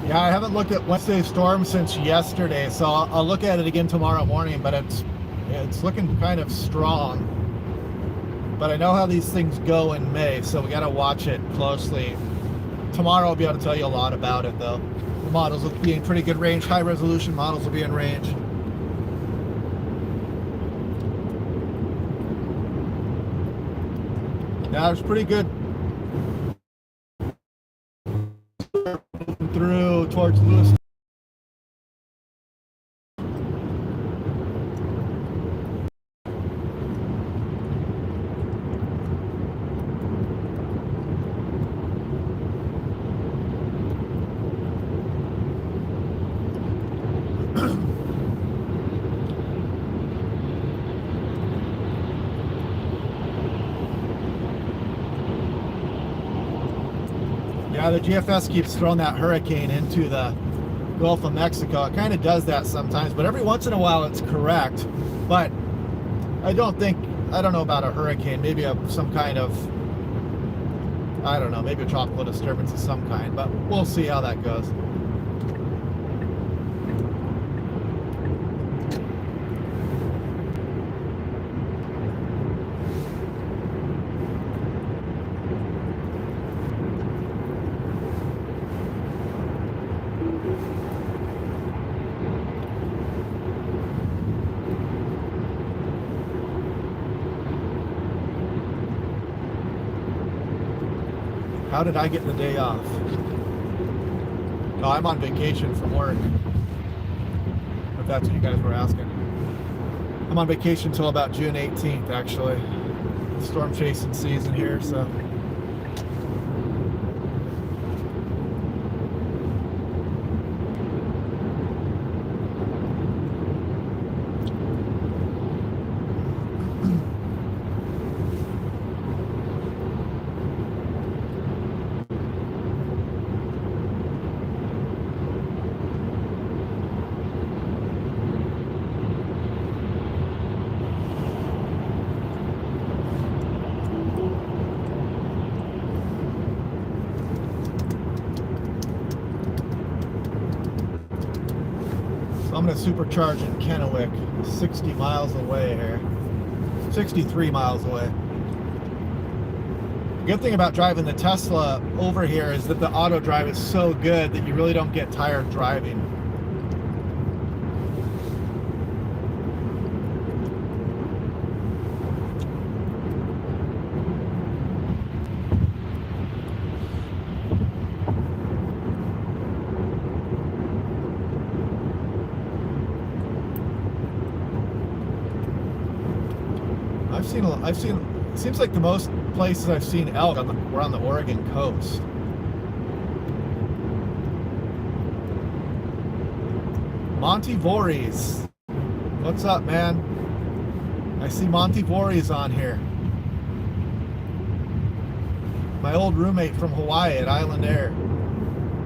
Yeah, I haven't looked at Wednesday's storm since yesterday, so I'll look at it again tomorrow morning, but it's looking kind of strong. But I know how these things go in May, so we got to watch it closely. Tomorrow I'll be able to tell you a lot about it, though. The models will be in pretty good range. High resolution models will be in range. Now it's pretty good through towards Lewis. Yeah, the GFS keeps throwing that hurricane into the Gulf of Mexico. It kind of does that sometimes, but every once in a while it's correct. But I don't know about a hurricane, maybe some kind of, I don't know, maybe a tropical disturbance of some kind, but we'll see how that goes. How did I get the day off? No, I'm on vacation from work. If that's what you guys were asking. I'm on vacation until about June 18th, actually. Storm chasing season here, so. I'm going to supercharge in Kennewick, 60 miles away here. 63 miles away. The good thing about driving the Tesla over here is that the auto drive is so good that you really don't get tired driving. I've seen, it seems like the most places I've seen elk were on the Oregon coast. Monty Voorhees. What's up, man? I see Monty Voorhees on here. My old roommate from Hawaii at Island Air.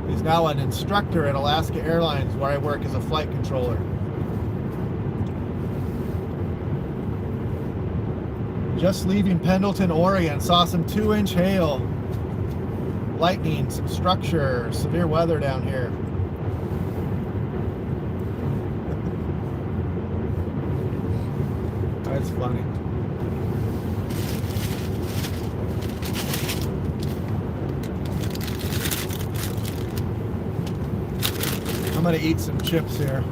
He's now an instructor at Alaska Airlines, where I work as a flight controller. Just leaving Pendleton, Oregon, saw some 2-inch hail, lightning, some structure, severe weather down here. That's funny. I'm gonna eat some chips here.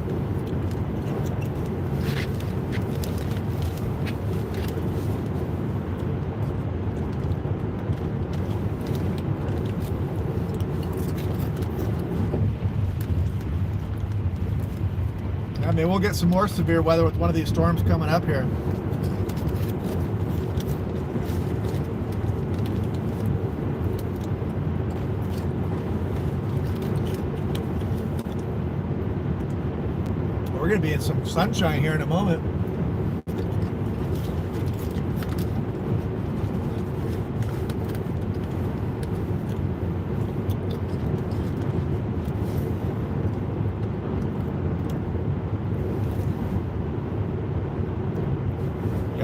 Maybe we'll get some more severe weather with one of these storms coming up here. We're going to be in some sunshine here in a moment.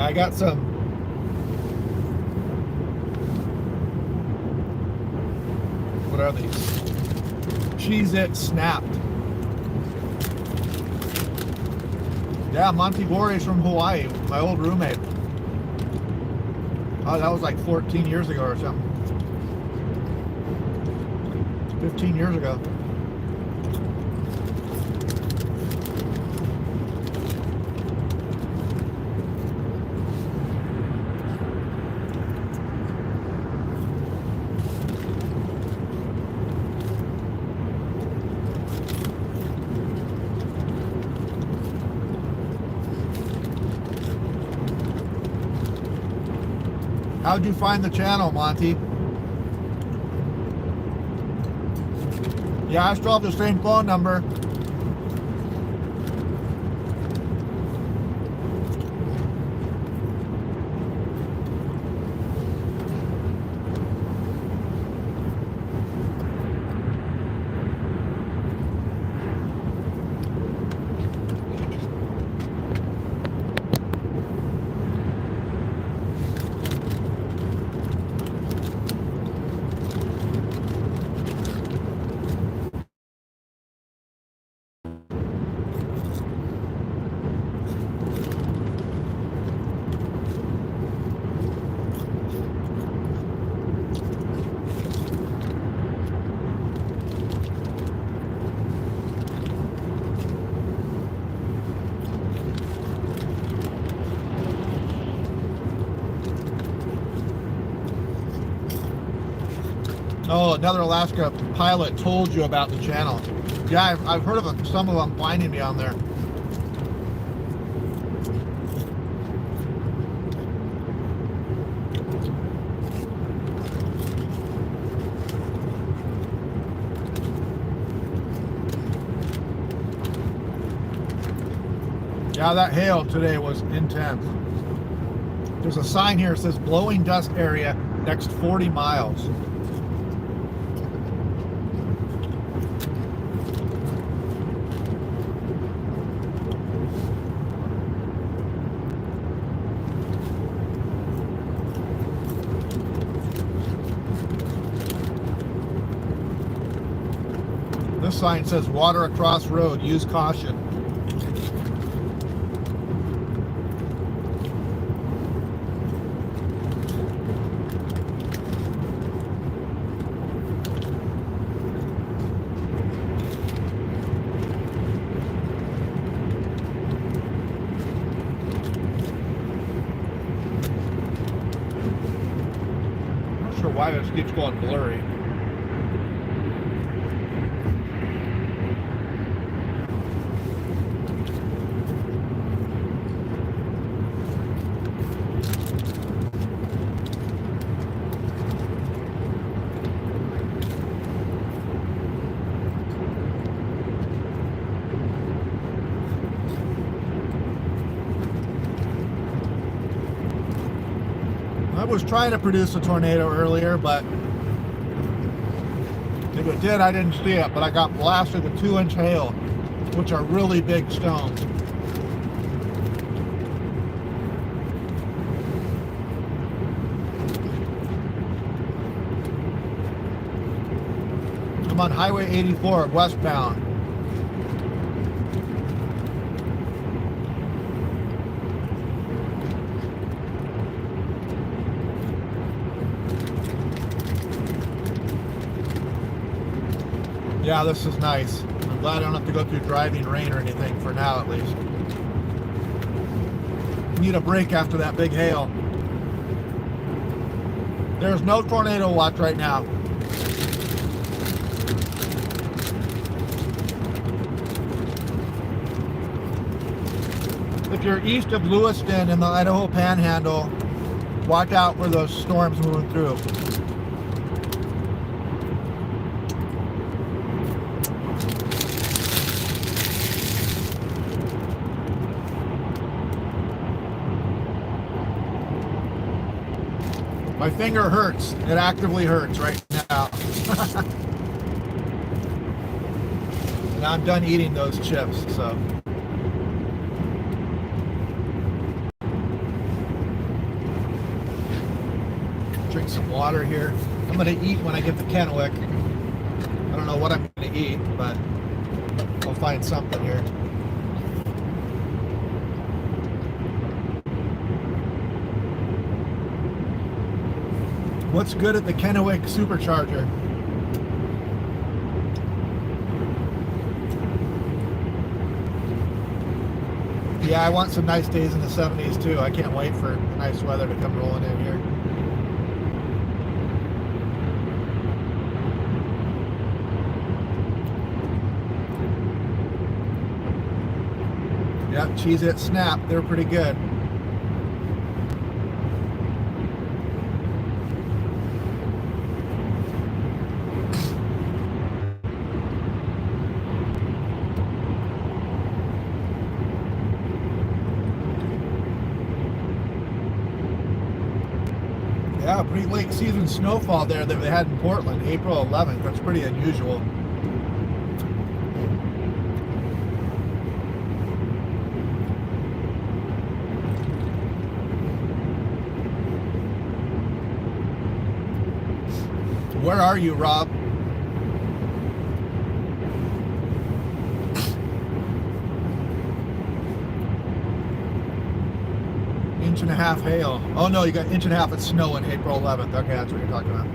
I got some. What are these? Cheez-It Snapped. Yeah, Monty Borges from Hawaii, my old roommate. Oh, that was like 14 years ago or something. 15 years ago. How'd you find the channel, Monty? Yeah, I still have the same phone number. Oh, another Alaska pilot told you about the channel. Yeah, I've heard of some of them finding me on there. Yeah, that hail today was intense. There's a sign here that says blowing dust area next 40 miles. This sign says water across road, use caution. I'm not sure why this keeps going blurry. I was trying to produce a tornado earlier, but if it did, I didn't see it, but I got blasted with 2-inch hail, which are really big stones. I'm on Highway 84 westbound. Yeah, this is nice. I'm glad I don't have to go through driving rain or anything for now, at least. Need a break after that big hail. There's no tornado watch right now. If you're east of Lewiston in the Idaho Panhandle, watch out for those storms moving through. My finger hurts. It actively hurts right now. And I'm done eating those chips, so. drink some water here. I'm gonna eat when I get to Kennewick. I don't know what I'm gonna eat, but I'll find something here. What's good at the Kennewick Supercharger? Yeah, I want some nice days in the 70s too. I can't wait for nice weather to come rolling in here. Yep, Cheez-It Snap, they're pretty good. Yeah, pretty late season snowfall there that they had in Portland, April 11th. That's pretty unusual. Where are you, Rob? Inch and a half hail. Oh no, you got inch and a half of snow on April 11th. Okay, that's what you're talking about.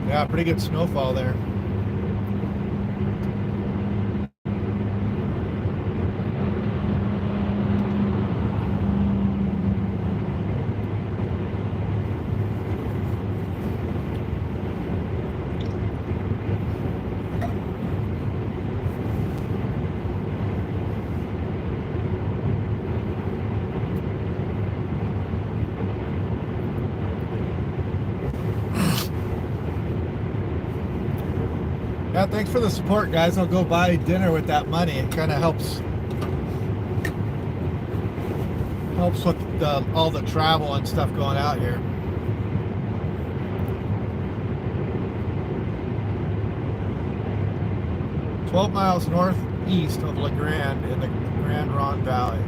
Yeah, pretty good snowfall there. Yeah, thanks for the support, guys. I'll go buy dinner with that money. It kind of helps with all the travel and stuff going out here. "12 miles northeast of La Grande in the Grand Ronde Valley."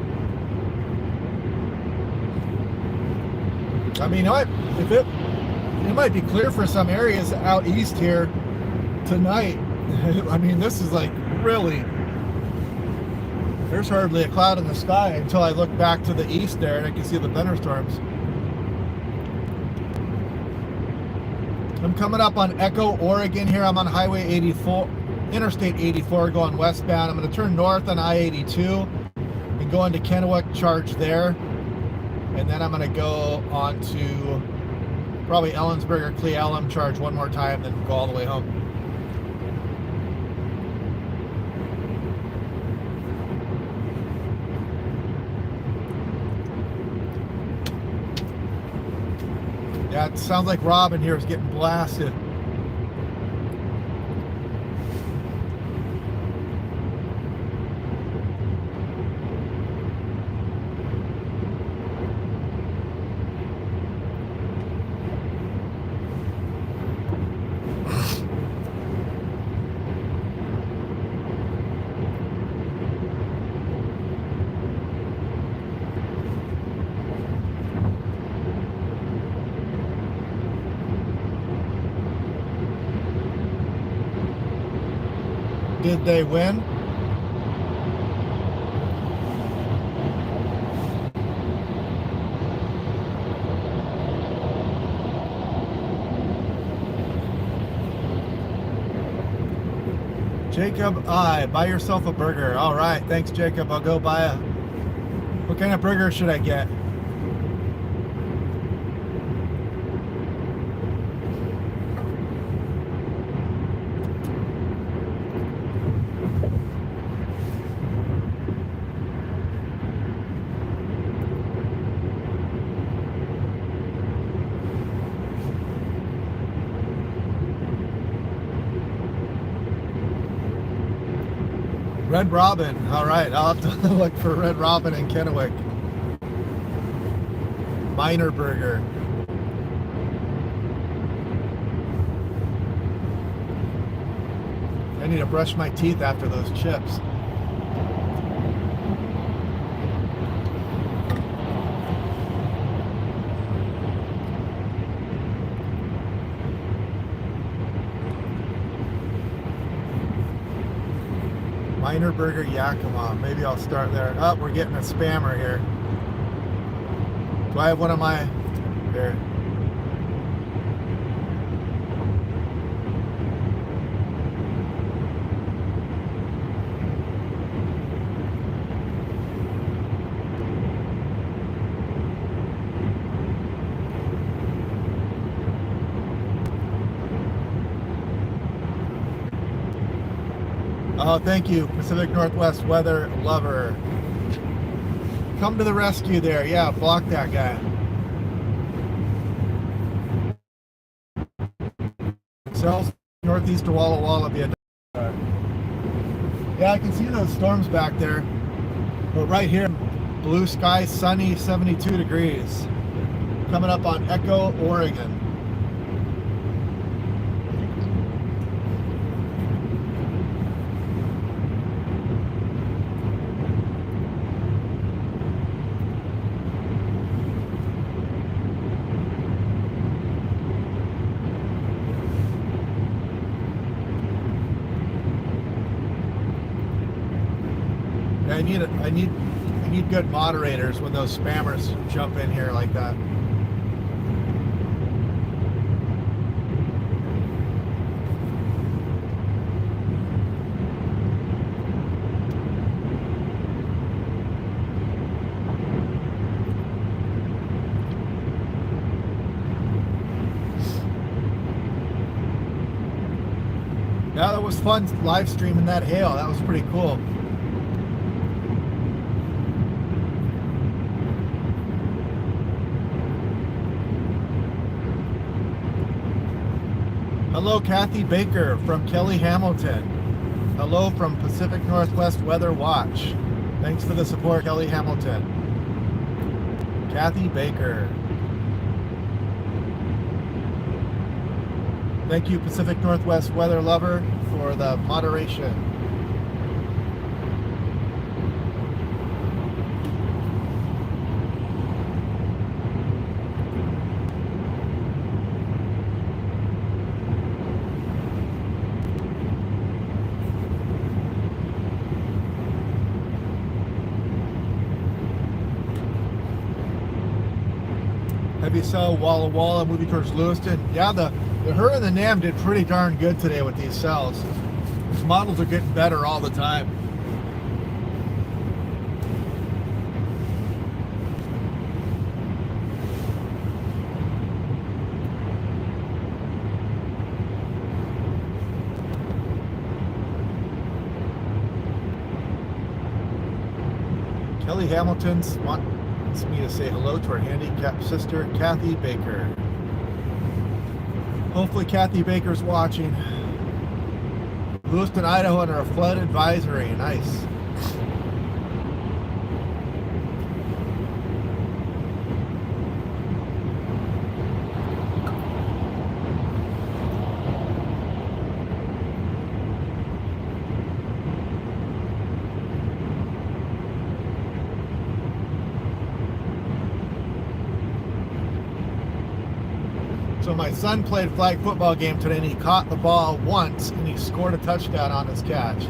I mean, it might be clear for some areas out east here tonight. I mean, this is like really, there's hardly a cloud in the sky until I look back to the east there and I can see the thunderstorms. I'm coming up on Echo, Oregon here. I'm on Highway 84, Interstate 84 going westbound. I'm going to turn north on I-82 and go into Kennewick, charge there. And then I'm going to go on to probably Ellensburg or Cle Elum, charge one more time, then go all the way home. Yeah, it sounds like Robin here is getting blasted. Did they win? Jacob, buy yourself a burger. All right, thanks, Jacob. I'll go buy a. What kind of burger should I get? Red Robin. All right, I'll have to look for Red Robin in Kennewick. Miner Burger. I need to brush my teeth after those chips. Miner Burger Yakima. Maybe I'll start there. Oh, we're getting a spammer here. Do I have one of my... Here. Oh, thank you, Pacific Northwest Weather Lover. Come to the rescue there. Yeah, block that guy. Cells northeast of Walla Walla via. Yeah, I can see those storms back there. But right here, blue sky, sunny, 72 degrees. Coming up on Echo, Oregon. I need good moderators when those spammers jump in here like that. Yeah, that was fun live streaming that hail. That was pretty cool. Hello, Kathy Baker from Kelly Hamilton. Hello from Pacific Northwest Weather Watch. Thanks for the support, Kelly Hamilton. Kathy Baker. Thank you, Pacific Northwest Weather Lover, for the moderation. Have you saw Walla Walla moving towards Lewiston? Yeah, the Her and the Nam did pretty darn good today with these cells. These models are getting better all the time. Kelly Hamilton's wants me to say hello to our handicapped sister, Kathy Baker. Hopefully Kathy Baker's watching. Lewiston, Idaho under a flood advisory. Nice. So my son played flag football game today and he caught the ball once and he scored a touchdown on his catch.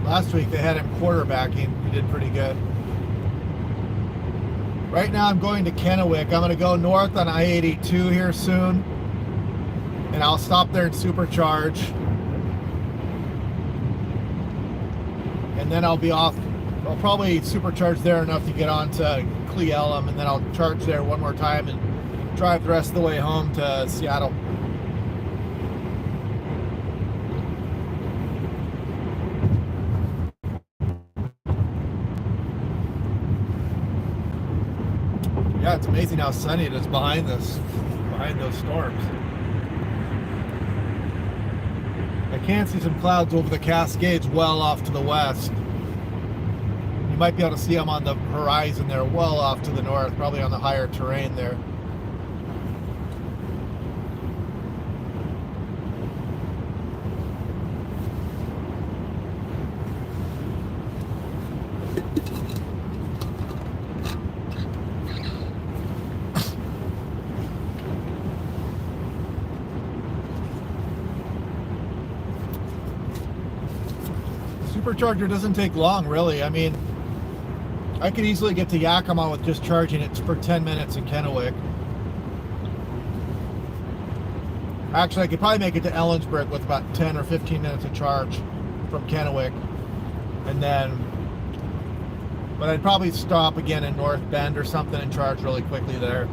Last week they had him quarterbacking. He did pretty good. Right now I'm going to Kennewick. I'm going to go north on I-82 here soon. And I'll stop there and supercharge. And then I'll be off. I'll probably supercharge there enough to get on to Cle Elum, and then I'll charge there one more time and drive the rest of the way home to Seattle. Yeah, it's amazing how sunny it is behind those storms. I can see some clouds over the Cascades well off to the west. You might be able to see them on the horizon there, well off to the north, probably on the higher terrain there. Supercharger doesn't take long, really. I mean, I could easily get to Yakima with just charging it for 10 minutes in Kennewick. Actually, I could probably make it to Ellensburg with about 10 or 15 minutes of charge from Kennewick. And then, but I'd probably stop again in North Bend or something and charge really quickly there.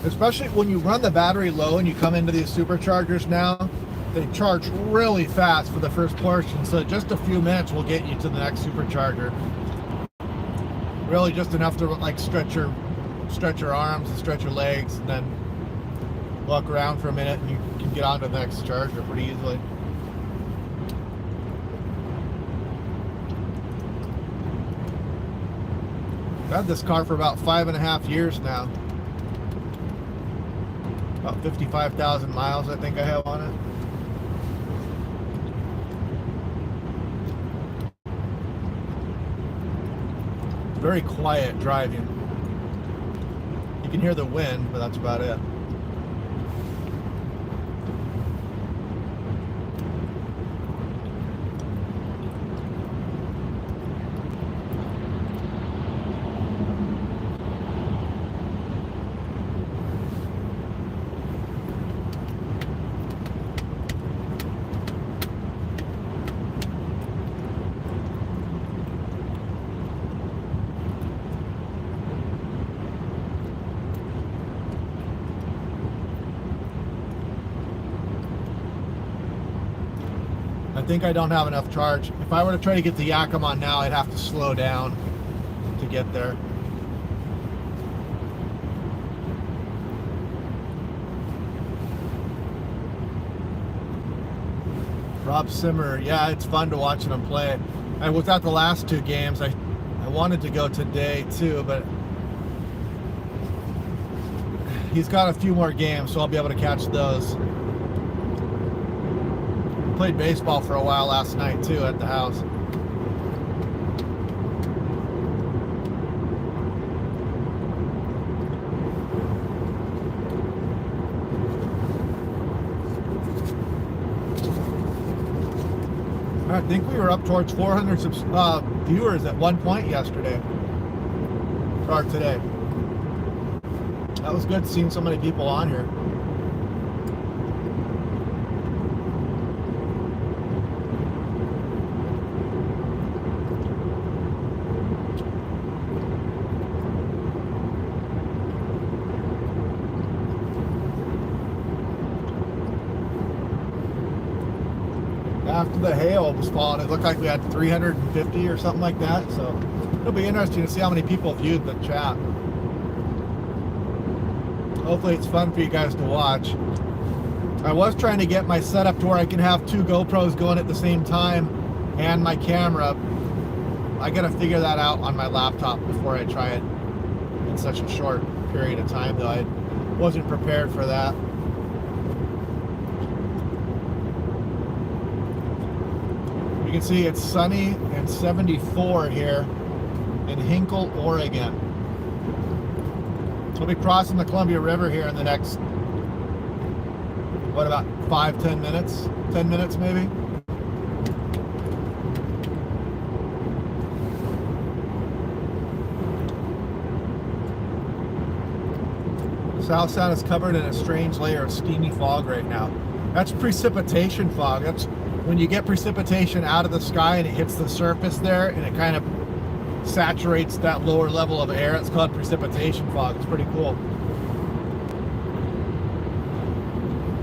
Especially when you run the battery low and you come into these superchargers now, they charge really fast for the first portion, so just a few minutes will get you to the next supercharger. Really just enough to like stretch your arms and stretch your legs, and then walk around for a minute and you can get on to the next charger pretty easily. I've had this car for about 5.5 years now. About 55,000 miles I think I have on it. Very quiet driving. You can hear the wind, but that's about it. I think I don't have enough charge. If I were to try to get to Yakima now, I'd have to slow down to get there. Rob Simmer, yeah, it's fun to watching him play. I was at the last two games. I wanted to go today too, but he's got a few more games, so I'll be able to catch those. Played baseball for a while last night too at the house. I think we were up towards 400 viewers at one point yesterday, or today. That was good seeing so many people on here. After the hail was falling, it looked like we had 350 or something like that, so it'll be interesting to see how many people viewed the chat. Hopefully it's fun for you guys to watch. I was trying to get my setup to where I can have two GoPros going at the same time and my camera. I gotta figure that out on my laptop before I try it in such a short period of time, though. I wasn't prepared for that. You can see it's sunny and 74 here in Hinkle, Oregon. We'll be crossing the Columbia River here in the next, what, about 5-10 minutes? 10 minutes maybe? South Sound is covered in a strange layer of steamy fog right now. That's precipitation fog. That's when you get precipitation out of the sky and it hits the surface there and it kind of saturates that lower level of air. It's called precipitation fog. It's pretty cool.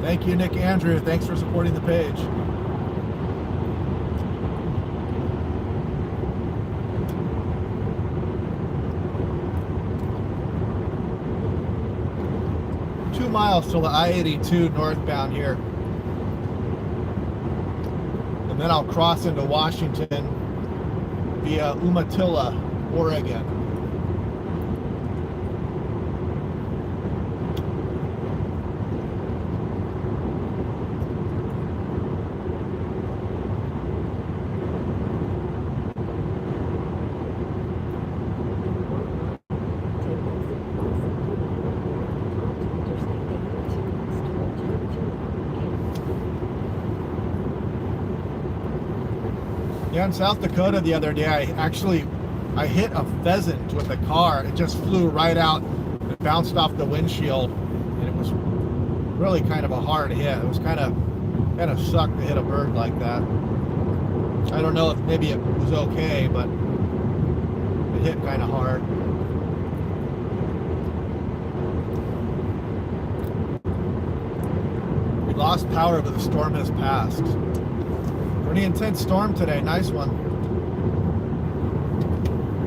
Thank you, Nick Andrew. Thanks for supporting the page. Miles till the I-82 northbound here. And then I'll cross into Washington via Umatilla, Oregon. Yeah, in South Dakota the other day, I hit a pheasant with a car. It just flew right out and bounced off the windshield, and it was really kind of a hard hit. It was kind of sucked to hit a bird like that. I don't know if maybe it was okay, but it hit kind of hard. We lost power, but the storm has passed. Pretty intense storm today. Nice one.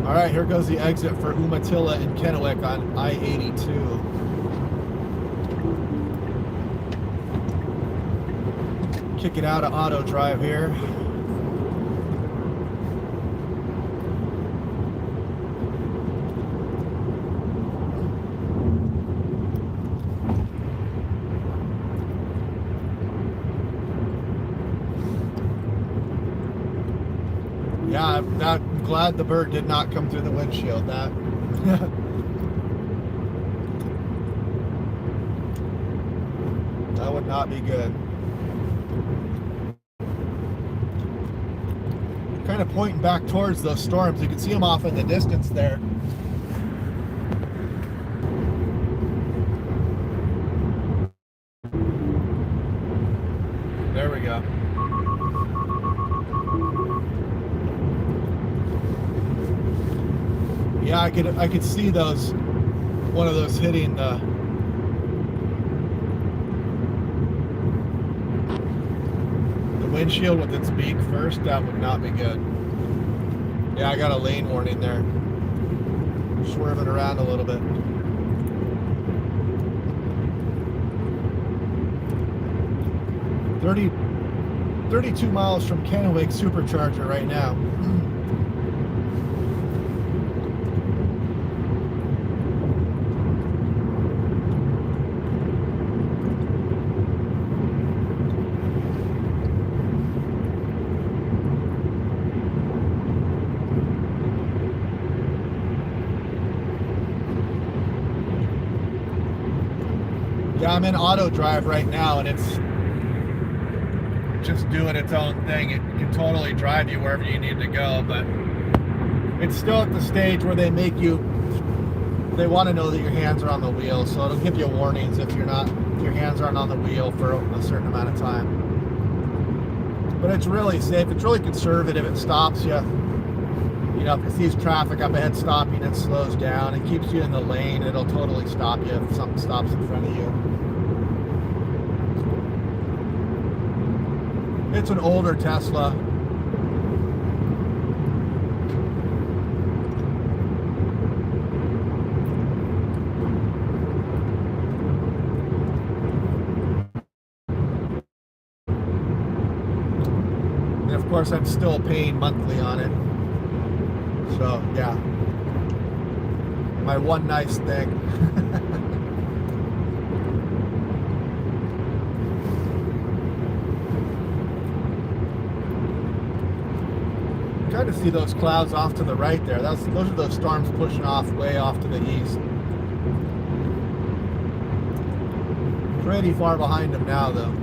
All right, here goes the exit for Umatilla and Kennewick on I-82. Kick it out of auto drive here. Yeah, I'm glad the bird did not come through the windshield. That that would not be good. Kind of pointing back towards those storms. You can see them off in the distance there. There we go. Yeah, I could see those, one of those hitting the windshield with its beak first. That would not be good. Yeah, I got a lane warning there. Swerving around a little bit. $32 miles from Kennewick Supercharger right now. Yeah, I'm in auto drive right now, and it's just doing its own thing. It can totally drive you wherever you need to go, but it's still at the stage where they want to know that your hands are on the wheel, so it'll give you warnings if your hands aren't on the wheel for a certain amount of time. But it's really safe. It's really conservative. It stops you. You know, if it sees traffic up ahead stopping, it slows down. It keeps you in the lane. It'll totally stop you if something stops in front of you. It's an older Tesla. And of course, I'm still paying monthly on it. So, yeah. My one nice thing. Trying to see those clouds off to the right there. Those are those storms pushing off way off to the east. Pretty far behind them now, though.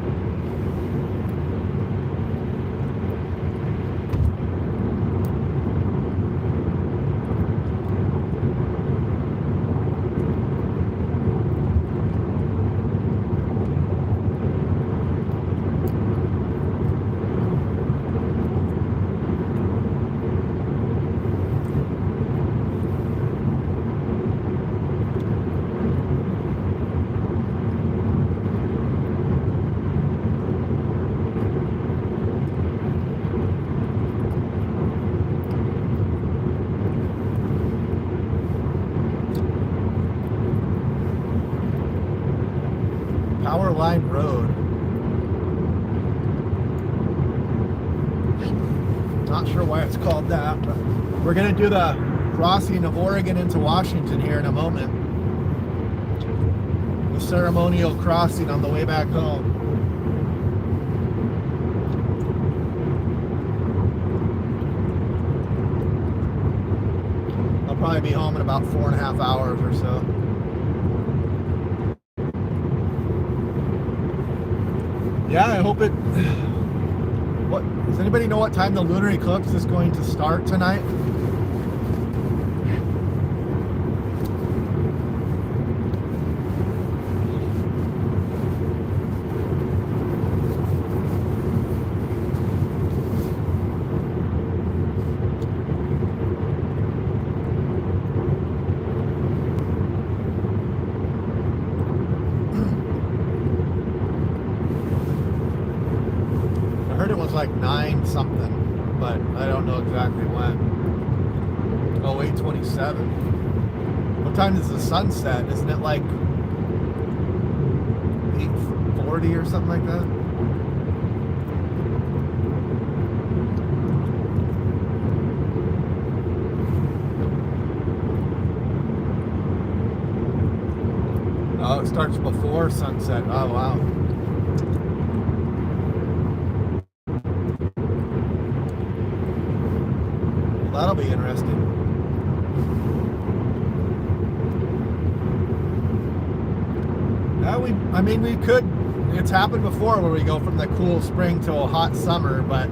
Power Line Road. Not sure why it's called that, but we're gonna do the crossing of Oregon into Washington here in a moment. The ceremonial crossing on the way back home. I'll probably be home in about 4.5 hours or so. Yeah, I hope it... Does anybody know what time the lunar eclipse is going to start tonight? Like 9 something, but I don't know exactly when. Oh, 8:27. What time does the sun set? Isn't it like 8:40 or something like that? Oh, it starts before sunset. Oh, wow. That'll be interesting. Yeah, we could. It's happened before where we go from the cool spring to a hot summer, but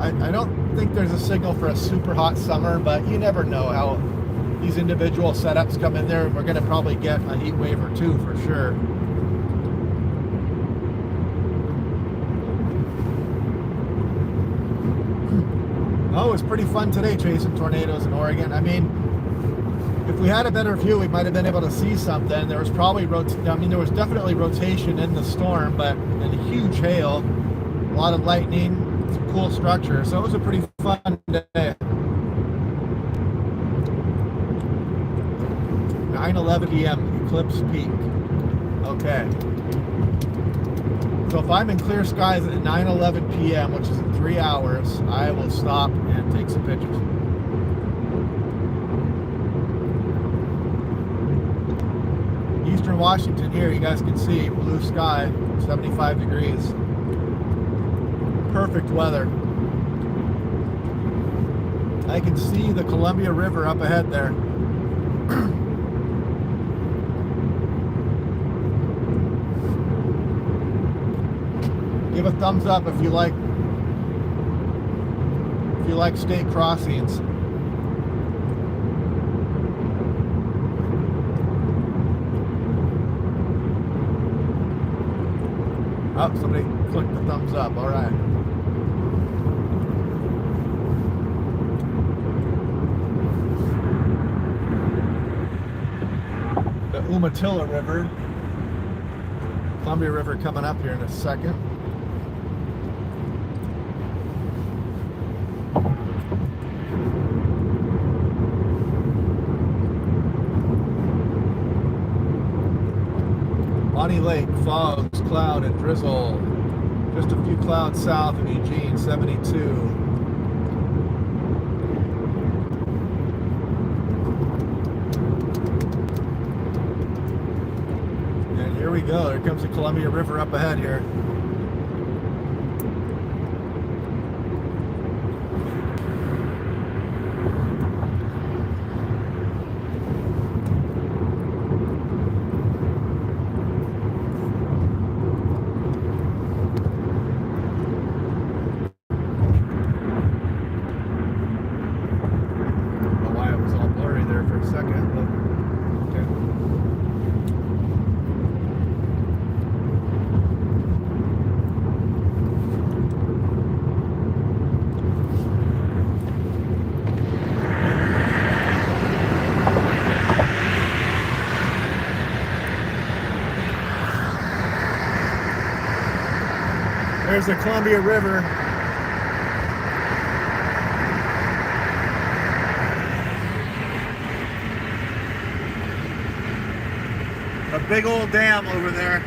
I don't think there's a signal for a super hot summer, but you never know how these individual setups come in there. We're going to probably get a heat wave or two for sure. Oh, it was pretty fun today chasing tornadoes in Oregon. I mean, if we had a better view, we might have been able to see something. There was probably there was definitely rotation in the storm, but and huge hail, a lot of lightning, some cool structure. So it was a pretty fun day. 9:11 p.m. eclipse peak. Okay. So if I'm in clear skies at 9:11 p.m., which is in 3 hours, I will stop and take some pictures. Eastern Washington here, you guys can see blue sky, 75 degrees. Perfect weather. I can see the Columbia River up ahead there. Give a thumbs up if you like state crossings. Oh, somebody clicked the thumbs up. All right. The Umatilla River, Columbia River coming up here in a second. Bonnie Lake, fogs, cloud, and drizzle. Just a few clouds south of Eugene, 72. And here we go. Here comes the Columbia River up ahead here. There's the Columbia River. A big old dam over there.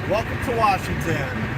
Welcome to Washington.